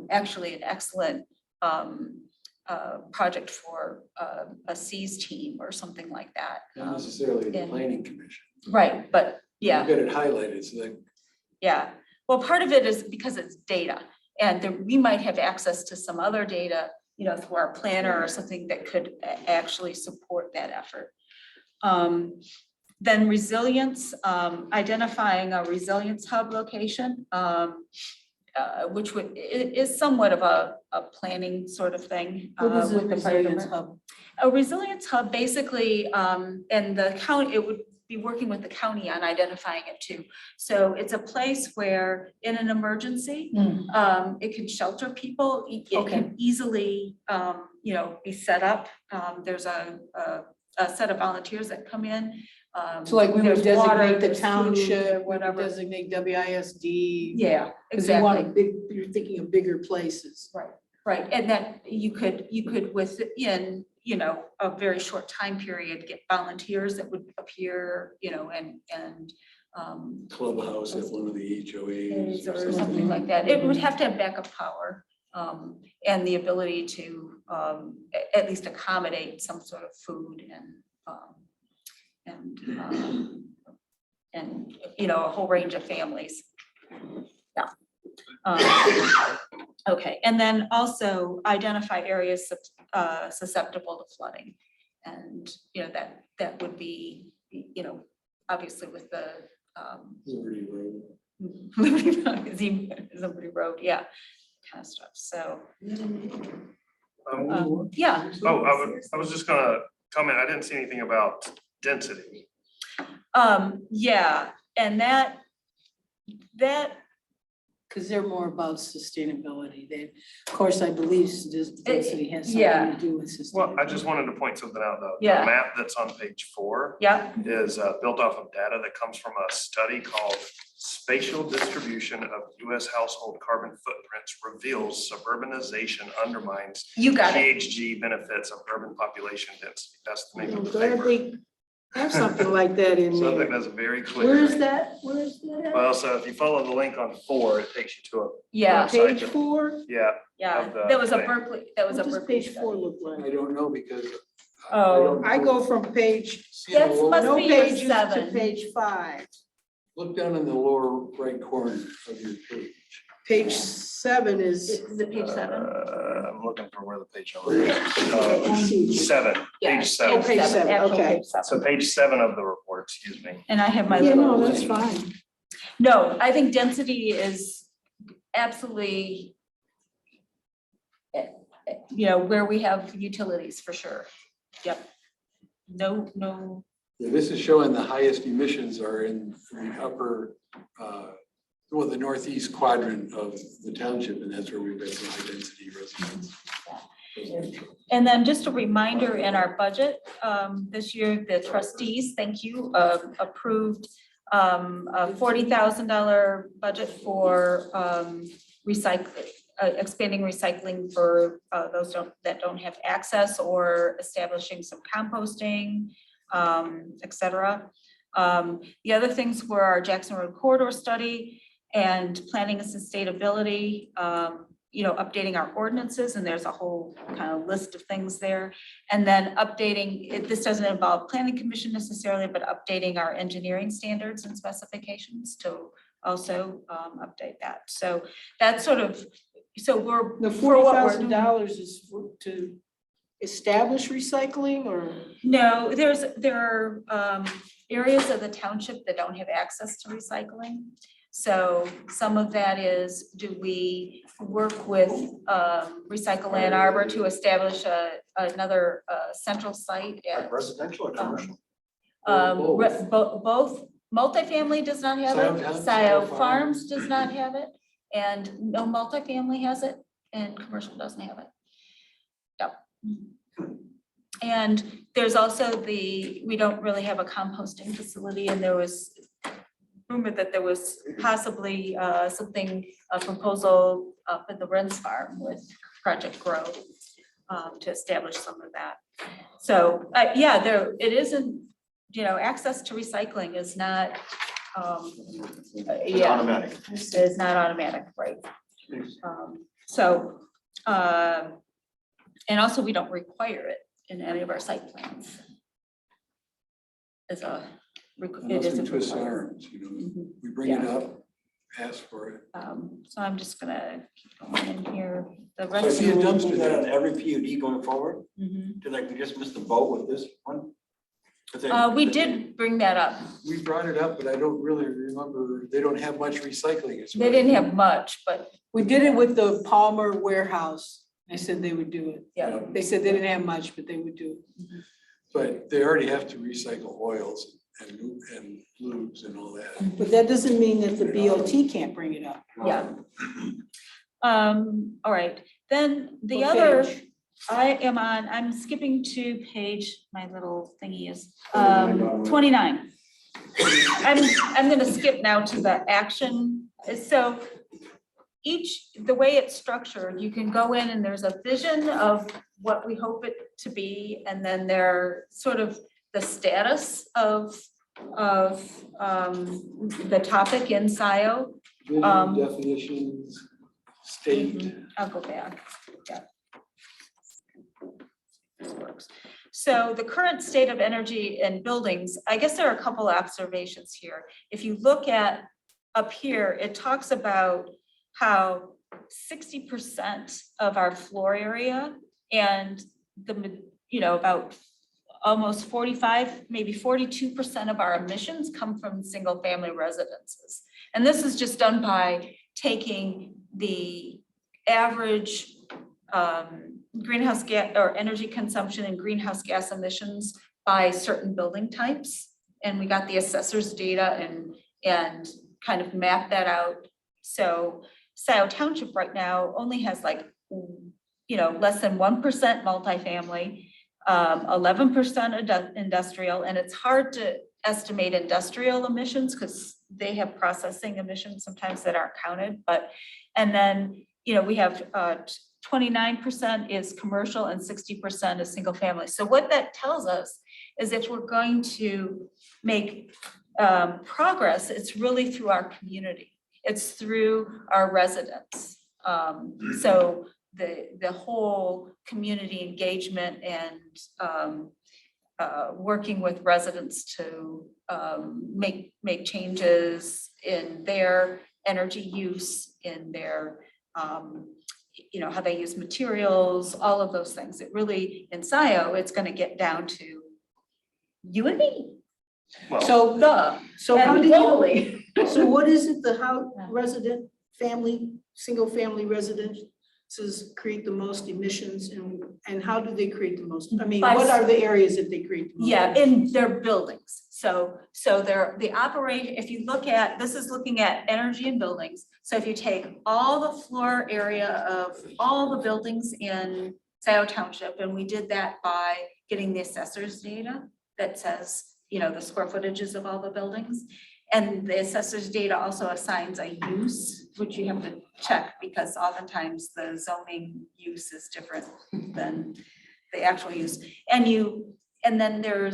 actually an excellent project for a C's team or something like that. Not necessarily the and- planning commission. Right, but yeah. You got it highlighted, so that Yeah, well, part of it is because it's data, and we might have access to some other data, through our planner or something that could actually support that effort. Then resilience, identifying a resilience hub location, which is somewhat of a planning sort of thing. What is a with the fire resilience department. hub? A resilience hub, basically, and the county, it would be working with the county on identifying it too. So it's a place where in an emergency, it can shelter people. It can easily, be set up. There's a set of volunteers that come in. So like we would There's water, designate the there's food, township, we would whatever. designate WISD. Yeah, Because you want a exactly. big, you're thinking of bigger places. Right, and that you could within, you know, a very short time period, get volunteers that would appear, you know, and Clubhouse at one of the HOAs or something like that. It would have to have backup power, and the ability to, at least accommodate some sort of food and, you know, a whole range of families. Yeah. Okay, and then also identify areas susceptible to flooding. And, you know, that would be, you know, obviously with the Liberty Road. Liberty Road, yeah, kind of stuff, so. Yeah. Oh, I was just gonna comment, I didn't see anything about density. Yeah, and that Because they're more about sustainability. They, of course, I believe this density has something to do with sustainability. Well, I just wanted to point something out though. Yeah. The map that's on page 4 yeah, is built off of data that comes from a study called Spatial Distribution of US Household Carbon Footprints Reveals Suburbanization Undermines you got it. GHG Benefits of Urban Population Density. That's the name I'm of the glad paper. they have something like that in Something there. that's very clear. Where is that? Where is that? Well, so if you follow the link on 4, it takes you to a Yeah, website Page that- 4? Yeah. yeah, of the that was a thing. Berkeley, that was a What does Berkeley page 4 study. look like? I don't know because. Oh, I go from page, That's must no be your pages to 7. page 5. Look down in the lower right corner of your page. Page 7 is, Is it page 7? I'm looking for where the page number is. 7, Yeah, page 7. page 7, actual okay. page 7. So page 7 of the report, excuse me. And I have my yeah, no, little. that's fine. No, I think density is absolutely, you know, where we have utilities for sure. Yep. No, Yeah, this is showing the highest emissions are in the upper, well, the northeast quadrant of the township, and that's where we've got some high density residents. and then just a reminder in our budget, this year, the trustees, thank you, approved a $40,000 budget for recycling, expanding recycling for those that don't have access, or establishing some composting, et cetera. The other things were our Jackson Road corridor study and planning and sustainability, you know, updating our ordinances, and there's a whole kind of list of things there. And then updating, this doesn't involve planning commission necessarily, but updating our engineering standards and specifications to also update that. So that's sort of, so we're. The for what we're doing- $40,000 is to establish recycling, or? No, there are areas of the township that don't have access to recycling. So some of that is, do we work with Recycle Ann Arbor to establish another central site at Residential or commercial? both, multifamily does not have it, Scio Farms does not have it, and no multifamily has it, and commercial doesn't have it. Yep. And there's also we don't really have a composting facility, and there was rumor that there was possibly something, a proposal up at the Ren's Farm with Project Grow to establish some of that. So, yeah, it isn't, you know, access to recycling is not, yeah, Automatic. is not automatic, right? So, and also we don't require it in any of our site plans. As a, it Unless is we a twist requirement. arms, you know, we bring it up, ask for it. So I'm just gonna keep going in here. The So rest. if you do that on every PUD going forward, Mhm. did we just miss the boat with this one? We did bring that up. We brought it up, but I don't really remember, they don't have much recycling. as They well. didn't have much, but We did it with the Palmer warehouse. They said they would do it. yeah. They said they didn't have much, but they would do it. But they already have to recycle oils and lubes and all that. But that doesn't mean that the BOT can't bring it up. Yeah. All right, then the What other, page? I'm skipping to page, my little thingy is 29. I'm gonna skip now to the action. So the way it's structured, you can go in and there's a vision of what we hope it to be, and then there sort of the status of the topic in Scio. Vision, definitions, state. I'll go back, yeah. This works. So the current state of energy in buildings, I guess there are a couple observations here. If you look at up here, it talks about how 60% of our floor area and about almost 45, maybe 42% of our emissions come from single family residences. And this is just done by taking the average greenhouse gas or energy consumption and greenhouse gas emissions by certain building types. And we got the assessor's data and kind of mapped that out. So Scio Township right now only has less than 1% multifamily, 11% industrial, and it's hard to estimate industrial emissions because they have processing emissions sometimes that aren't counted. And then we have 29% is commercial and 60% is single family. So what that tells us is if we're going to make progress, it's really through our community. It's through our residents. So the whole community engagement and working with residents to make changes in their energy use, in their how they use materials, all of those things. It really, in Scio, it's going to get down to you and me. So how And do globally. so what is it, single family residences create the most emissions, and how do they create the most? I mean, what are the areas that they create the most? Yeah, in their buildings. So if you look at, this is looking at energy in buildings. So if you take all the floor area of all the buildings in Scio Township, and we did that by getting the assessor's data that says, the square footages of all the buildings. And the assessor's data also assigns a use, which you have to check because oftentimes the zoning use is different than the actual use. And then there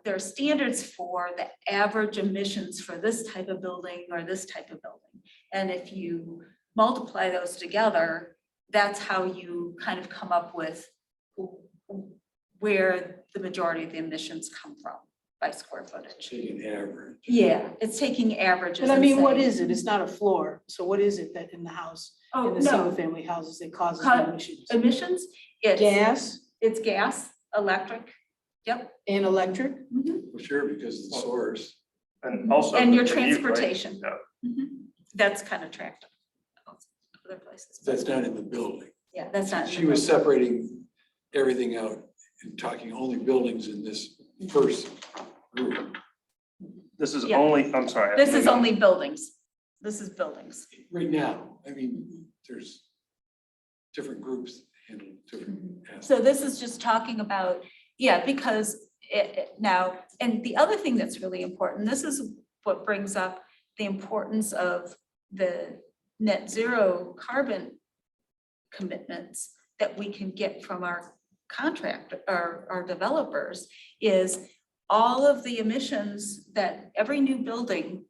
are standards for the average emissions for this type of building or this type of building. And if you multiply those together, that's how you kind of come up with where the majority of the emissions come from by square footage. Taking average. Yeah, it's taking averages. But I and mean, what saying- is it? It's not a floor. So what is it that in the house, Oh, in the single family houses that causes the emissions? Emissions, it's Gas gas, electric, yep. and electric? For sure, because of the source. And also. And your the commute, right? transportation. Yeah. That's kind of tracked other places. That's not in the building. Yeah, that's not. in the She was building. separating everything out and talking only buildings in this first group. This is Yeah. only, I'm sorry. This is only buildings. This is buildings. Right now, I mean, there's different groups handling different aspects. So this is just talking about, because now, and the other thing that's really important, this is what brings up the importance of the net zero carbon commitments that we can get from our our developers, is all of the emissions that every new building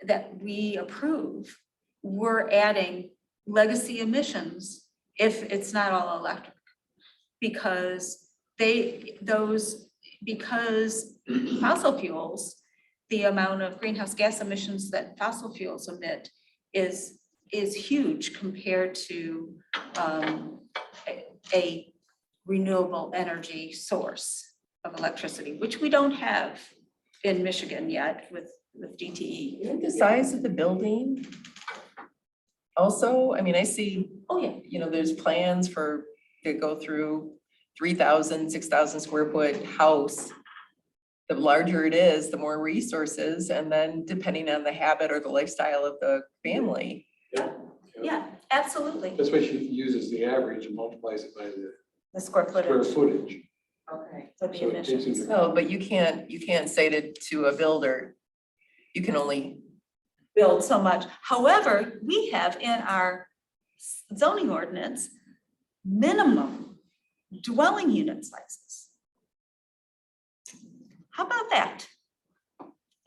that we approve, we're adding legacy emissions if it's not all electric. Because fossil fuels, the amount of greenhouse gas emissions that fossil fuels emit is huge compared to a renewable energy source of electricity, which we don't have in Michigan yet with DTE. Isn't the size of the building also, I mean, I see, Oh, yeah. there's plans to go through 3,000, 6,000 square foot house. The larger it is, the more resources, and then depending on the habit or the lifestyle of the family. Yeah, absolutely. That's why she uses the average and multiplies it by the Square square footage. footage. Okay. For the So it takes emissions. into Oh, but you can't say to a builder, you can only build so much. However, we have in our zoning ordinance, minimum dwelling unit sizes. How about that?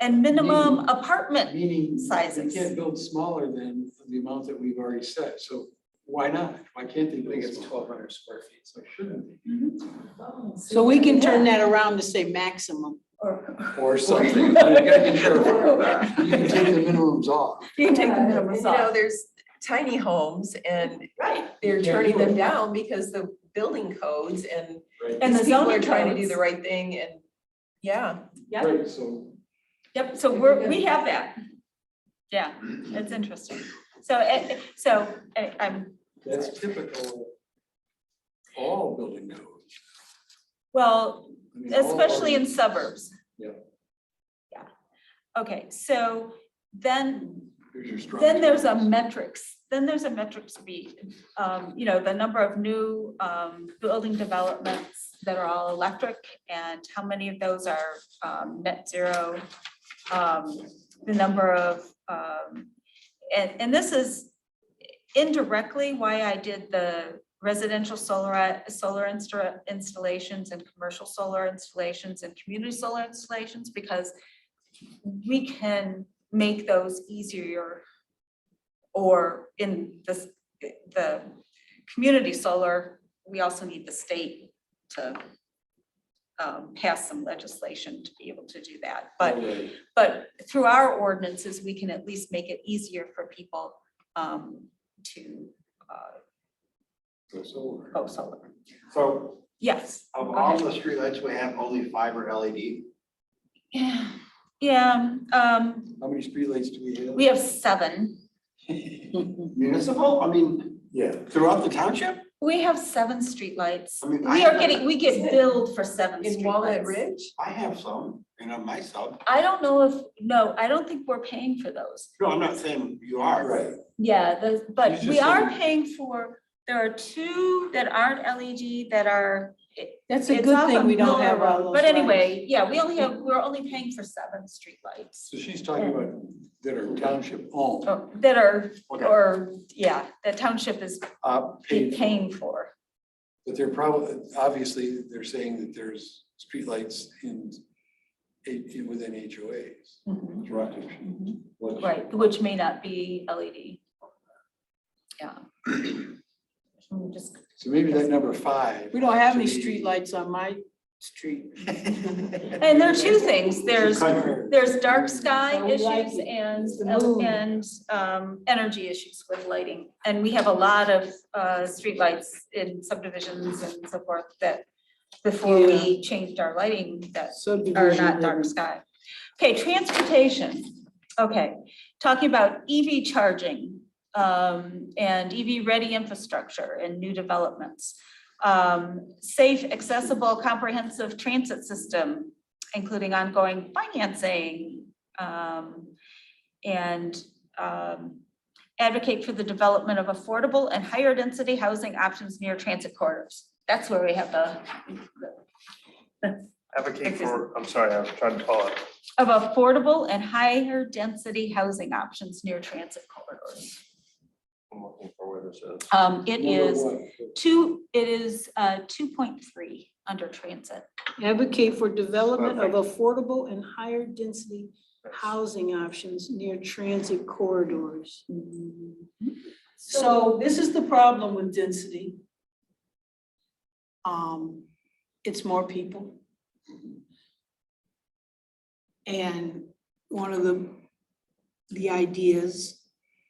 And minimum apartment Meaning you sizes. can't build smaller than the amount that we've already set. So why not? Why can't they I think build it's smaller? 1,200 square feet, so So shouldn't they? So we can turn that around to say maximum. Or something. You gotta be careful. You can take the minimums off. You can take the And, minimums you know, off. there's tiny homes and Right. they're Yeah, turning them sure. down because the building codes and And the these people are zoning trying to do codes. the right thing and, yeah. Yep, Right, so yep, so we have that. Yeah, it's interesting. So, I'm, that's typical of all building codes. well, I mean, all especially in ordinances. suburbs. Yeah. Yeah. Okay, so then Here's your strong Then there's a points. metrics be, you know, the number of new building developments that are all electric and how many of those are net zero. The number of, and this is indirectly why I did the residential solar installations and commercial solar installations and community solar installations, because we can make those easier. Or in the community solar, we also need the state to pass some legislation to be able to do that. Right. But through our ordinances, we can at least make it easier for people to Go solar. go solar. So Yes. of go all ahead. the streetlights we have, only 5 are LED. Yeah, yeah, How many streetlights do we have? we have 7. Municipal, I mean, Yeah. throughout the township? We have 7 streetlights. I mean, We get billed for 7 In Walnut streetlights. Ridge? I have some, and on my sub. I don't know if, no, I don't think we're paying for those. No, I'm not saying you are. Right. Yeah, but You we just are said- paying for, there are 2 that aren't LED that are. That's a it's good off thing of we don't Miller have all Road. those But anyway, yeah, we're only paying for 7 streetlights. So she's talking about that are township owned. That are, Okay. or, yeah, the township is Paid for. paying for. But they're probably, obviously, they're saying that there's streetlights within HOAs. Right, which may not be LED. Yeah. Let me just- So maybe that number 5. We don't have any should be- streetlights on my street. And there are 2 things, there's dark sky Oh, we like issues it. and, It's the moon. energy issues with lighting. And we have a lot of, streetlights in subdivisions and so forth that before we changed our lighting that are Subdivision not dark living. sky. Okay, transportation. Okay, talking about EV charging, and EV ready infrastructure and new developments. Safe, accessible, comprehensive transit system, including ongoing financing, and advocate for the development of affordable and higher density housing options near transit corridors. That's where we have the Advocate for, I'm sorry, I was trying to follow up. of affordable and higher density housing options near transit corridors. I'm looking for where this is. It Number is what? 2.3 under transit. Advocate for development of affordable and higher density housing options near transit corridors. So this is the problem with density. It's more people. And one of the ideas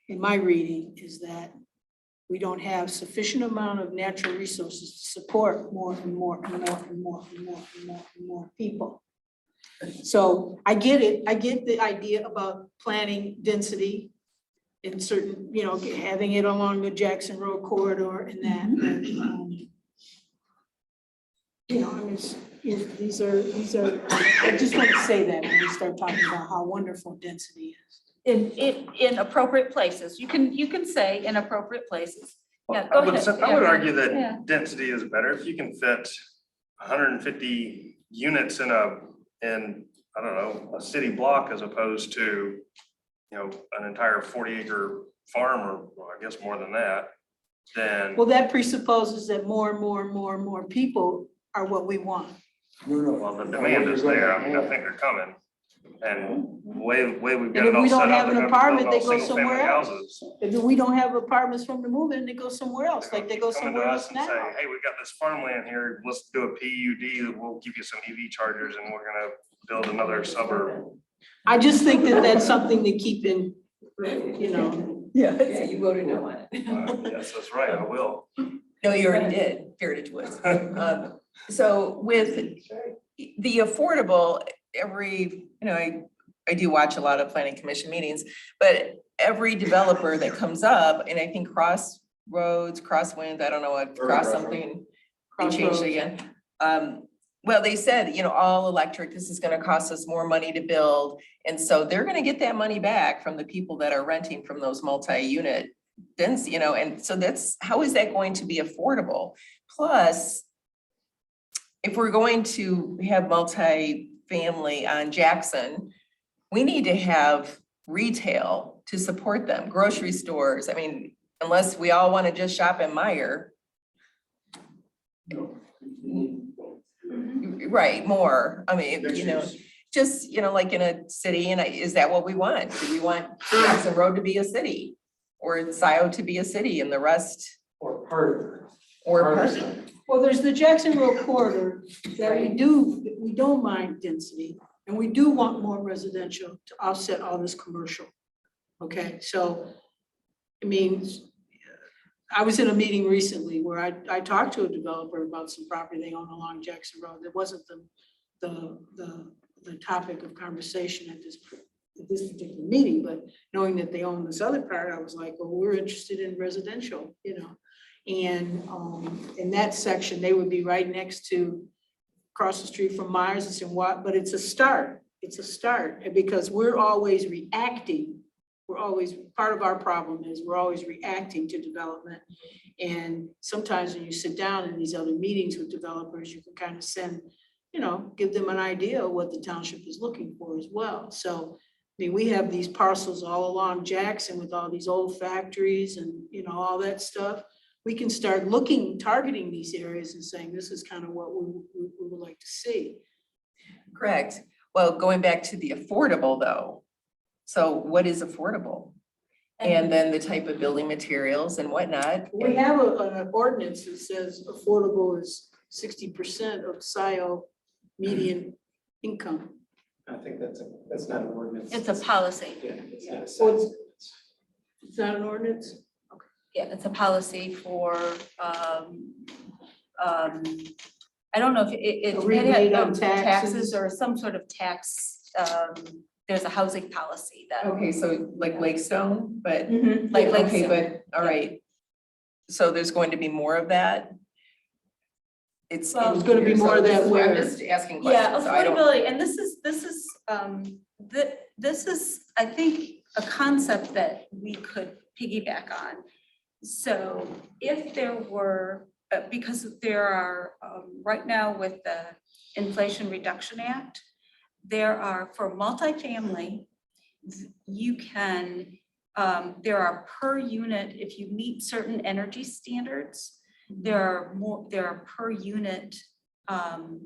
in my reading is that we don't have sufficient amount of natural resources to support more and more and more and more and more and more and more people. So I get it. I get the idea about planning density in certain, you know, having it along the Jackson Road corridor and that. But, you know, I mean, these are, I just want to say that when we start talking about how wonderful density is. In appropriate places. You can say in appropriate places. Yeah, I go would, ahead. I would Yeah, argue yeah. that density is better if you can fit 150 units in I don't know, a city block as opposed to an entire 40-acre farm, or well, I guess more than that, then. Well, that presupposes that more and more and more and more people are what we want. Well, the demand is there. I mean, I think they're coming. And way we've got And it if all we set don't up, have they're an gonna be apartment, building they all go single-family somewhere else. houses. If we don't have apartments from the movement, they go somewhere else, like they go Coming to somewhere us else and now. say, hey, we've got this farmland here. Let's do a PUD that will give you some EV chargers and we're gonna build another suburb. I just think that that's something to keep in, you know. Yeah, you voted no on it. Yes, that's right. I will. No, you already did, Heritage Woods. So with the affordable, I do watch a lot of planning commission meetings, but every developer that comes up, and I think Crossroads, Crosswinds, I don't know what, cross something, they changed it again. Well, they said, all electric, this is gonna cost us more money to build. And so they're gonna get that money back from the people that are renting from those multi-unit density, and so how is that going to be affordable? Plus, if we're going to have multi-family on Jackson, we need to have retail to support them, grocery stores. I mean, unless we all want to just shop at Meijer. Right, more. I mean, just, like in a city, and is that what we want? Do we want Jackson Road to be a city? Or Scio to be a city and the rest? Or part of it. Or part of it? Well, there's the Jackson Road corridor that we don't mind density, and we do want more residential to offset all this commercial. Okay, so, I mean, I was in a meeting recently where I talked to a developer about some property they own along Jackson Road. That wasn't the topic of conversation at this particular meeting, but knowing that they own this other part, I was like, well, we're interested in residential, And in that section, they would be right next to, across the street from Myers and some what, but it's a start. It's a start, and because we're always reacting. Part of our problem is we're always reacting to development. And sometimes when you sit down in these other meetings with developers, you can kind of send, give them an idea of what the township is looking for as well. So, I mean, we have these parcels all along Jackson with all these old factories and, all that stuff. We can start targeting these areas and saying, this is kind of what we would like to see. Correct. Well, going back to the affordable though. So what is affordable? And then the type of building materials and whatnot. We have an ordinance that says affordable is 60% of Scio median income. I think that's not an ordinance. It's a policy. Yeah, it's not a Well, sentence. It's not an ordinance? Yeah, it's a policy for, I don't know if A rebate on taxes or some sort of tax. There's a housing policy that. Okay, so like Lakestone, but Like okay, Lakestone. but all right. So there's going to be more of that? It's gonna be more of that I'm where? just asking Yeah, questions. So I don't. affordability, and this is, I think, a concept that we could piggyback on. So if there were, because there are, right now with the Inflation Reduction Act, there are, for multifamily, you can, there are per unit, if you meet certain energy standards, there are per unit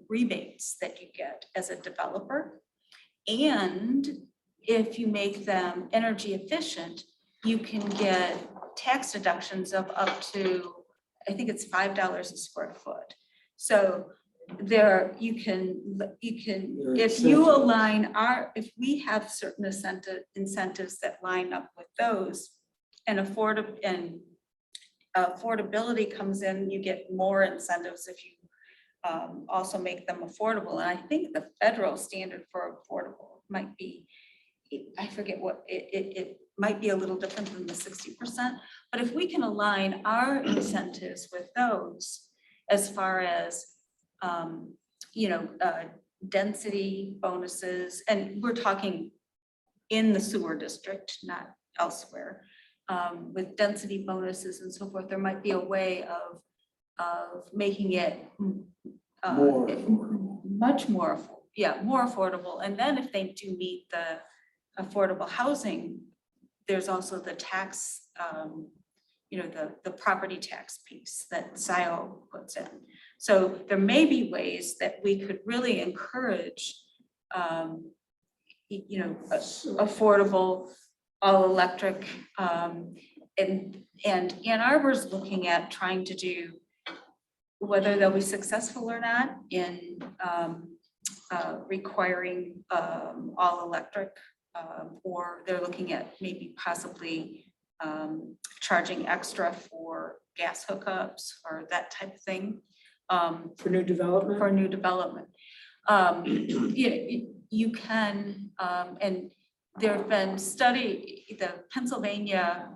rebates that you get as a developer. And if you make them energy efficient, you can get tax deductions of up to, I think it's $5 a square foot. So there, you can, if you align if we have certain incentives that line up with those, and affordability comes in, you get more incentives if you also make them affordable. And I think the federal standard for affordable might be, I forget what, it might be a little different than the 60%, but if we can align our incentives with those as far as, density bonuses, and we're talking in the sewer district, not elsewhere, with density bonuses and so forth, there might be a way of making it much more, more affordable. And then if they do meet the affordable housing there's also the tax, the property tax piece that Scio puts in. So there may be ways that we could really encourage, affordable, all-electric, and Ann Arbor's looking at trying to do, whether they'll be successful or not in requiring all-electric, or they're looking at maybe possibly charging extra for gas hookups or that type of thing. For new development? For new development. You can, and there have been the Pennsylvania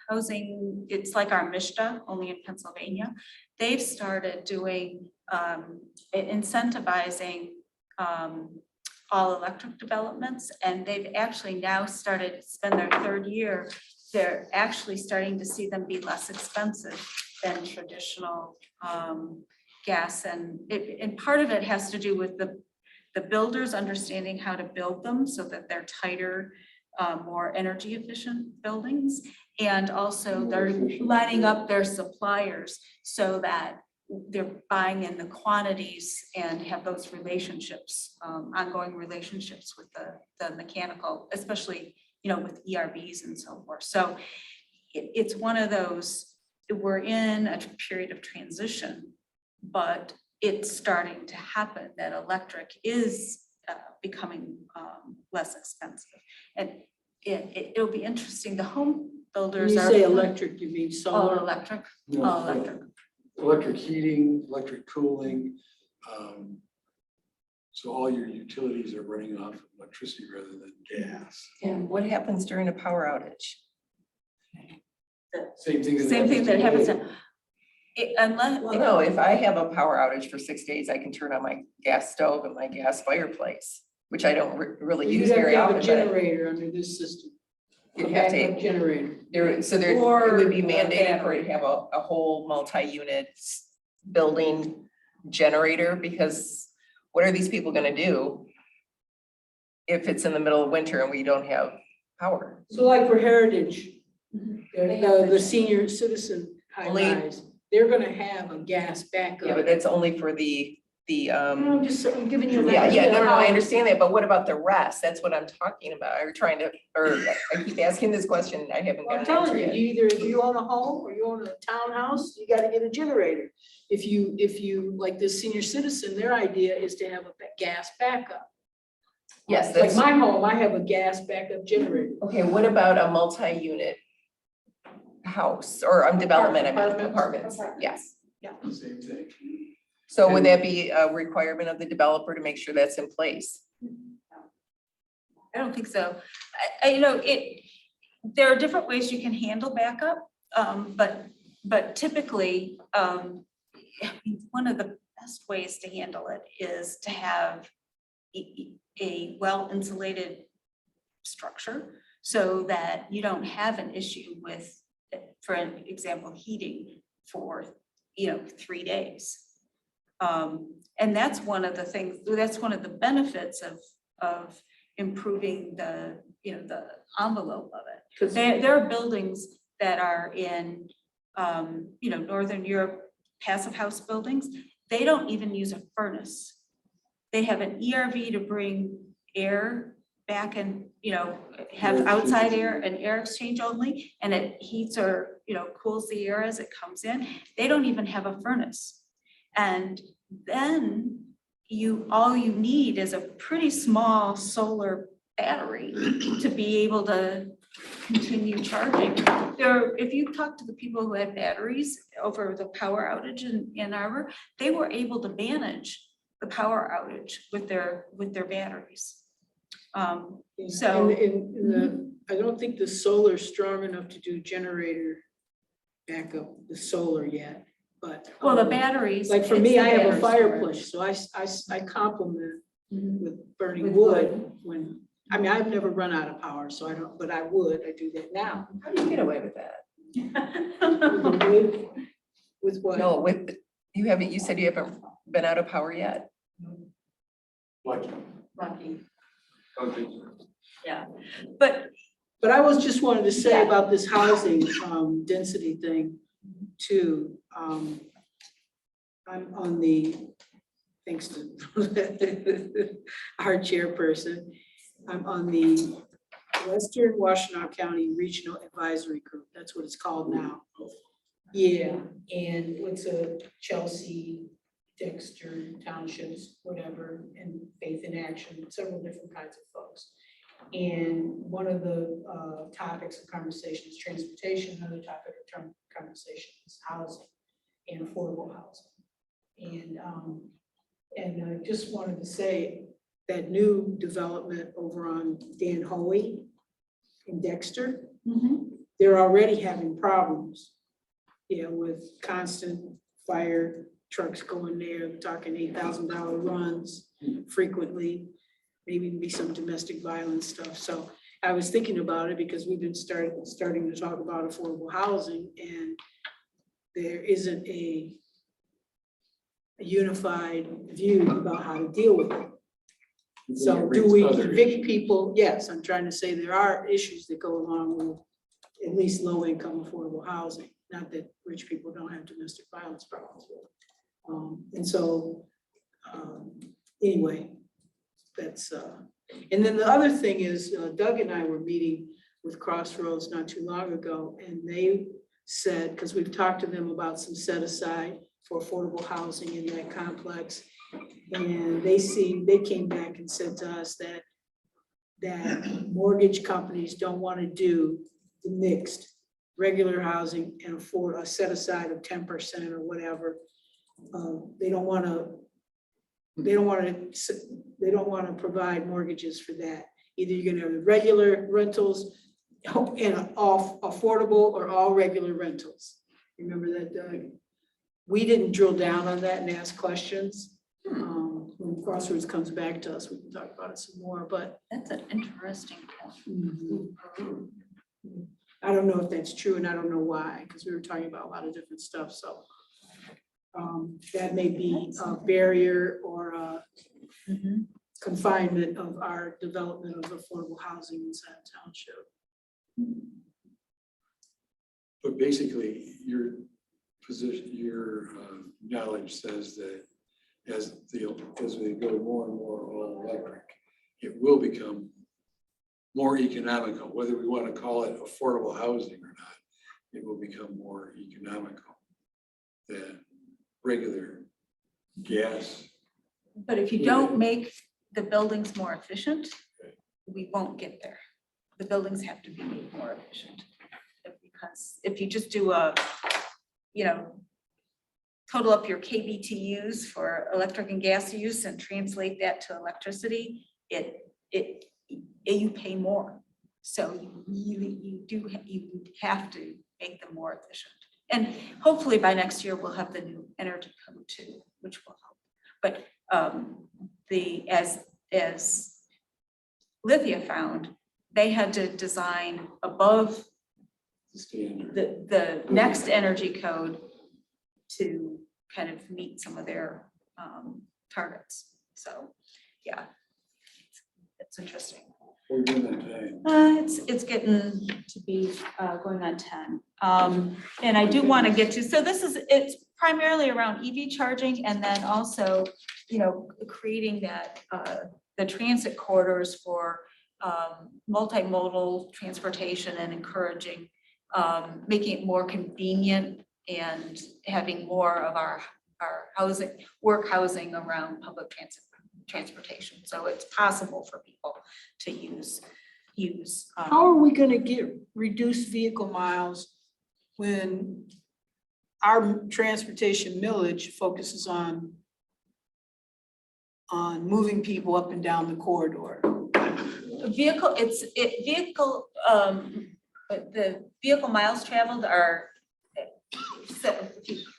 housing, it's like our MISTA, only in Pennsylvania. They've started doing, incentivizing all electric developments, and they've actually now started, it's been their third year, they're actually starting to see them be less expensive than traditional gas. And part of it has to do with the builders understanding how to build them so that they're tighter, more energy efficient buildings. And also they're lining up their suppliers so that they're buying in the quantities and have those relationships, ongoing relationships with the mechanical, especially, with ERVs and so forth. So it's one of those, we're in a period of transition, but it's starting to happen that electric is becoming less expensive. And it'll be interesting. The home builders When are. you say electric, you mean solar? All electric, No, all electric. Electric heating, electric cooling. So all your utilities are running off of electricity rather than gas. And what happens during a power outage? Same thing. Same thing that happens. Unless. Well, no, if I have a power outage for 6 days, I can turn on my gas stove and my gas fireplace, which I don't really use You'd have very to have often. a generator under this system. You'd have to- Backup generator. It would be Or mandated for battery. you to have a whole multi-unit building generator, because what are these people gonna do if it's in the middle of winter and we don't have power? So like for Heritage, They have the senior citizen high Only- rise, they're gonna have a gas backup. Yeah, but that's only for the I'm giving you an yeah, idea. no, how- I understand that, but what about the rest? That's what I'm talking about. I keep asking this question, and I haven't Well, I'm got an answer telling you, yet. either if you own a home or you own a townhouse, you gotta get a generator. If you, like this senior citizen, their idea is to have a gas backup. Yes, Like that's, my home, I have a gas backup generator. okay, what about a multi-unit house or development, I mean, apartments? Yes. Same thing. So would that be a requirement of the developer to make sure that's in place? I don't think so. There are different ways you can handle backup, but typically, one of the best ways to handle it is to have a well-insulated structure so that you don't have an issue with, for example, heating for, 3 days. And that's one of the things, that's one of the benefits of improving the envelope of it. Because there are buildings that are in, Northern Europe, passive house buildings, they don't even use a furnace. They have an ERV to bring air back and, have outside air and air exchange only, and it heats or, cools the air as it comes in. They don't even have a furnace. And then all you need is a pretty small solar battery to be able to continue charging. If you talk to the people who had batteries over the power outage in Ann Arbor, they were able to manage the power outage with their batteries. So. I don't think the solar's strong enough to do generator backup, the solar yet, but. Well, the batteries. Like for it's me, the I have a battery fireplace, storage. so I complement with burning With wood when, I've never run out of power, so I don't, but I do that now. How do you get away with that? With what? No, you said you haven't been out of power yet. Lucky. Lucky. Okay. Yeah, but But I was just wanted to say about this housing density thing too. I'm on the, thanks to our chairperson, I'm on the Western Washtenaw County Regional Advisory Group. That's what it's called now. Yeah, and it's a Chelsea, Dexter, Townships, whatever, and Faith in Action, several different kinds of folks. And one of the topics of conversation is transportation, another topic of conversation is housing and affordable housing. And I just wanted to say that new development over on Dan Hoey in Dexter, they're already having problems. Yeah, with constant fire trucks going there, talking $8,000 runs frequently, maybe be some domestic violence stuff. So I was thinking about it because we've been starting to talk about affordable housing, and there isn't a unified view about how to deal with it. So do we evict people? Yes, I'm trying to say there are issues that go along with at least low income affordable housing. Not that rich people don't have domestic violence problems. And so anyway, that's, and then the other thing is Doug and I were meeting with Crossroads not too long ago, and they said, because we've talked to them about some set aside for affordable housing in that complex. And they came back and said to us that mortgage companies don't want to do the mixed regular housing and afford a set aside of 10% or whatever. They don't want to provide mortgages for that. Either you're going to have regular rentals and all affordable or all regular rentals. Remember that, Doug? We didn't drill down on that and ask questions. When Crossroads comes back to us, we can talk about it some more, but. That's an interesting point. I don't know if that's true, and I don't know why, because we were talking about a lot of different stuff, so. That may be a barrier or a confinement of our development of affordable housing inside Township. But basically, your position, your knowledge says that as we go more and more all electric, it will become more economical, whether we want to call it affordable housing or not. It will become more economical than regular gas. But if you don't make the buildings more efficient, we won't get there. The buildings have to be made more efficient. Because if you just do total up your KBTUs for electric and gas use and translate that to electricity, you pay more. So you have to make them more efficient. And hopefully by next year, we'll have the new energy code too, which will help. But as Lithia found, they had to design above the next energy code to kind of meet some of their targets. So, yeah, it's interesting. It's getting to be going on 10. And I do want to get to, so it's primarily around EV charging, and then also, creating that the transit corridors for multimodal transportation and encouraging, making it more convenient and having more of our work housing around public transportation. So it's possible for people to use. How are we going to get reduced vehicle miles when our transportation millage focuses on moving people up and down the corridor? The vehicle miles traveled are, so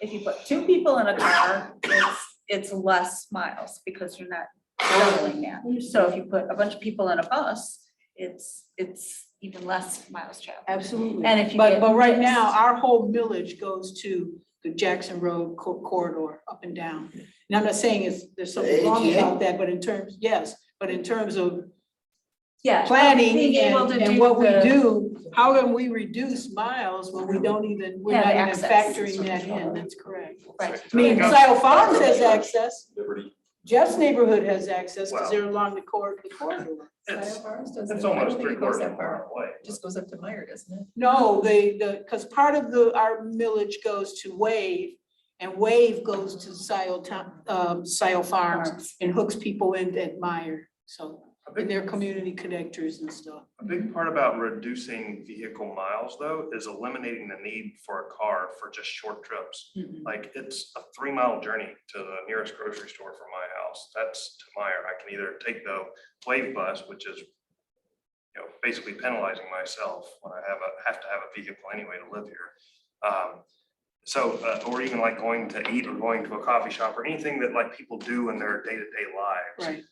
if you put 2 people in a car, it's less miles because you're not doubling that. So if you put a bunch of people in a bus, it's even less miles traveled. Absolutely. And if you but right now, our whole millage goes to the Jackson Road corridor up and down. And I'm not saying there's something wrong about that, but in terms, yes, but in terms of Yeah. planning being able to and do what we the- do, how can we reduce miles when we don't even, we're Have not even access. factoring that in, that's correct. Right. I mean, Scio Farms has access, Liberty. Jeff's neighborhood has access, because Wow. they're along the corridor. It's It's almost 3/4 of a mile away. Just goes up to Meyer, doesn't it? No, because part of our millage goes to Wave, and Wave goes to Scio Farms and hooks people in at Meyer, so, and their community connectors and stuff. A big part about reducing vehicle miles, though, is eliminating the need for a car for just short trips. Like, it's a 3-mile journey to the nearest grocery store from my house. That's to Meyer. I can either take the Wave bus, which is, you know, basically penalizing myself when I have to have a vehicle anyway to live here. Or even like going to eat or going to a coffee shop or anything that like people do in their day-to-day lives. Right.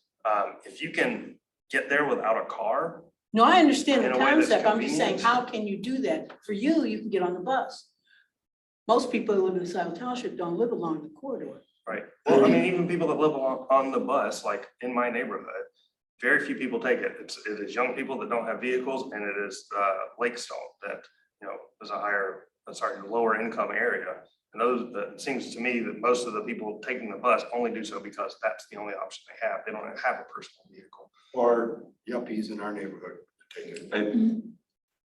If you can get there without a car, No, I understand the In a way that's concept, I'm just saying, convenient. how can you do that? For you can get on the bus. Most people who live in Scio Township don't live along the corridor. right? Well, I mean, even people that live on the bus, like in my neighborhood, very few people take it. It is young people that don't have vehicles, and it is Lakestone that, you know, is a lower income area. And it seems to me that most of the people taking the bus only do so because that's the only option they have. They don't have a personal vehicle. Or yuppies in our neighborhood take it. And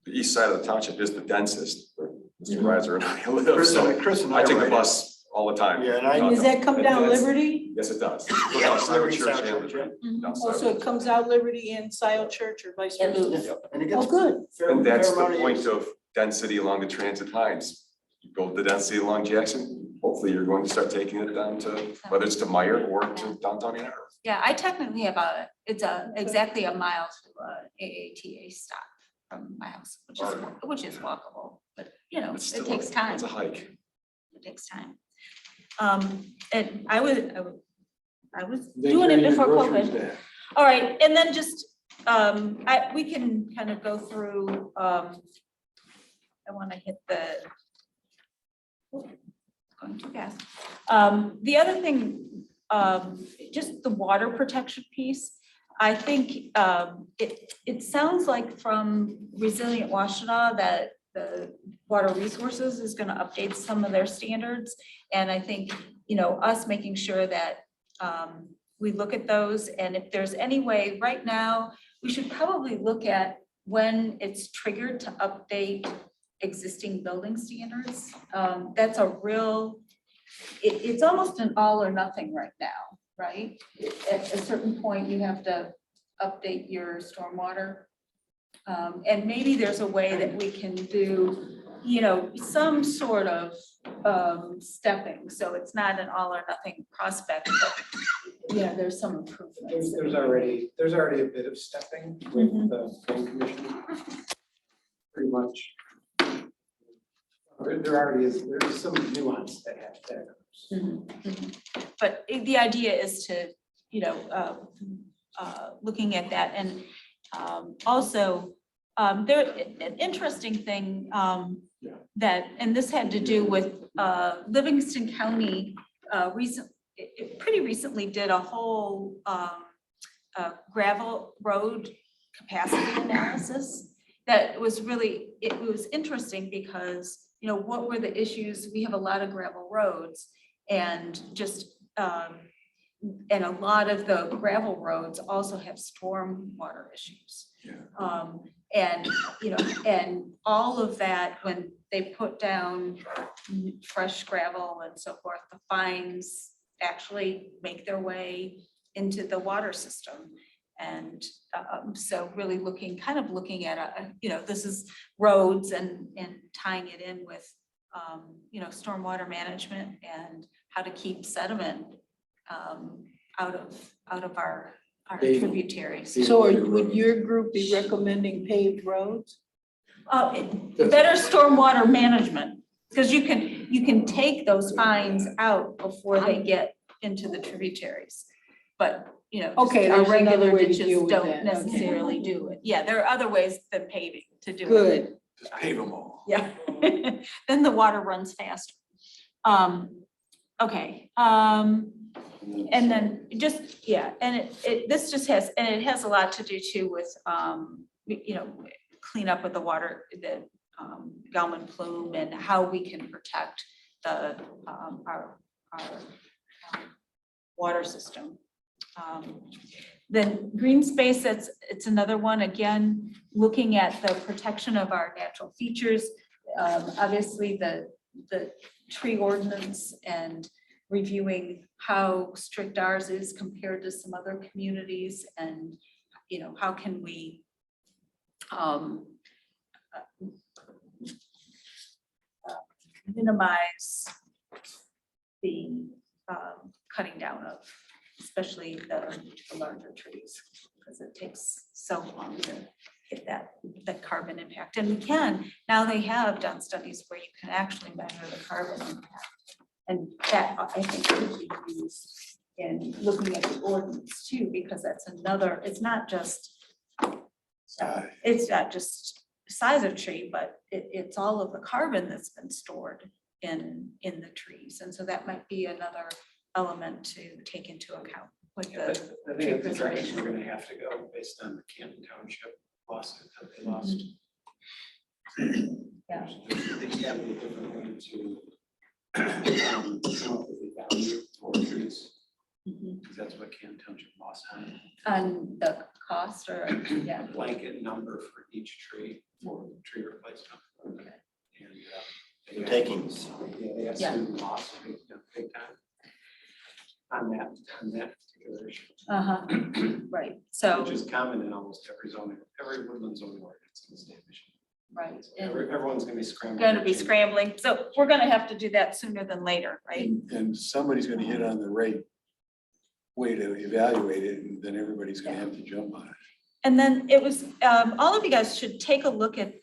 the east side of the township is the densest, where Mr. Reiser and I live, Chris so and I take were the right. bus all the time. Yeah, and I- Does that come down That's- Liberty? Yes, it does. Yeah, Down Scio Liberty, Church Scio and Church, Liberty. Down Oh, Scio so it Church. comes out Liberty and Scio Church or vice versa? Yep. And it Oh, gets. good. And that's fair the amount of point use. of density along the transit lines. You build the density along Jackson, hopefully you're going to start taking it down to, whether it's to Meyer or to downtown Ann Arbor. Yeah, I technically have exactly a mile to AATA stop from my house, which is walkable, but you know, It's it still takes time. It's a hike. It takes time. And I was Then doing it carry your before groceries COVID. back. All right, and then just, we can kind of go through, I want to hit the, going too fast. The other thing, just the water protection piece. I think it sounds like from Resilient Washtenaw that the Water Resources is gonna update some of their standards. And I think, you know, us making sure that we look at those, and if there's any way, right now, we should probably look at when it's triggered to update existing building standards. That's a real, it's almost an all or nothing right now, right? At a certain point, you have to update your stormwater. And maybe there's a way that we can do, you know, some sort of stepping, so it's not an all or nothing prospect, but yeah, there's some improvements. There's already a bit of stepping with the planning commission. Pretty much. There already is, there's some nuance that has that. But the idea is to, you know, looking at that, and also there, an interesting thing that, and this had to do with Livingston County pretty recently did a whole gravel road capacity analysis that was really, it was interesting because, you know, what were the issues? We have a lot of gravel roads, and just and a lot of the gravel roads also have storm water issues. And, you know, and all of that, when they put down fresh gravel and so forth, the fines actually make their way into the water system. And so really looking at you know, this is roads and tying it in with, you know, stormwater management and how to keep sediment out of our tributaries. So would your group be recommending paved roads? Better stormwater management, because you can take those fines out before they get into the tributaries. But, you know, Okay, just our there's another regular way to ditches deal with that, don't okay. necessarily do it. Yeah, there are other ways than paving to do it. Good. Just pave them all. Yeah, then the water runs faster. Okay, and then just, yeah, and this just has, and it has a lot to do too with, you know, clean up with the water, the Gallman plume and how we can protect the, our water system. Then green space, it's another one, again, looking at the protection of our natural features. Obviously the tree ordinance and reviewing how strict ours is compared to some other communities, and, you know, how can we minimize the cutting down of, especially the larger trees, because it takes so long to get that carbon impact. And we can, now they have done studies where you can actually measure the carbon impact. And that, I think, could be used in looking at the ordinance too, because that's another, it's not just size of tree, but it's all of the carbon that's been stored in the trees. And so that might be another element to take into account with Yeah, the I tree think that's the direction preservation. we're gonna have to go based on the Canton Township lawsuit that they lost. Yeah. They have a different way to come up with the value for trees, because that's what Canton Township lost on. On the cost, or, yeah, A blanket number for each tree for tree replacement. Okay. And Takings. Yeah, they have some loss big time on that particular issue. right, so, Which is common in almost every zoning, every woodland zoning ordinance in the state of Michigan. right. And Everyone's gonna be scrambling. going to be scrambling, so we're gonna have to do that sooner than later, right? And somebody's gonna hit on the right way to evaluate it, and then everybody's gonna have to jump on it. And then it was, all of you guys should take a look at,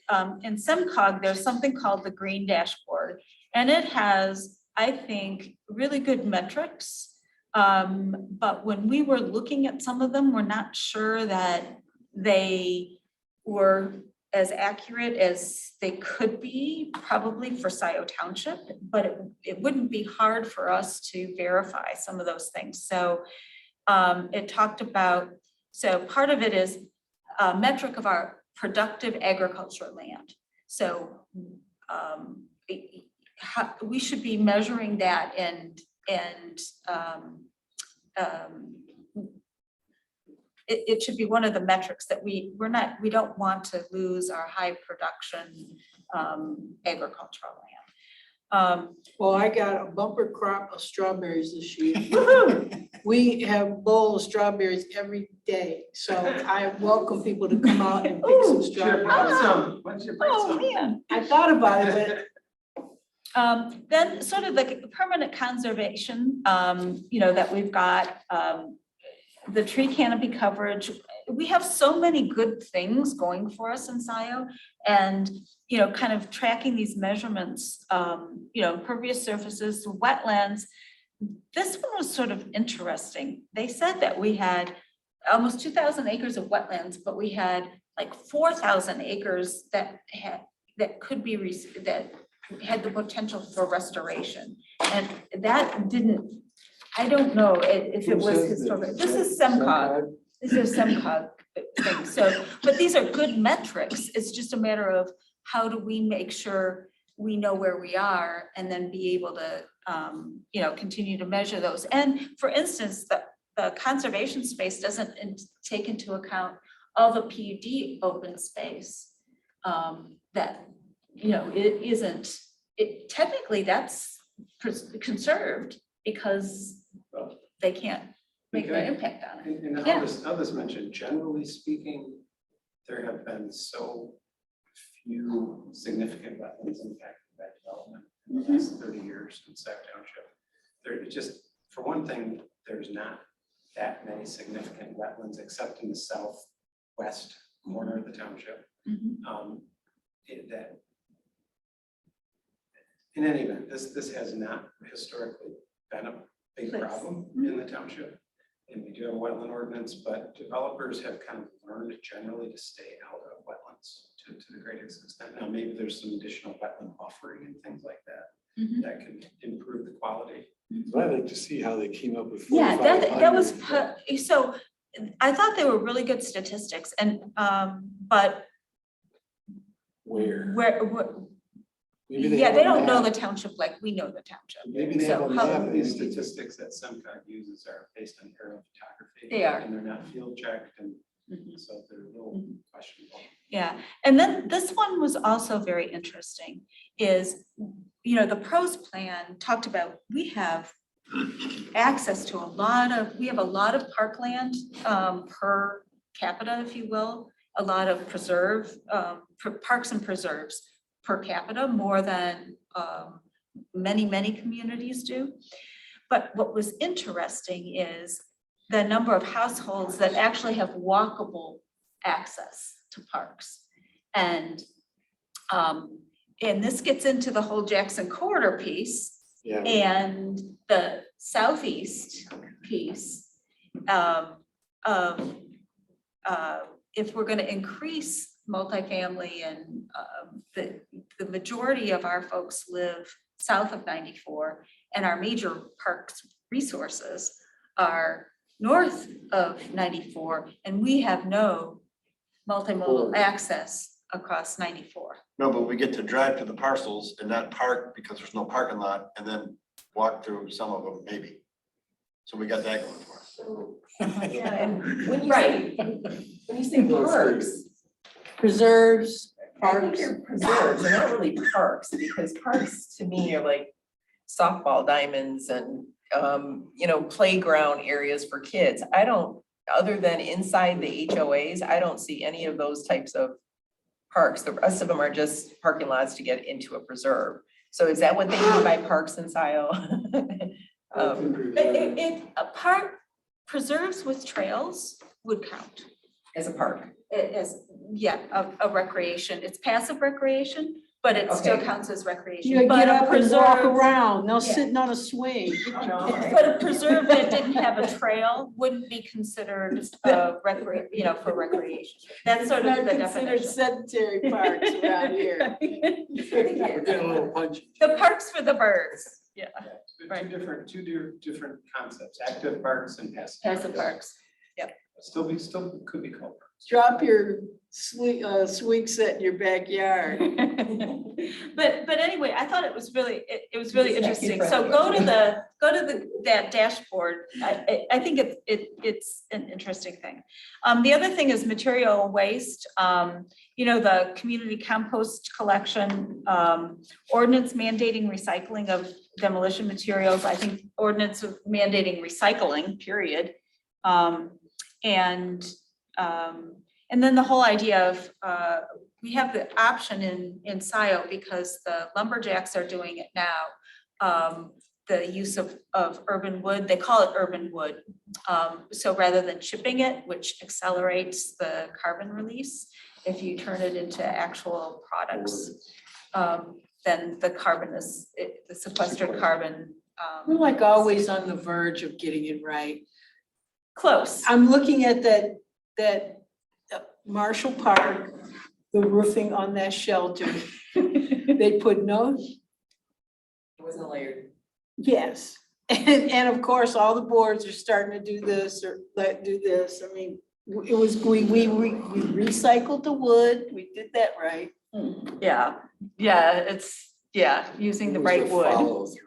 in SEMCOG, there's something called the Green Dashboard. And it has, I think, really good metrics. But when we were looking at some of them, we're not sure that they were as accurate as they could be, probably for Scio Township, but it wouldn't be hard for us to verify some of those things. So it talked about, so part of it is a metric of our productive agricultural land. So we should be measuring that, and it should be one of the metrics that we don't want to lose our high production agricultural land. Well, I got a bumper crop of strawberries this year. We have a bowl of strawberries every day, so I welcome people to come out and pick some strawberries. Oh, man. I thought about it, Then sort of like permanent conservation, you know, that we've got, the tree canopy coverage. We have so many good things going for us in Scio, and, you know, kind of tracking these measurements, you know, impervious surfaces, wetlands. This one was sort of interesting. They said that we had almost 2,000 acres of wetlands, but we had like 4,000 acres that could be, that had the potential for restoration. And that didn't, I don't know if it was historic. This is SEMCOG. This is SEMCOG thing. So, but these are good metrics. It's just a matter of how do we make sure we know where we are, and then be able to, you know, continue to measure those. And for instance, the conservation space doesn't take into account all the PUD open space that, you know, technically that's conserved because they can't make an impact on it. And Yeah. I'll just mention, generally speaking, there have been so few significant wetlands impacted by development in the last 30 years in Scio Township. There just, for one thing, there's not that many significant wetlands except in the southwest corner of the township. That, in any event, this has not historically been a big problem in the township. And we do have a wetland ordinance, but developers have kind of learned generally to stay out of wetlands to the greatest extent. Now, maybe there's some additional wetland buffering and things like that that can improve the quality. But I'd like to see how they came up with. Yeah, that was, 4,500. so I thought they were really good statistics and, but Where? yeah, Maybe they have a don't know the map. township like we know the township. Maybe they have So a how- map. These statistics that SEMCOG uses are based on aerial photography. They are. And they're not field checked, and Mhm. so they're a little questionable. Yeah, and then this one was also very interesting, is, the pros plan talked about, we have access to we have a lot of parkland per capita, if you will, a lot of parks and preserves per capita, more than many communities do. But what was interesting is the number of households that actually have walkable access to parks. And this gets into the whole Jackson corridor piece Yeah. and the southeast piece of if we're gonna increase multifamily and the majority of our folks live south of 94 and our major parks resources are north of 94 and we have no multimodal access across 94. No, but we get to drive to the parcels and not park because there's no parking lot and then walk through some of them maybe. So we got that going for us. Yeah, and when you Right. when you say parks, Preserves, I think parks. they're preserves, they're not really parks, because parks to me are like softball diamonds and, playground areas for kids. I don't, other than inside the HOAs, I don't see any of those types of parks. The rest of them are just parking lots to get into a preserve. So is that what they mean by parks in Scio? A park preserves with trails would count As a park? as, a recreation. It's passive recreation, but it still Okay. counts as recreation. You But get a up and walk preserve- around, no Yeah. sitting on a swing. But a preserve that didn't have a trail wouldn't be considered for recreation. That's sort of Not the considered definition. sedentary parks around here. We're getting a little punchy. The parks for the birds, yeah, Right. Two different concepts, active parks and passive. passive parks. Still could be called parks. Drop your swing set in your backyard. But anyway, I thought it was really It's interesting. kid So friendly. go to that dashboard. I think it's an interesting thing. The other thing is material waste. The community compost collection, ordinance mandating recycling of demolition materials. I think ordinance of mandating recycling, period. And then the whole idea of, we have the option in Scio because the lumberjacks are doing it now. The use of urban wood, they call it urban wood. So rather than chipping it, which accelerates the carbon release, if you turn it into actual products, then the sequestered carbon. We're like always on the verge of getting it right. Close. I'm looking at that Marshall Park, the roofing on that shelter. They put no, It wasn't layered. yes. And of course, all the boards are starting to do this or do this. I mean, it was, we recycled the wood. We did that right. Yeah, using the It was right a wood. follow through.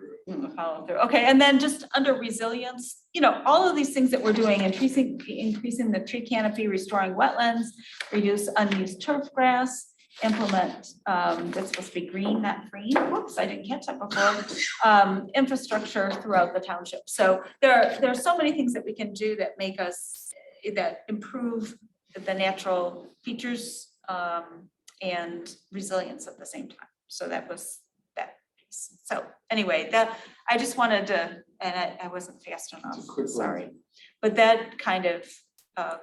Follow through. Okay, and then just under resilience, all of these things that we're doing, increasing the tree canopy, restoring wetlands, reduce unused turf grass, implement, that's supposed to be green, not green. Whoops, I didn't catch that before. Infrastructure throughout the township. So there are so many things that we can do that make us, that improve the natural features and resilience at the same time. So that was that piece. So anyway, I just wanted to, and I wasn't fast enough, It's a quick one. sorry. But that kind of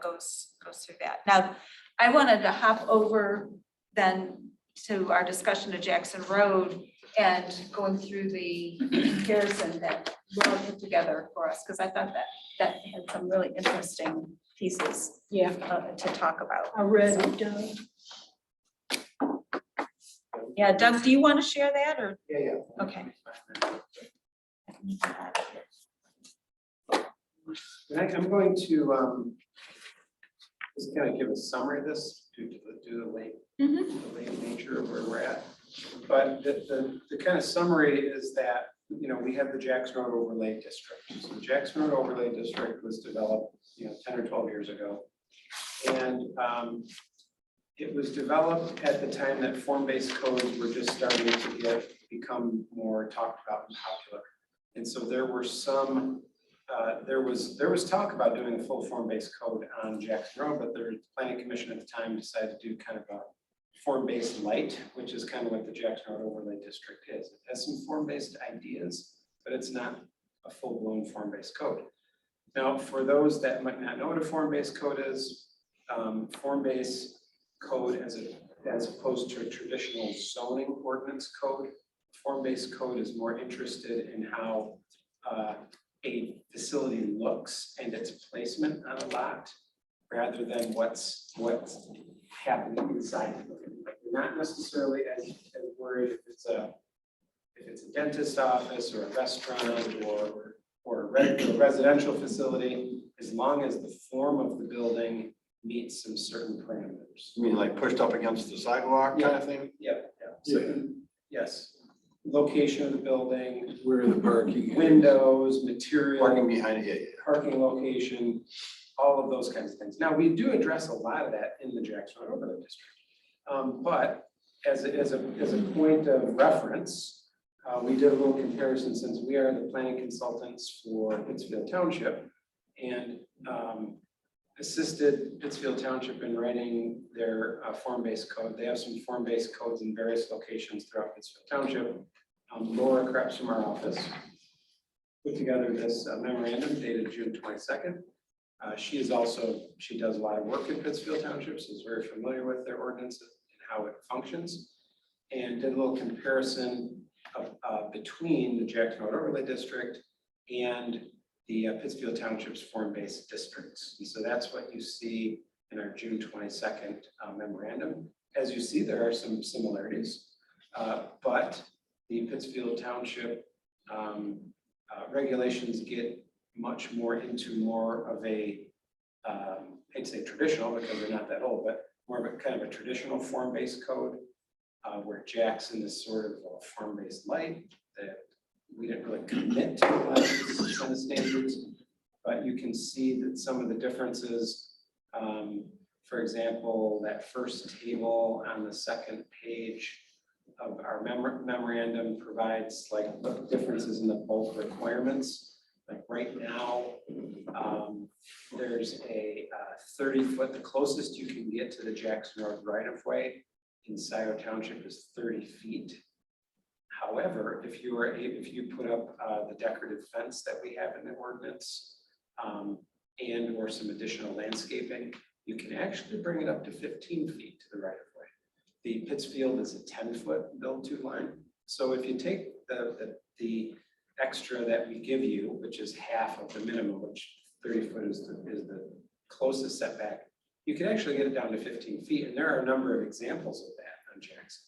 goes through that. Now, I wanted to hop over then to our discussion of Jackson Road and going through the comparison that Rob put together for us, because I thought that had some really interesting pieces to talk about. I read it, Doug. Yeah, Doug, do you want to share that or? Yeah. Okay. And I'm going to just kind of give a summary of this due to the late nature of where we're at. But the kind of summary is that, you know, we have the Jackson Road Overlay District. So the Jackson Road Overlay District was developed, you know, 10 or 12 years ago. And it was developed at the time that form-based codes were just starting to become more talked about and popular. And so there were some, there was talk about doing a full form-based code on Jackson Road, but the planning commission at the time decided to do kind of a form-based light, which is kind of what the Jackson Road Overlay District is. It has some form-based ideas, but it's not a full-blown form-based code. Now, for those that might not know what a form-based code is, form-based code as opposed to a traditional zoning ordinance code, form-based code is more interested in how a facility looks and its placement on a lot, rather than what's happening inside. We're not necessarily as worried if it's a dentist's office or a restaurant or a residential facility, as long as the form of the building meets some certain parameters. You mean like pushed up against the sidewalk kind of thing? Yep, yeah. So, yes, location of the building, Where the parking is. windows, material. Parking behind it, Parking location, all of those kinds of things. Now, we do address a lot of that in the Jackson Road Overlay District. But as a point of reference, we did a little comparison since we are the planning consultants for Pittsfield Township and assisted Pittsfield Township in writing their form-based code. They have some form-based codes in various locations throughout Pittsfield Township. Laura Krebs from our office put together this memorandum dated June 22nd. She does a lot of work in Pittsfield Township, so is very familiar with their ordinances and how it functions, and did a little comparison between the Jackson Road Overlay District and the Pittsfield Township's form-based districts. And so that's what you see in our June 22nd memorandum. As you see, there are some similarities, but the Pittsfield Township regulations get much more into more of a, I'd say traditional because they're not that old, but more of a kind of a traditional form-based code where Jackson is sort of a form-based light that we didn't really commit to a lot of these kind of standards, but you can see that some of the differences, for example, that first table on the second page of our memorandum provides like what differences in the bulk requirements. Like right now, there's a 30-foot, the closest you can get to the Jackson Road right-of-way in Scio Township is 30 feet. However, if you put up the decorative fence that we have in the ordinance and or some additional landscaping, you can actually bring it up to 15 feet to the right of way. The Pittsfield is a 10-foot build-to line. So if you take the extra that we give you, which is half of the minimum, which 30 foot is the closest setback, you can actually get it down to 15 feet. And there are a number of examples of that on Jackson.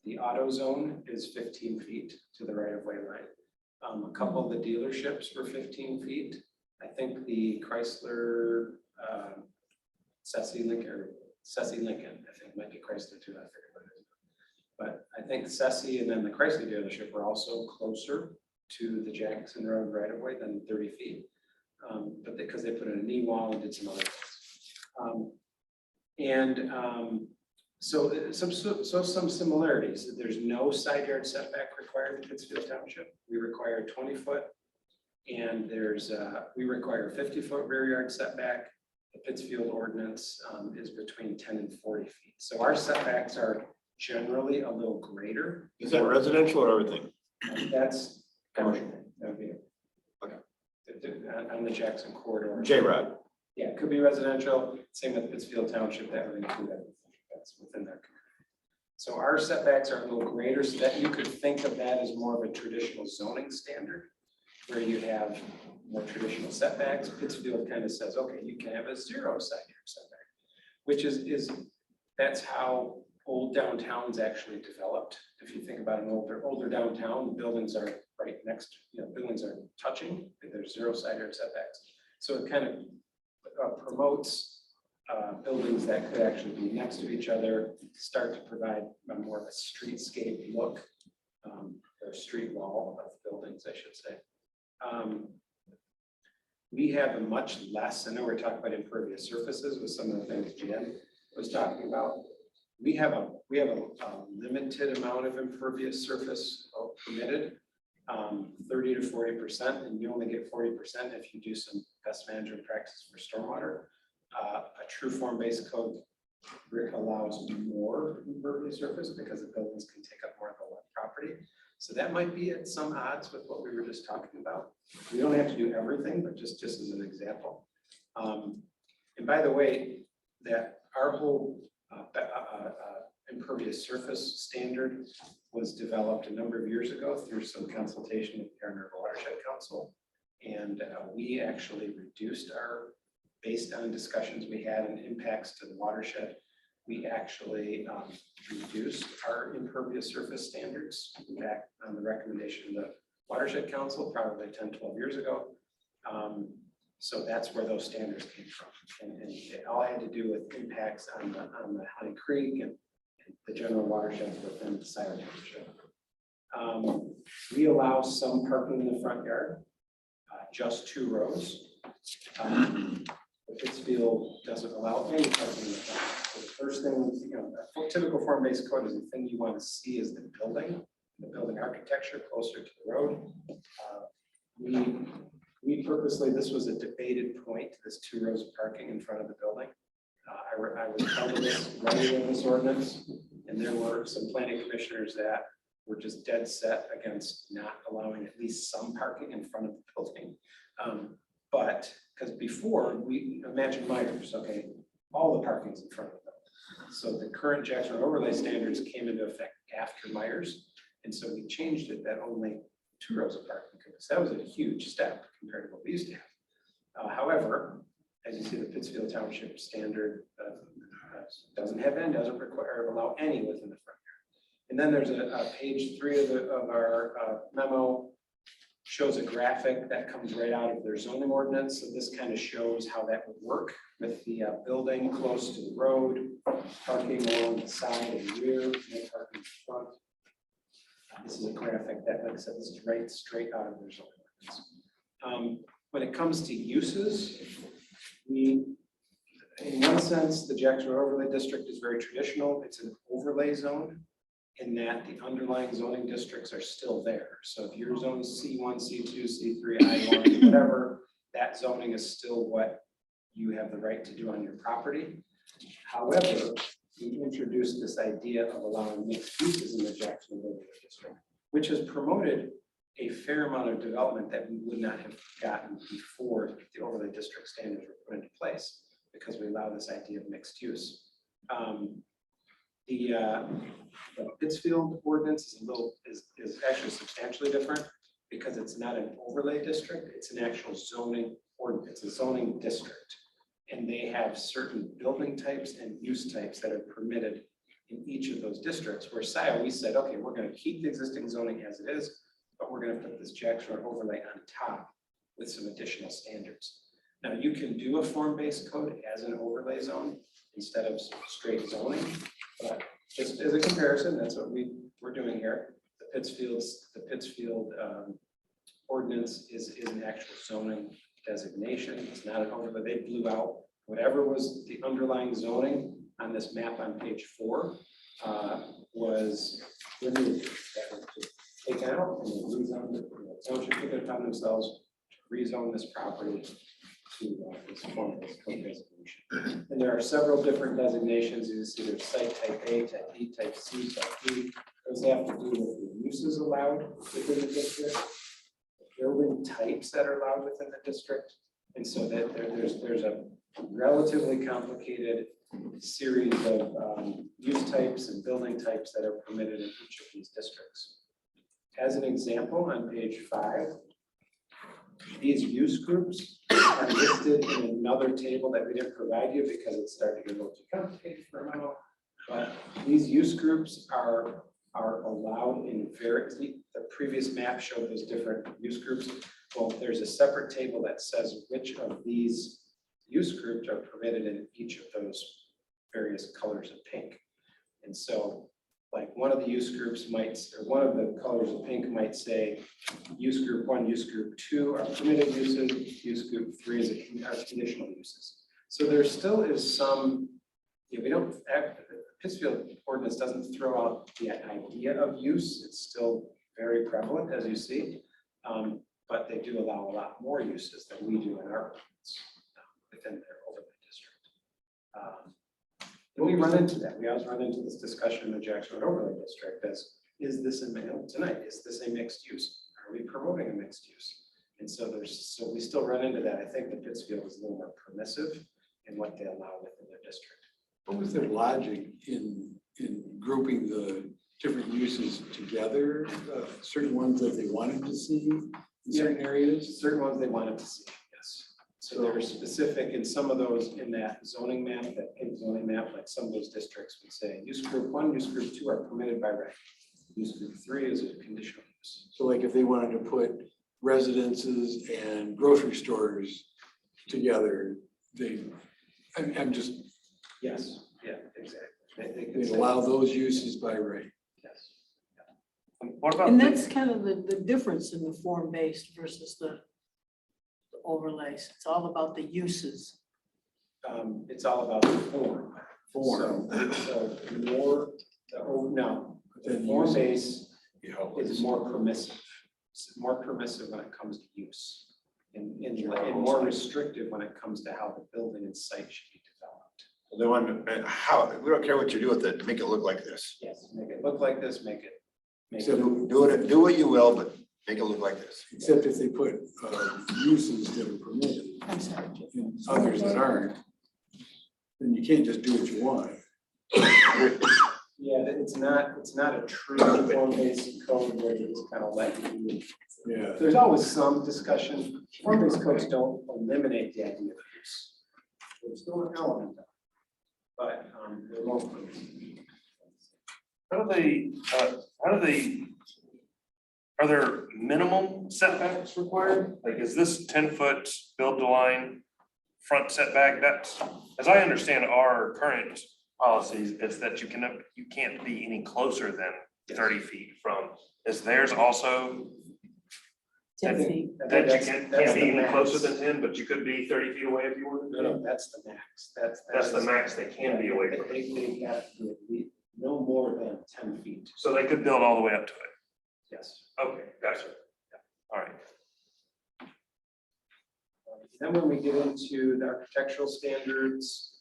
The auto zone is 15 feet to the right of way line. A couple of the dealerships were 15 feet. I think the Chrysler, Scio Lincoln, I think might be Chrysler too, I forget what it is. But I think Scio and then the Chrysler dealership were also closer to the Jackson Road right of way than 30 feet. But because they put in a knee wall and did some other things. So some similarities. There's no side yard setback required in Pittsfield Township. We require 20 foot, and we require 50-foot rear yard setback. The Pittsfield ordinance is between 10 and 40 feet. So our setbacks are generally a little greater. Is that residential or everything? That's commercial. That would be it. Okay. On the Jackson corridor. J-Rod. Yeah, it could be residential. Same with Pittsfield Township. That would include everything that's within that community. So our setbacks are a little greater, so that you could think of that as more of a traditional zoning standard, where you have more traditional setbacks. Pittsfield kind of says, okay, you can have a 0 side yard setback, which that's how old downtowns actually developed. If you think about an older downtown, the buildings are right next, buildings are touching, there's 0 side yard setbacks. So it kind of promotes buildings that could actually be next to each other, start to provide more of a streetscape look, or street wall of buildings, I should say. We have a much less, I know we're talking about impervious surfaces with some of the things Jen was talking about. We have a limited amount of impervious surface permitted, 30 to 40%, and you only get 40% if you do some best management practices for stormwater. A true form-based code allows more impervious surface because the buildings can take up more of the property. So that might be at some odds with what we were just talking about. We don't have to do everything, but just as an example. And by the way, that our whole impervious surface standard was developed a number of years ago through some consultation with the River Watershed Council. And we actually reduced our, based on discussions we had and impacts to the watershed, we actually reduced our impervious surface standards back on the recommendation of the Watershed Council probably 10, 12 years ago. So that's where those standards came from. And it all had to do with impacts on the Honey Creek and the general watersheds within the Scio Township. We allow some parking in the front yard, just 2 rows. Pittsfield doesn't allow any parking in the front. So the first thing, a typical form-based code is the thing you want to see is the building architecture closer to the road. We purposely, this was a debated point, this 2 rows of parking in front of the building. I was part of this, writing this ordinance, and there were some planning commissioners that were just dead set against not allowing at least some parking in front of the building. But because before we imagine Myers, okay, all the parking's in front of the building. So the current Jackson overlay standards came into effect after Myers. And so we changed it that only 2 rows of parking, because that was a huge step compared to what we used to have. However, as you see, the Pittsfield Township standard doesn't have any, doesn't require or allow any within the front yard. And then there's a page 3 of our memo shows a graphic that comes right out of their zoning ordinance. So this kind of shows how that would work with the building close to the road, parking along the side and rear, no parking in front. This is a graphic that, like I said, this is right straight out of their zoning ordinance. When it comes to uses, in one sense, the Jackson Overlay District is very traditional. It's an overlay zone in that the underlying zoning districts are still there. So if your zone is C1, C2, C3, I1, whatever, that zoning is still what you have the right to do on your property. However, we introduced this idea of allowing mixed uses in the Jackson Overlay District, which has promoted a fair amount of development that we would not have gotten before the overlay district standards were put into place, because we allow this idea of mixed use. The Pittsfield ordinance is actually substantially different because it's not an overlay district, it's an actual zoning ordinance, it's a zoning district. And they have certain building types and use types that are permitted in each of those districts. Where Scio, we said, okay, we're going to keep the existing zoning as it is, but we're going to put this Jackson overlay on top with some additional standards. Now, you can do a form-based code as an overlay zone instead of straight zoning, but just as a comparison, that's what we're doing here. The Pittsfield ordinance is an actual zoning designation. It's not an overlay. They blew out whatever was the underlying zoning on this map on page 4 was removed. That was just taken out and rezoned. The township took it upon themselves to rezone this property to this form-based code designation. And there are several different designations. You see there's site type A, type B, type C, type D. Those have to do with the uses allowed within the district, the building types that are allowed within the district. And so that there's a relatively complicated series of use types and building types that are permitted in each of these districts. As an example, on page 5, these use groups are listed in another table that we didn't provide you because it's starting to get a little too complicated for a memo. But these use groups are are allowed in the previous map showed those different use groups. Well, there's a separate table that says which of these use groups are permitted in each of those various colors of pink. And so like one of the use groups might, or one of the colors of pink might say use group 1, use group 2 are permitted uses, use group 3 are conditional uses. So there still is some, we don't, Pittsfield ordinance doesn't throw out the idea of use. It's still very prevalent, as you see. But they do allow a lot more uses than we do in our ordinance within their overlay district. And we run into that. We always run into this discussion in the Jackson Road overlay district as, is this tonight, is this a mixed use? Are we promoting a mixed use? And so so we still run into that. I think the Pittsfield is a little more permissive in what they allow within their district. What was their logic in grouping the different uses together? Certain ones that they wanted to see in certain areas? Certain ones they wanted to see, yes. So they're specific in some of those in that zoning map, that pink zoning map, like some of those districts would say, use group 1, use group 2 are permitted by right. Use group 3 is a conditional use. So like if they wanted to put residences and grocery stores together, I'm just, Yes, yeah, exactly. they allow those uses by right. Yes. What about? And that's kind of the difference in the form-based versus the overlays. It's all about the uses. It's all about the form. Form. So more, the form base is more permissive. It's more permissive when it comes to use. And more restrictive when it comes to how the building and site should be developed. They want to, we don't care what you do with it, make it look like this. Yes, make it look like this, make it. Do what you will, but make it look like this. Except if they put uses that are permitted and others that aren't, then you can't just do what you want. Yeah, it's not a true form-based code where you just kind of let you. Yeah. There's always some discussion. Form-based codes don't eliminate the idea of use. There's still an element of it, but they're more permissive. Are there minimum setbacks required? Like, is this 10-foot build to line front setback? That's, as I understand our current policies, it's that you can't be any closer than 30 feet from. Is theirs also 10 feet. that you can't be any closer than 10, but you could be 30 feet away if you wanted to? No, that's the max. That's the max they can be away from. They have to be no more than 10 feet. So they could build all the way up to it. Yes. Okay, gotcha. All right. Then when we get into the architectural standards,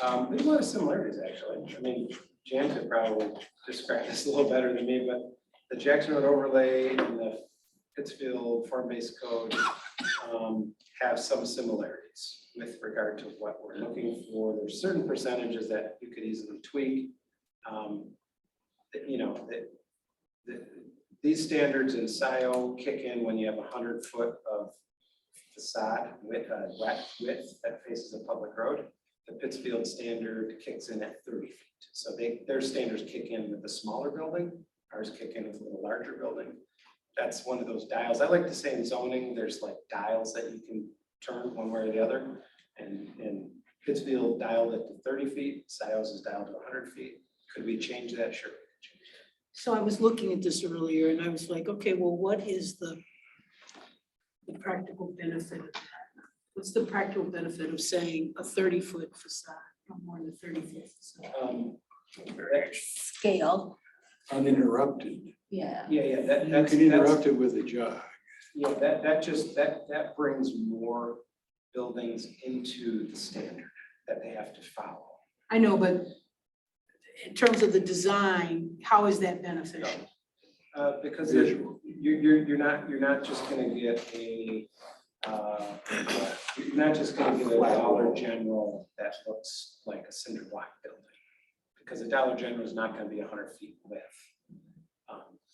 there's a lot of similarities, actually. I mean, Jan could probably describe this a little better than me, but the Jackson Road overlay and the Pittsfield form-based code have some similarities with regard to what we're looking for. There's certain percentages that you could easily tweak. These standards in Scio kick in when you have 100-foot of facade with wet width that faces a public road. The Pittsfield standard kicks in at 30 feet. So their standards kick in with a smaller building. Ours kick in with a little larger building. That's one of those dials. I like to say in zoning, there's like dials that you can turn one way or the other. And Pittsfield dialed it to 30 feet. Scio's is dialed to 100 feet. Could we change that? Sure. So I was looking at this earlier and I was like, okay, well, what is the practical benefit of that? What's the practical benefit of saying a 30-foot facade, no more than a 30-foot facade? Scale. Uninterrupted. Yeah. Yeah. You can interrupt it with a jog. Yeah, that brings more buildings into the standard that they have to follow. I know, but in terms of the design, how is that beneficial? Because you're not just going to get a Dollar General that looks like a cinder block building, because a Dollar General is not going to be 100 feet width.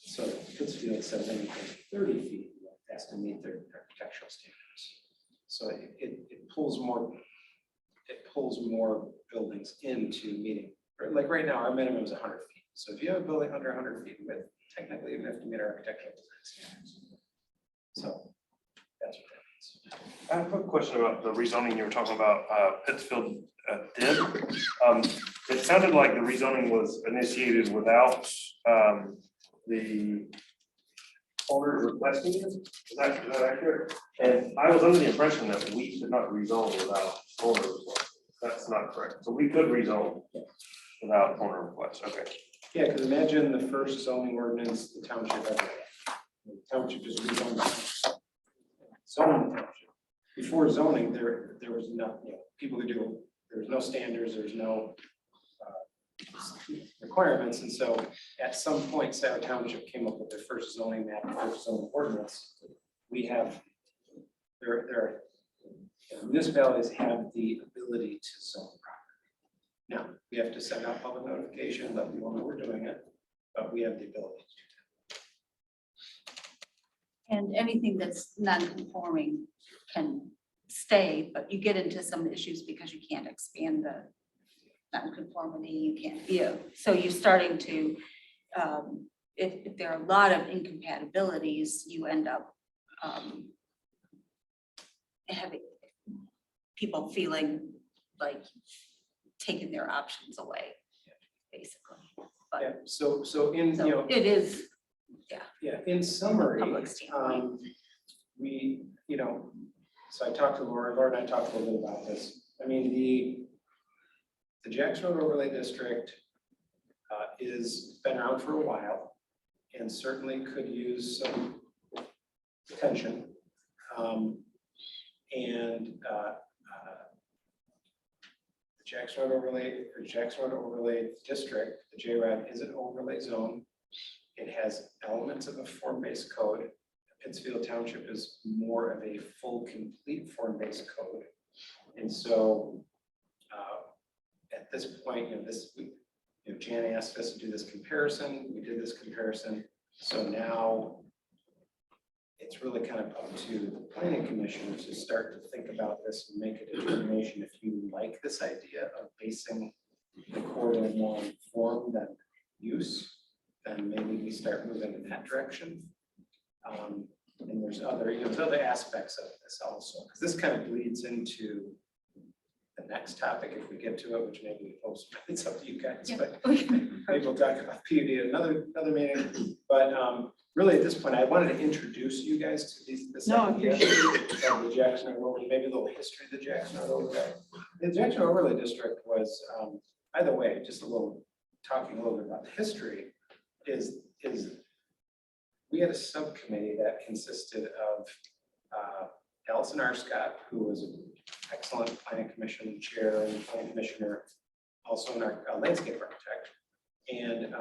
So Pittsfield says anything 30 feet has to meet their architectural standards. So it pulls more buildings into meeting. Like right now, our minimum is 100 feet. So if you have a building under 100 feet width, technically you have to meet architectural design standards. So that's what that means. I have a question about the rezoning you were talking about, Pittsfield did. It sounded like the rezoning was initiated without the owner requesting it. Is that accurate? And I was under the impression that we could not rezone without owner request. That's not correct. So we could rezone without owner request. Okay. Yeah, because imagine the first zoning ordinance the township ever had. The township just rezoned. Zoning township. Before zoning, there was nothing, people could do, there was no standards, there was no requirements, and so at some point, Scio Township came up with their first zoning map, first zoning ordinance. We have, there municipalities have the ability to zone property. Now, we have to send out public notification, let people know we're doing it, but we have the ability to do And anything that's non-conforming can stay, but you get into some issues because you can't expand the non-conformity, you can't, so you're starting to, if there are a lot of incompatibilities, you end up having people feeling like taking their options away, basically. that. Yeah, so in, you know. It is, Yeah, in summary, public standpoint. we, so I talked to Laura and I talked a little bit about this. I mean, the Jackson Road Overlay District is been around for a while and certainly could use some attention. The Jackson Road Overlay District, the JRAD, is an overlay zone. It has elements of a form-based code. Pittsfield Township is more of a full, complete form-based code. And so at this point, Jan asked us to do this comparison. We did this comparison. So now it's really kind of up to the planning commission to start to think about this and make a determination if you like this idea of basing the corridor more on form than use, then maybe we start moving in that direction. And there's other aspects of this also, because this kind of bleeds into the next topic if we get to it, which maybe we post, it's up to you guys, but maybe we'll talk about PUD at another meeting. But really at this point, I wanted to introduce you guys to this idea of the Jackson Overlay, maybe a little history of the Jackson Overlay. The Jackson Overlay District was, by the way, just talking a little bit about the history, is we had a subcommittee that consisted of Allison Arscott, who was an excellent planning commission chair and planning commissioner, also an landscape architect, and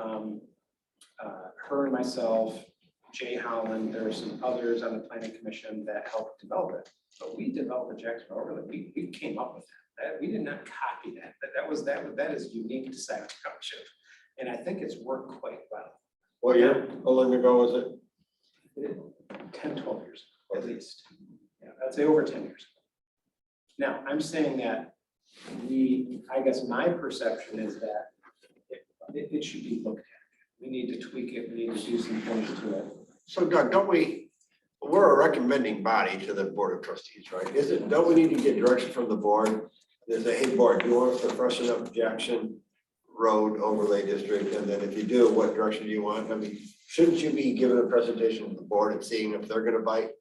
her and myself, Jay Holland, there were some others on the planning commission that helped develop it. But we developed the Jackson Overlay. We came up with that. We did not copy that. That is unique to Scio Township, and I think it's worked quite well. What year? How long ago was it? 10, 12 years at least. Yeah, I'd say over 10 years. Now, I'm saying that I guess my perception is that it should be looked at. We need to tweak it. We need to do some things to it. So Doug, we're a recommending body to the Board of Trustees, right? Don't we need to get direction from the board? They say, hey, board, do you want us to freshen up Jackson Road Overlay District? And then if you do, what direction do you want? I mean, shouldn't you be giving a presentation to the board and seeing if they're gonna bite?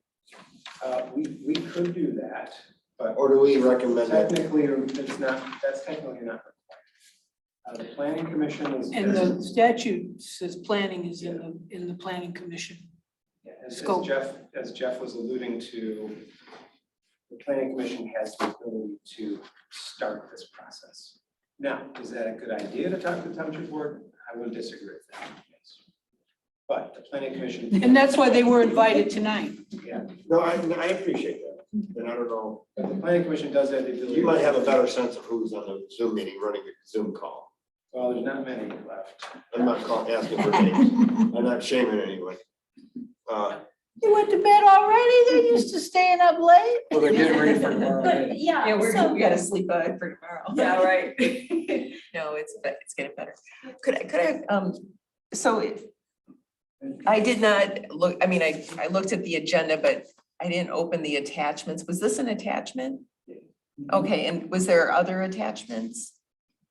We could do that, but Or do we recommend that? technically, that's technically not required. The planning commission is. And the statute says planning is in the planning commission. Yeah, as Scope. Jeff was alluding to, the planning commission has the ability to start this process. Now, is that a good idea to talk to the township board? I would disagree with that. Yes. But the planning commission. And that's why they were invited tonight. Yeah, No, I appreciate that. And I don't know, but the planning commission does have the ability. you might have a better sense of who's on the Zoom meeting running the Zoom call. Well, there's not many left. I'm not asking for names. I'm not shaming anyone. You went to bed already? They're used to staying up late. Well, they're getting ready for tomorrow night. Yeah, we gotta sleep for tomorrow. Yeah, right. No, it's getting better. So I did not look, I mean, I looked at the agenda, but I didn't open the attachments. Was this an attachment? Okay, and was there other attachments?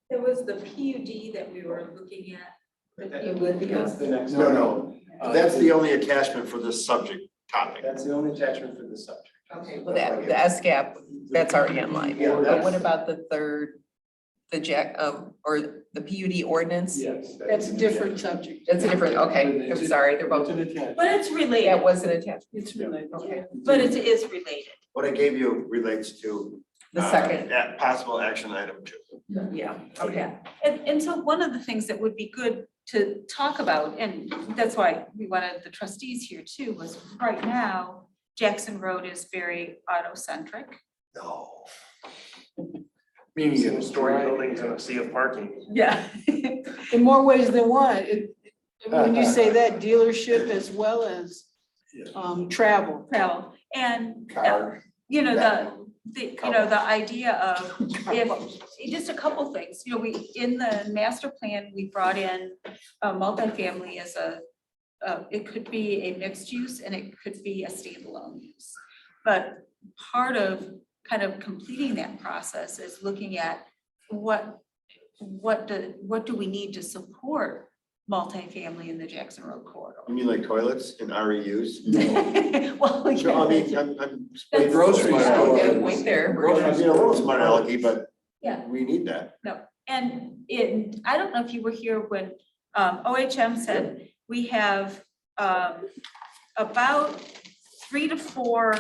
There was the PUD that we were looking at. That's the next. No, that's the only attachment for this subject topic. That's the only attachment for the subject. Okay, well, that, the SCAP, that's already online. Yeah, But that's- what about the third, the or the PUD ordinance? Yes. That's a different subject. That's a different, okay, I'm sorry, they're both, It's an attachment. But it's related, that was an attachment. It's related. Okay, but it is related. What I gave you relates to. the second, That possible action item 2. yeah, okay. And so one of the things that would be good to talk about, and that's why we wanted the trustees here too, was right now, Jackson Road is very auto-centric. No. Meaning Single it's story dry. buildings and a sea of parking. Yeah. In more ways than one. When you say that, dealership as well as travel. Travel, and Car. you know, the idea of if, just a couple things, you know, we, in the master plan, we brought in a multifamily as a, it could be a mixed use and it could be a standalone use. But part of kind of completing that process is looking at what do we need to support multifamily in the Jackson Road corridor? You mean like toilets and REUs? Well, No, I yeah, mean, I'm. That's- Grocery Yeah, store. yeah, wait there. I'm being a little smart alecky, but yeah. we need that. And I don't know if you were here when OHM said we have about 3 to 4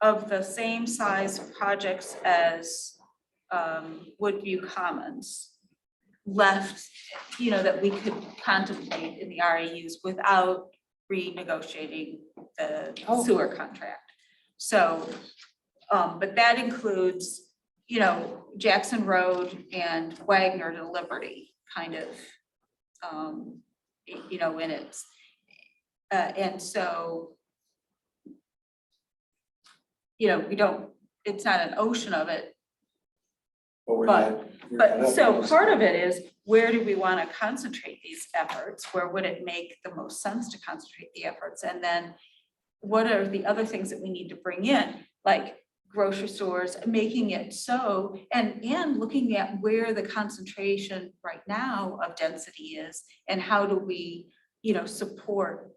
of the same size projects as Woodview Commons left, you know, that we could contemplate in the RAUs without renegotiating the sewer contract. So, but that includes, you know, Jackson Road and Wagner to Liberty kind of, you know, in its, and so, you know, we don't, it's not an ocean of it. But so part of it is, where do we want to concentrate these efforts? Where would it make the most sense to concentrate the efforts? And then what are the other things that we need to bring in, like grocery stores, making it so, and looking at where the concentration right now of density is, and how do we, you know, support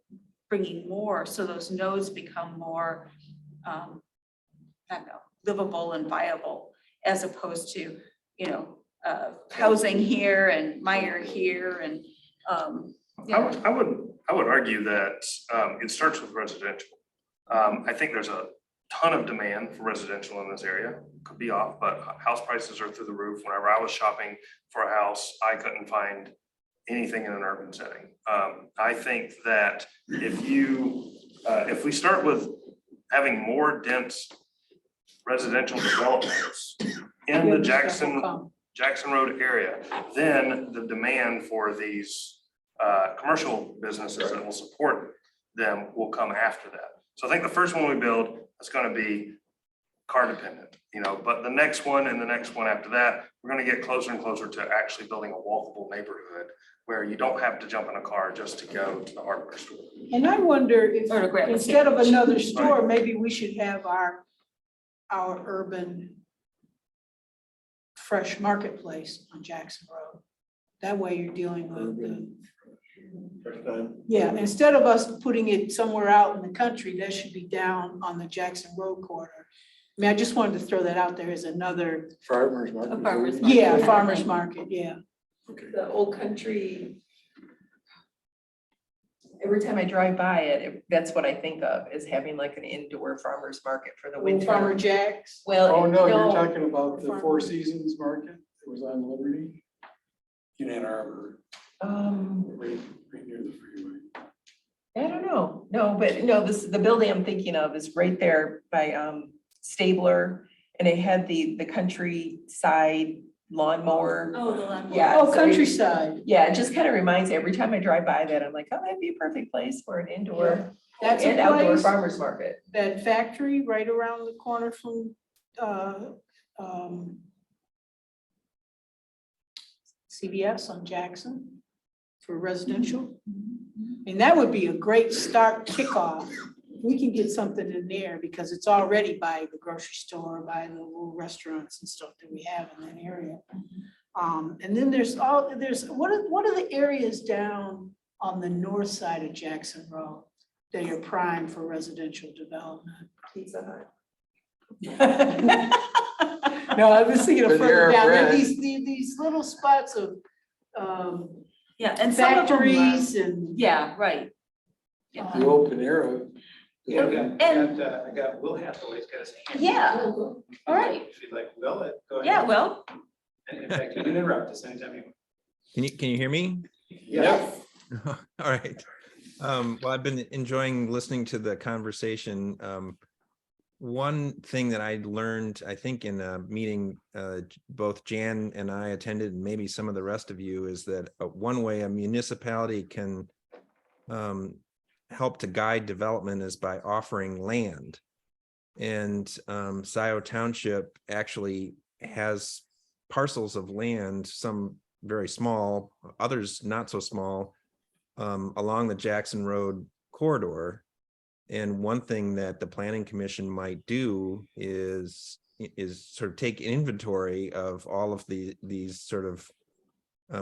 bringing more so those nodes become more, I don't know, livable and viable, as opposed to, you know, housing here and Meyer here and, yeah. I would argue that it starts with residential. I think there's a ton of demand for residential in this area, could be off, but house prices are through the roof. Whenever I was shopping for a house, I couldn't find anything in an urban setting. I think that if we start with having more dense residential developments in the Jackson Road area, then the demand for these commercial businesses that will support them will come after that. So I think the first one we build is going to be car dependent, you know, but the next one and the next one after that, we're going to get closer and closer to actually building a walkable neighborhood where you don't have to jump in a car just to go to the hardware store. And I wonder if, Or to grab a instead of sandwich. another store, maybe we should have our urban fresh marketplace on Jackson Road. That way you're dealing with yeah, instead of us putting it somewhere out in the country, that should be down on the Jackson Road corridor. I mean, I just wanted to throw that out there as another, Farmers market. A farmer's market. yeah, farmer's market, yeah. The old country. Every time I drive by it, that's what I think of, is having like an indoor farmer's market for the winter. Farmer Jack's. Well, Oh, no, you're no, talking about the Four Seasons Market that was on Liberty in Ann Arbor, right near the freeway. I don't know, no, but no, the building I'm thinking of is right there by Stabler, and it had the countryside lawnmower. Oh, the lawnmower. Yeah. Oh, so it- countryside. Yeah, it just kind of reminds, every time I drive by that, I'm like, oh, that'd be a perfect place for an indoor That's and a outdoor place, farmer's market. that factory right around the corner from, CVS on Jackson for residential. I mean, that would be a great start kickoff. We can get something in there because it's already by the grocery store, by the little restaurants and stuff that we have in that area. And then what are the areas down on the north side of Jackson Road that are prime for residential development? Pizza Hut. No, I was thinking of further Panera down, there are Bread. these little spots of Yeah, and some of them are- factories and. Yeah, right. The old Panera. Yeah, And- I got Will Hathaway's got his hand. Yeah, all right. If you'd like, Will, go ahead. Yeah, well, And in fact, you can interrupt us anytime you want. Can you hear me? Yes. All right. Well, I've been enjoying listening to the conversation. One thing that I learned, I think in a meeting both Jan and I attended, and maybe some of the rest of you, is that one way a municipality can help to guide development is by offering land. And Scio Township actually has parcels of land, some very small, others not so small, along the Jackson Road corridor. And one thing that the Planning Commission might do is sort of take inventory of all of these sort of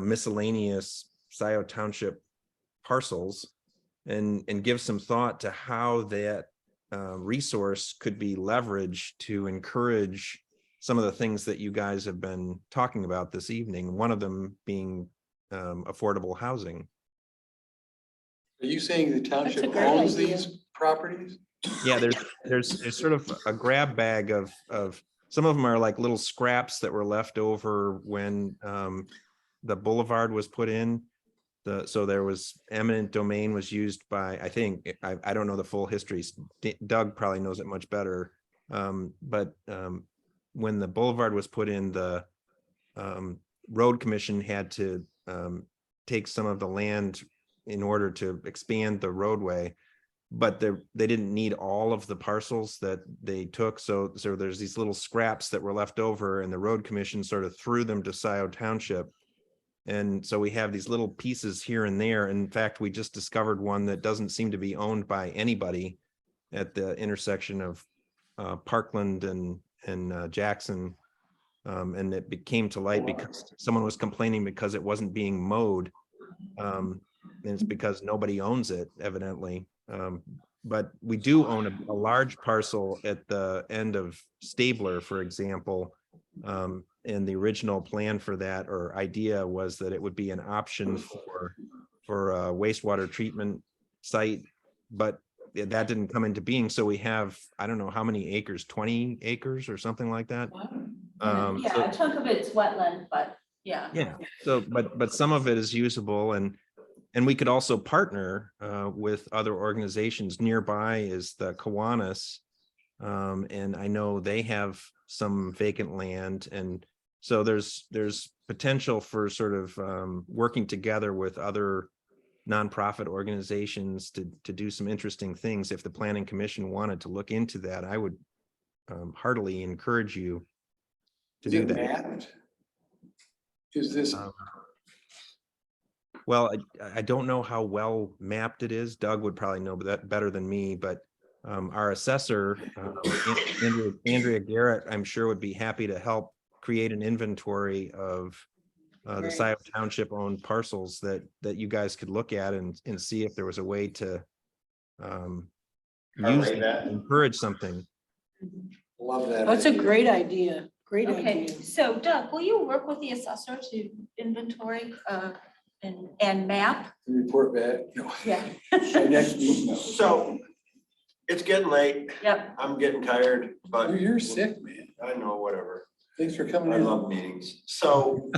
miscellaneous Scio Township parcels and give some thought to how that resource could be leveraged to encourage some of the things that you guys have been talking about this evening, one of them being affordable housing. Are you saying the township great owns idea. these properties? Yeah, there's sort of a grab bag of some of them are like little scraps that were left over when the boulevard was put in. So there was eminent domain was used by, I think, I don't know the full history. Doug probably knows it much better. But when the boulevard was put in, the road commission had to take some of the land in order to expand the roadway, but they didn't need all of the parcels that they took. So there's these little scraps that were left over, and the road commission sort of threw them to Scio Township. And so we have these little pieces here and there. In fact, we just discovered one that doesn't seem to be owned by anybody at the intersection of Parkland and Jackson. And it came to light because someone was complaining because it wasn't being mowed. And it's because nobody owns it, evidently. But we do own a large parcel at the end of Stabler, for example. And the original plan for that or idea was that it would be an option for a wastewater treatment site, but that didn't come into being. So we have, I don't know how many acres, 20 acres or something like that. yeah, a chunk of it's wetland, but yeah. Yeah. So, but some of it is usable, and we could also partner with other organizations. Nearby is the Kiwanis, and I know they have some vacant land, and so there's potential for sort of working together with other nonprofit organizations to do some interesting things. If the Planning Commission wanted to look into that, I would heartily encourage you to do that. Mapped? Is this? Well, I don't know how well mapped it is. Doug would probably know that better than me, but our assessor, Andrea Garrett, I'm sure would be happy to help create an inventory of the Scio Township owned parcels that you guys could look at and see if there was a way to use it, encourage something. Love that. That's a great idea. Great Okay, idea. so Doug, will you work with the assessor to inventory and map? Report back. Yeah. By next meeting. So it's getting late. Yep. I'm getting tired, but You're sick, man. I know, whatever. Thanks for coming I in. love meetings. So,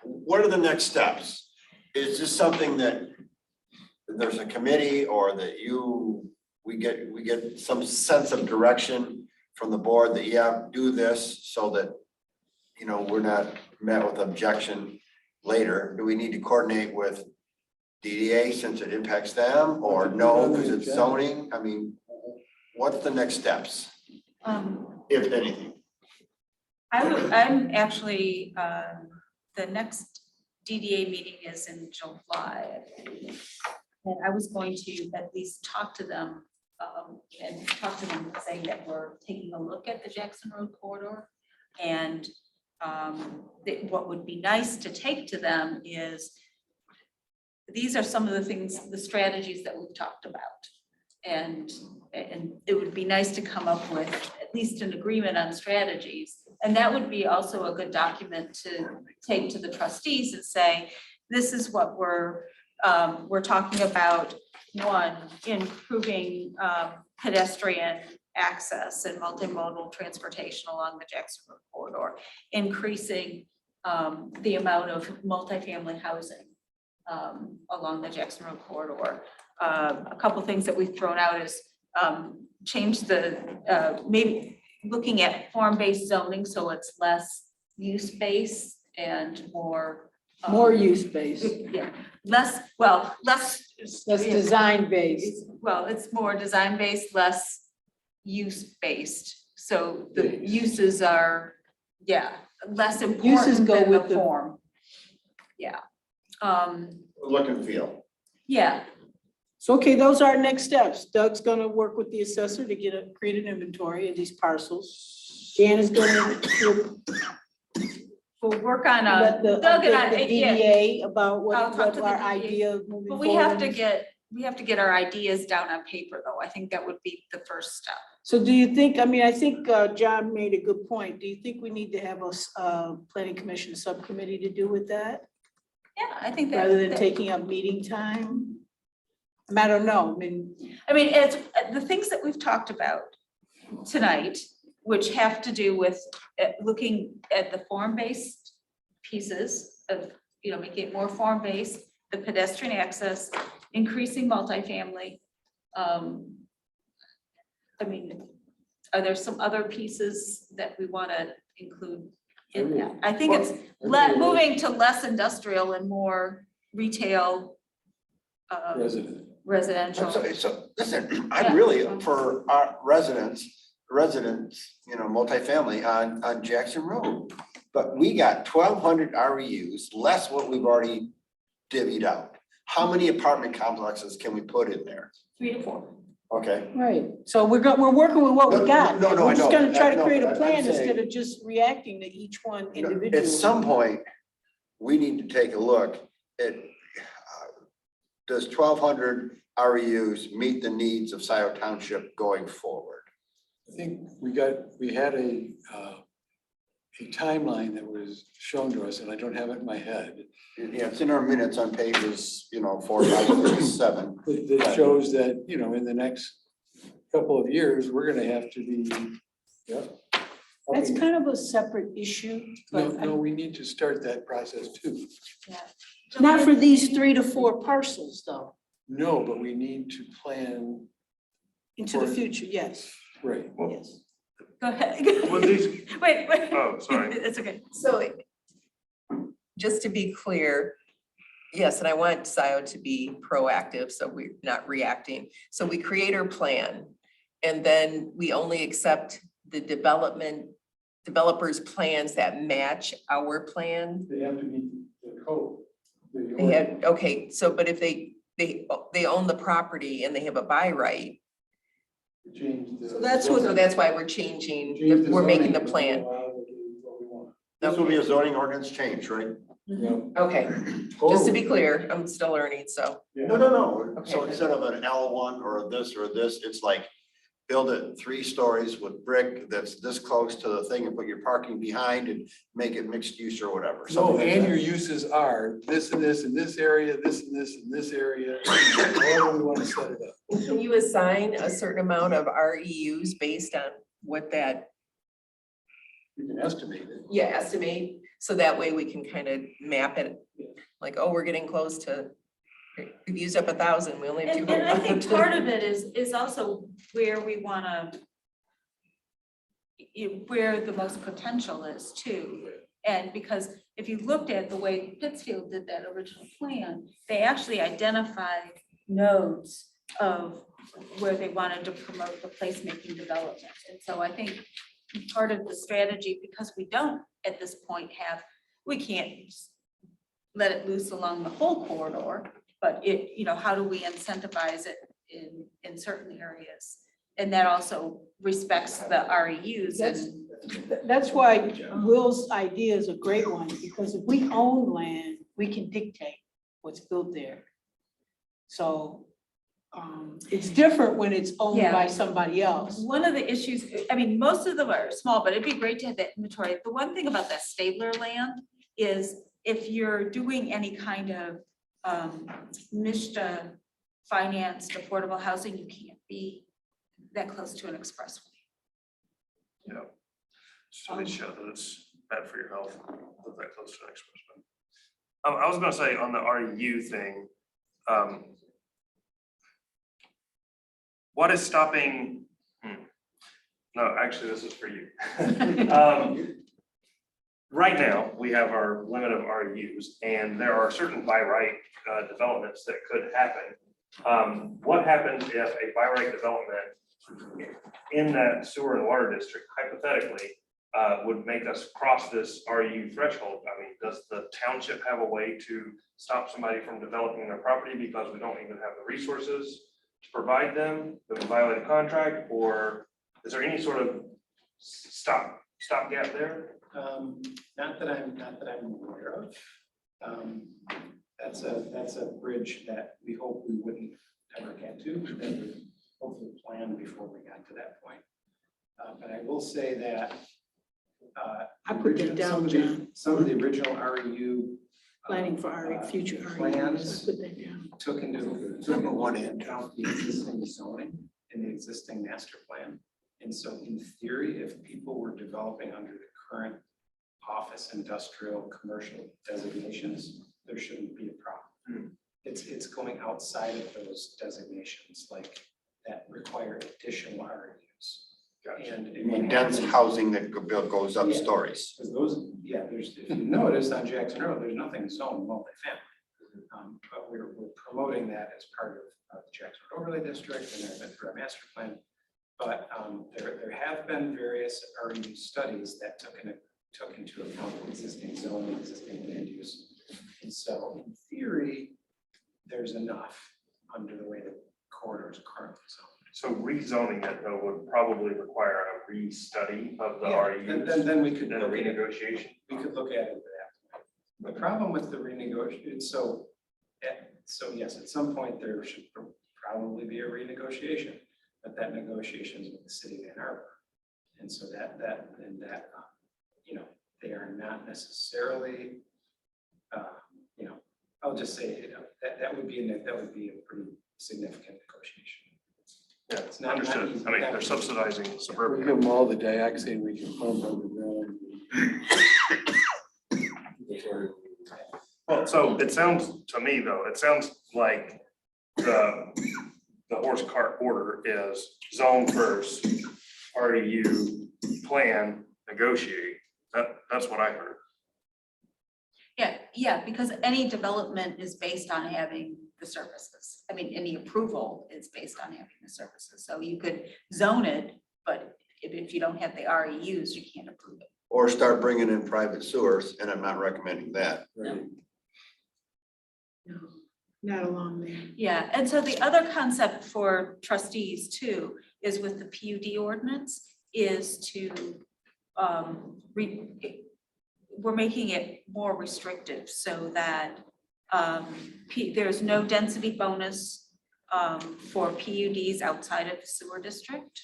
what are the next steps? Is this something that there's a committee or that we get some sense of direction from the board that, yeah, do this so that, you know, we're not met with objection later? Do we need to coordinate with DDA since it impacts them, or no, because it's zoning? I mean, what's the next steps, if anything? I'm actually the next DDA meeting is in July. And I was going to at least talk to them, saying that we're taking a look at the Jackson Road corridor. And what would be nice to take to them is, these are some of the things, the strategies that we've talked about. And it would be nice to come up with at least an agreement on strategies. And that would be also a good document to take to the trustees and say, this is what we're talking about. One, improving pedestrian access and multimodal transportation along the Jackson Road corridor, increasing the amount of multifamily housing along the Jackson Road corridor. A couple things that we've thrown out is change the, maybe looking at form-based zoning so it's less use-based and more. More use-based, Yeah, less design-based. Well, it's more design-based, less use-based. So the uses are, less Uses important go than with the the form. Yeah. Look and feel. Yeah, So, okay, those are our next steps. Doug's gonna work with the assessor to create an inventory of these parcels. Jan is gonna we'll work on let the, Doug and I, update the yeah. DDA about I'll what talk to the our DDA. idea of moving But forward. we have to get our ideas down on paper though. I think that would be the first step. So do you think, I mean, I think John made a good point. Do you think we need to have a planning commission subcommittee to do with that? Yeah, I think that. Rather than taking up meeting time? I don't know, I mean, it's the things that we've talked about tonight, which have to do with looking at the form-based pieces of, making it more form-based, the pedestrian access, increasing multifamily. I mean, are there some other pieces that we want to include in that? I think it's moving to less industrial and more retail. Residential. So listen, I'm really for our residents, multifamily on Jackson Road. But we got 1,200 REUs, less what we've already divvied out. How many apartment complexes can we put in there? 3 to 4. Okay. right. So we're working with what we got. No, I We're just know. gonna try to No, create a I'm plan saying- instead of just reacting to each one individually. At some point, we need to take a look at, does 1,200 REUs meet the needs of Scio Township going forward? I think we had a timeline that was shown to us, and I don't have it in my head. Yeah, it's in our minutes on pages, 4, 5, 6, 7. That shows that, in the next couple of years, we're gonna have to be, That's kind of a separate issue, but No, we need to start that process too. not for these 3 to 4 parcels though, No, but we need to plan, into the future, yes, right. yes. Go ahead. Well, these, Wait. oh, sorry. It's okay. So just to be clear, yes, and I want Scio to be proactive, so we're not reacting. So we create our plan and then we only accept the developers' plans that match our plan. They have to meet the code. They had, okay, so but if they own the property and they have a buy right, So that's what- so that's why we're changing, we're making the plan. This will be a zoning ordinance change, right? Okay, just to be clear, I'm still learning, so. No. So Okay. instead of an L1 or this or this, it's like build it 3 stories with brick that's this close to the thing and put your parking behind and make it mixed use or whatever. So, something like and that. your uses are this and this in this area, this and this in this area, however we want to set it up. Can you assign a certain amount of REUs based on what that, You can estimate it. estimate? So that way we can kind of map it, like, oh, we're getting close to, we've used up 1,000, we only have 200. And I think part of it is also where we wanna, where the most potential is too. And because if you looked at the way Pittsfield did that original plan, they actually identified nodes of where they wanted to promote the placemaking development. And so I think part of the strategy, because we don't at this point have we can't just let it loose along the whole corridor, but how do we incentivize it in certain areas? And that also respects the REUs and. That's why Will's idea is a great one, because if we own land, we can dictate what's built there. So it's different when it's owned by somebody else. One of the issues, I mean, most of them are small, but it'd be great to have that inventory. The one thing about that Stabler land is if you're doing any kind of MISTA financed affordable housing, you can't be that close to an expressway. Yeah. So they show that it's bad for your health, live that close to an expressway. I was gonna say on the REU thing, what is stopping? No, actually, this is for you. Right now, we have our limit of REUs, and there are certain by right developments that could happen. What happens if a by right development in that sewer and water district, hypothetically, would make us cross this REU threshold? I mean, does the township have a way to stop somebody from developing their property because we don't even have the resources to provide them? Do we violate a contract, or is there any sort of stopgap there? Not that I'm aware of. That's a bridge that we hope we wouldn't ever get to, that we hopefully planned before we got to that point. But I will say that I put that down, John. some of the original REU Planning for our future plans REUs. I put that down. took into account the existing zoning and the existing master plan. And so in theory, if people were developing under the current office, industrial, commercial designations, there shouldn't be a problem. It's going outside of those designations, like that require additional REUs. And You mean dense housing that goes up stories. because those, there's, if you notice on Jackson Road, there's nothing zoned multifamily. But we're promoting that as part of the Jackson Road Overlay District and through our master plan. But there have been various REU studies that took into account existing zoning, existing land use. And so in theory, there's enough under the way the corridor is currently zoned. So rezoning it though would probably require a restudy of the REUs. And then we could and a look at it. renegotiation. We could look at it that. The problem with the renegotiation, so yes, at some point there should probably be a renegotiation, but that negotiation is with the city of Ann Arbor. And so they are not necessarily, I'll just say, that would be a pretty significant negotiation. Yeah, It's not understood. easy. I mean, they're subsidizing We suburban. give them all the dioxin we can pump underground. Well, so it sounds to me though, it sounds like the horse cart order is zone first, REU plan, negotiate. That's what I heard. Yeah, because any development is based on having the services. I mean, any approval is based on having the services. So you could zone it, but if you don't have the REUs, you can't approve it. Or start bringing in private sewers, and I'm not recommending that. No, not along there. Yeah, and so the other concept for trustees too is with the PUD ordinance is to we're making it more restrictive so that there's no density bonus for PUDs outside of the sewer district.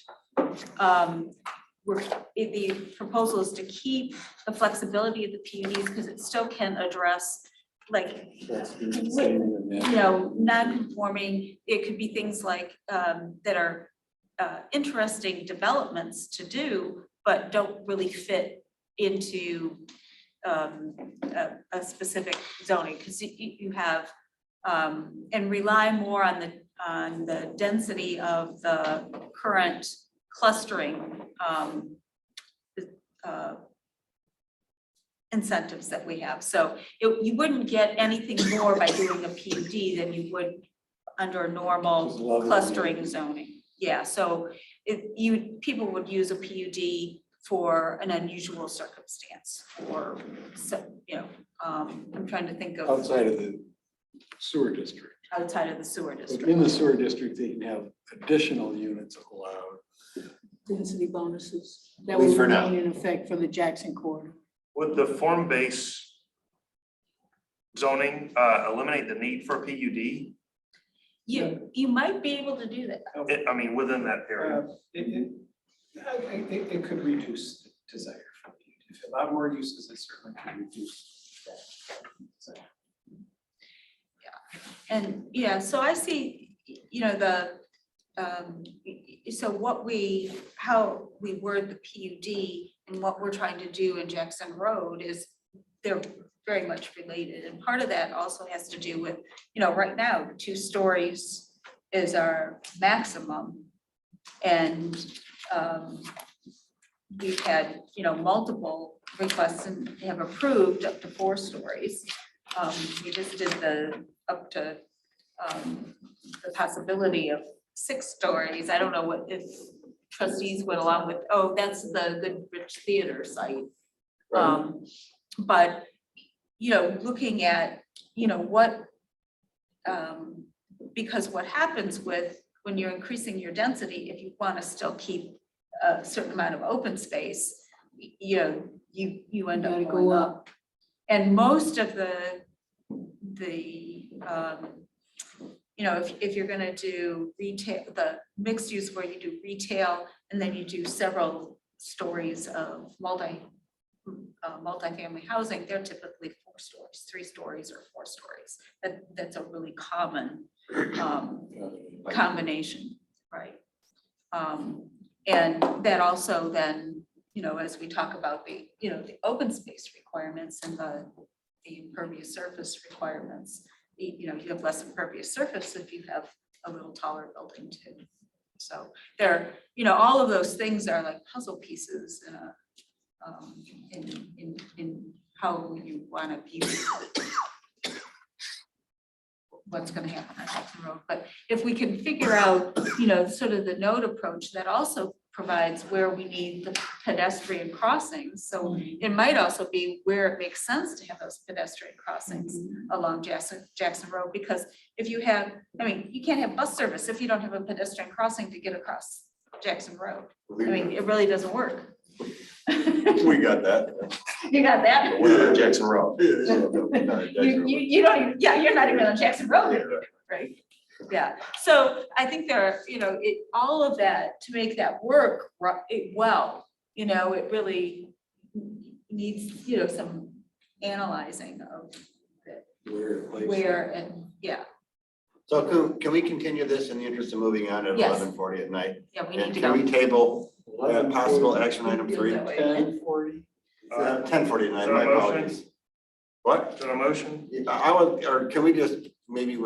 The proposal is to keep the flexibility of the PUDs because it still can address non-conforming. It could be things like that are interesting developments to do, but don't really fit into a specific zoning, because you have and rely more on the density of the current clustering incentives that we have. So you wouldn't get anything more by doing a PUD than you would under a normal clustering zoning. Yeah, so people would use a PUD for an unusual circumstance or, I'm trying to think of Outside of the sewer district. outside of the sewer But district. in the sewer district, they can have additional units allowed. Density bonuses that At will least for now. remain in effect for the Jackson corridor. Would the form-based zoning eliminate the need for a PUD? You might be able to do that. I mean, within that area. It could reduce the desire for PUD. If it allowed more uses, it certainly could reduce that. So, And yeah, so I see, so how we word the PUD and what we're trying to do in Jackson Road is they're very much related. And part of that also has to do with, right now, 2 stories is our maximum. And we've had, multiple requests and have approved up to 4 stories. We just did up to the possibility of 6 stories. I don't know what if trustees went along with, that's the Goodrich Theater site. But, looking at, what, because what happens when you're increasing your density, if you want to still keep a certain amount of open space, you end up Gotta going go up. And most of if you're gonna do retail, the mixed use where you do retail and then you do several stories of multifamily housing, they're typically 4 stories, 3 stories or 4 stories. That's a really common combination, right? And that also then, as we talk about the open space requirements and the impervious surface requirements, you have less impervious surface if you have a little taller building too. So there, all of those things are like puzzle pieces in how you want to view what's going to happen on Jackson Road. But if we can figure out, sort of the node approach that also provides where we need the pedestrian crossings. So it might also be where it makes sense to have those pedestrian crossings along Jackson Road, because if you have, you can't have bus service if you don't have a pedestrian crossing to get across Jackson Road. It really doesn't work. We got that. You got that? We're on Jackson Road. You don't even, you're not even on Jackson Road, right? Yeah, so I think there are, all of that to make that work well, it really needs, some analyzing of where and, yeah. So can we continue this in the interest of moving on at Yes. 11:40 at night? Yeah, we And need to can go. we table possible action item 3? 10:40. 10:40 at night, my Motion? apologies. What? Is there a motion? I would, or can we just maybe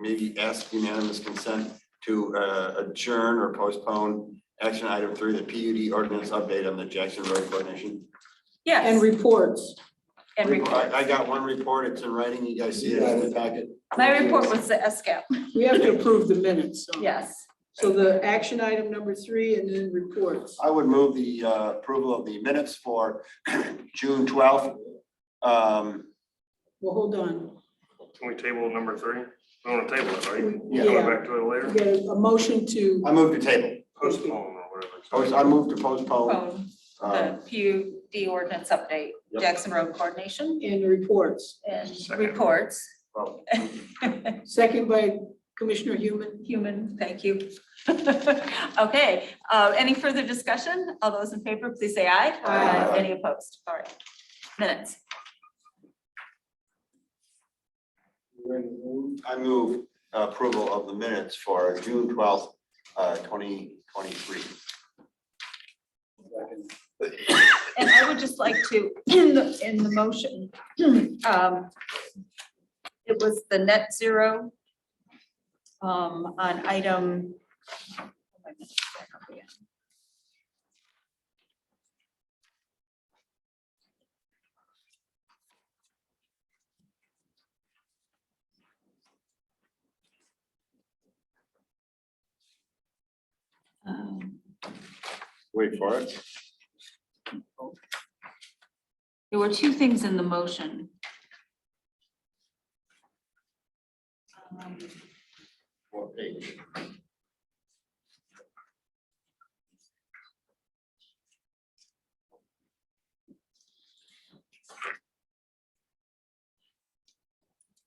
maybe ask unanimous consent to adjourn or postpone action item 3, the PUD ordinance update on the Jackson Road coordination? Yes. And reports. And reports. I got one report, it's in writing, you guys see it in the packet. My report was the SCAP. We have to approve the minutes. So. Yes. So the action item number 3 and then reports. I would move the approval of the minutes for June 12th. Well, hold on. Can we table number 3? We want to table it, right? Yeah. Go back to it later? We get a motion to. I move to table. Postpone or whatever. I move to postpone. The PUD ordinance update, Yep. Jackson Road coordination And reports. and Second. reports. Well, Second by Commissioner Human. Thank you. Okay, any further discussion? All those in favor, please say aye. Aye. Any opposed? All right. Minutes. I move approval of the minutes for June 12th, 2023. And I would just like to, in the motion, it was the net zero on item. Wait for it. There were two things in the motion. What page?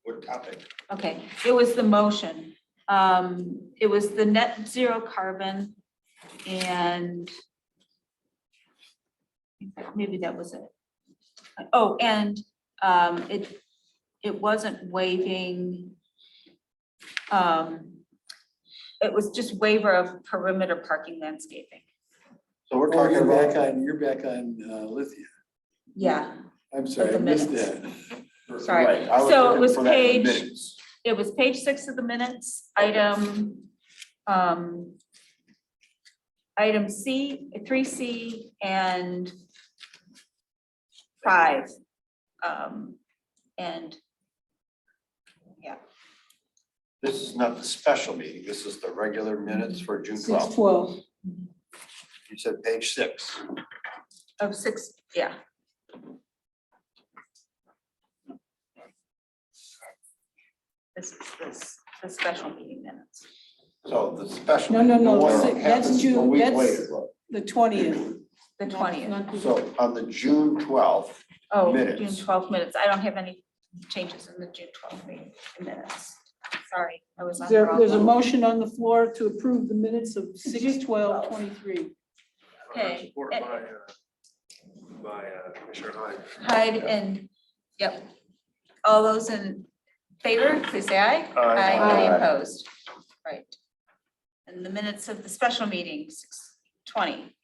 What topic? Okay, it was the motion. It was the net zero carbon and maybe that was it. Oh, and it wasn't waiving. It was just waiver of perimeter parking landscaping. So we're Oh, talking about. you're back on Lithia. Yeah, I'm sorry, I the missed minutes. that. Sorry. Right, I was So it looking was for that in the page, minutes. it was page 6 of the minutes, item C, 3C and 5. And This is not the special meeting. This is the regular minutes for June 12th. 6/12. You said page 6. of 6, yeah. This is the special meeting minutes. So the special. No, the one that's that happens a June, week that's later. the 20th. The 20th. So on the June 12th, Oh, minutes. June 12th minutes. I don't have any changes in the June 12th meeting minutes. Sorry, I was on the wrong There's a one. motion on the floor to approve the minutes of 6/12/23. Okay. Support by Commissioner Hyde. Hyde and, yep. All those in favor, please say aye. Aye. Any opposed? Right. And the minutes of the special meeting, 6/20.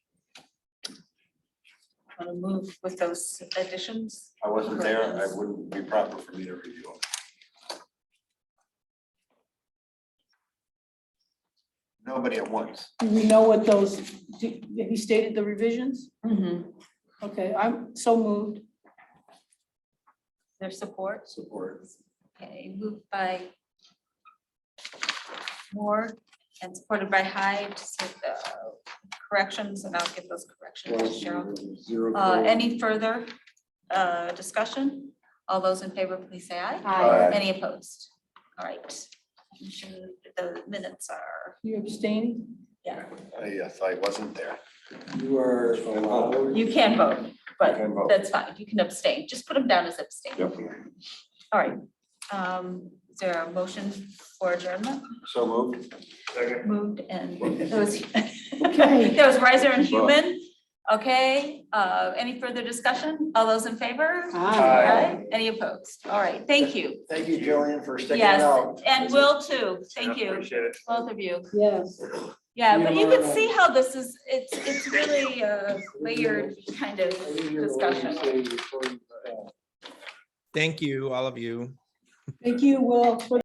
Want to move with those additions? I wasn't there. I wouldn't be proper for me to review them. Nobody at once. Do we know what those, have you stated the revisions? Mm-hmm. Okay, I'm so moved. Their support? Support. Okay, moved by Moore and supported by Hyde, so the corrections, and I'll get those corrections to Cheryl. Any further discussion? All those in favor, please say aye. Aye. Any opposed? All right. I'm sure the minutes are, You abstaining? yeah, Yes, I wasn't there. You are allowed. you can vote, but Can vote. that's fine. You can abstain. Just put them down as abstain. Yep. All right. Is there a motion for adjournment? So moved. Moved and those, that was Riser and Human. Okay, any further discussion? All those in favor? Aye. Any opposed? All right, thank you. Thank you, Jillian, for sticking it Yes, out. and Will too. Thank you, Appreciate it. both of you. Yes. Yeah, but you can see how this is, it's really a layered kind of discussion. Thank you, all of you. Thank you, Will, for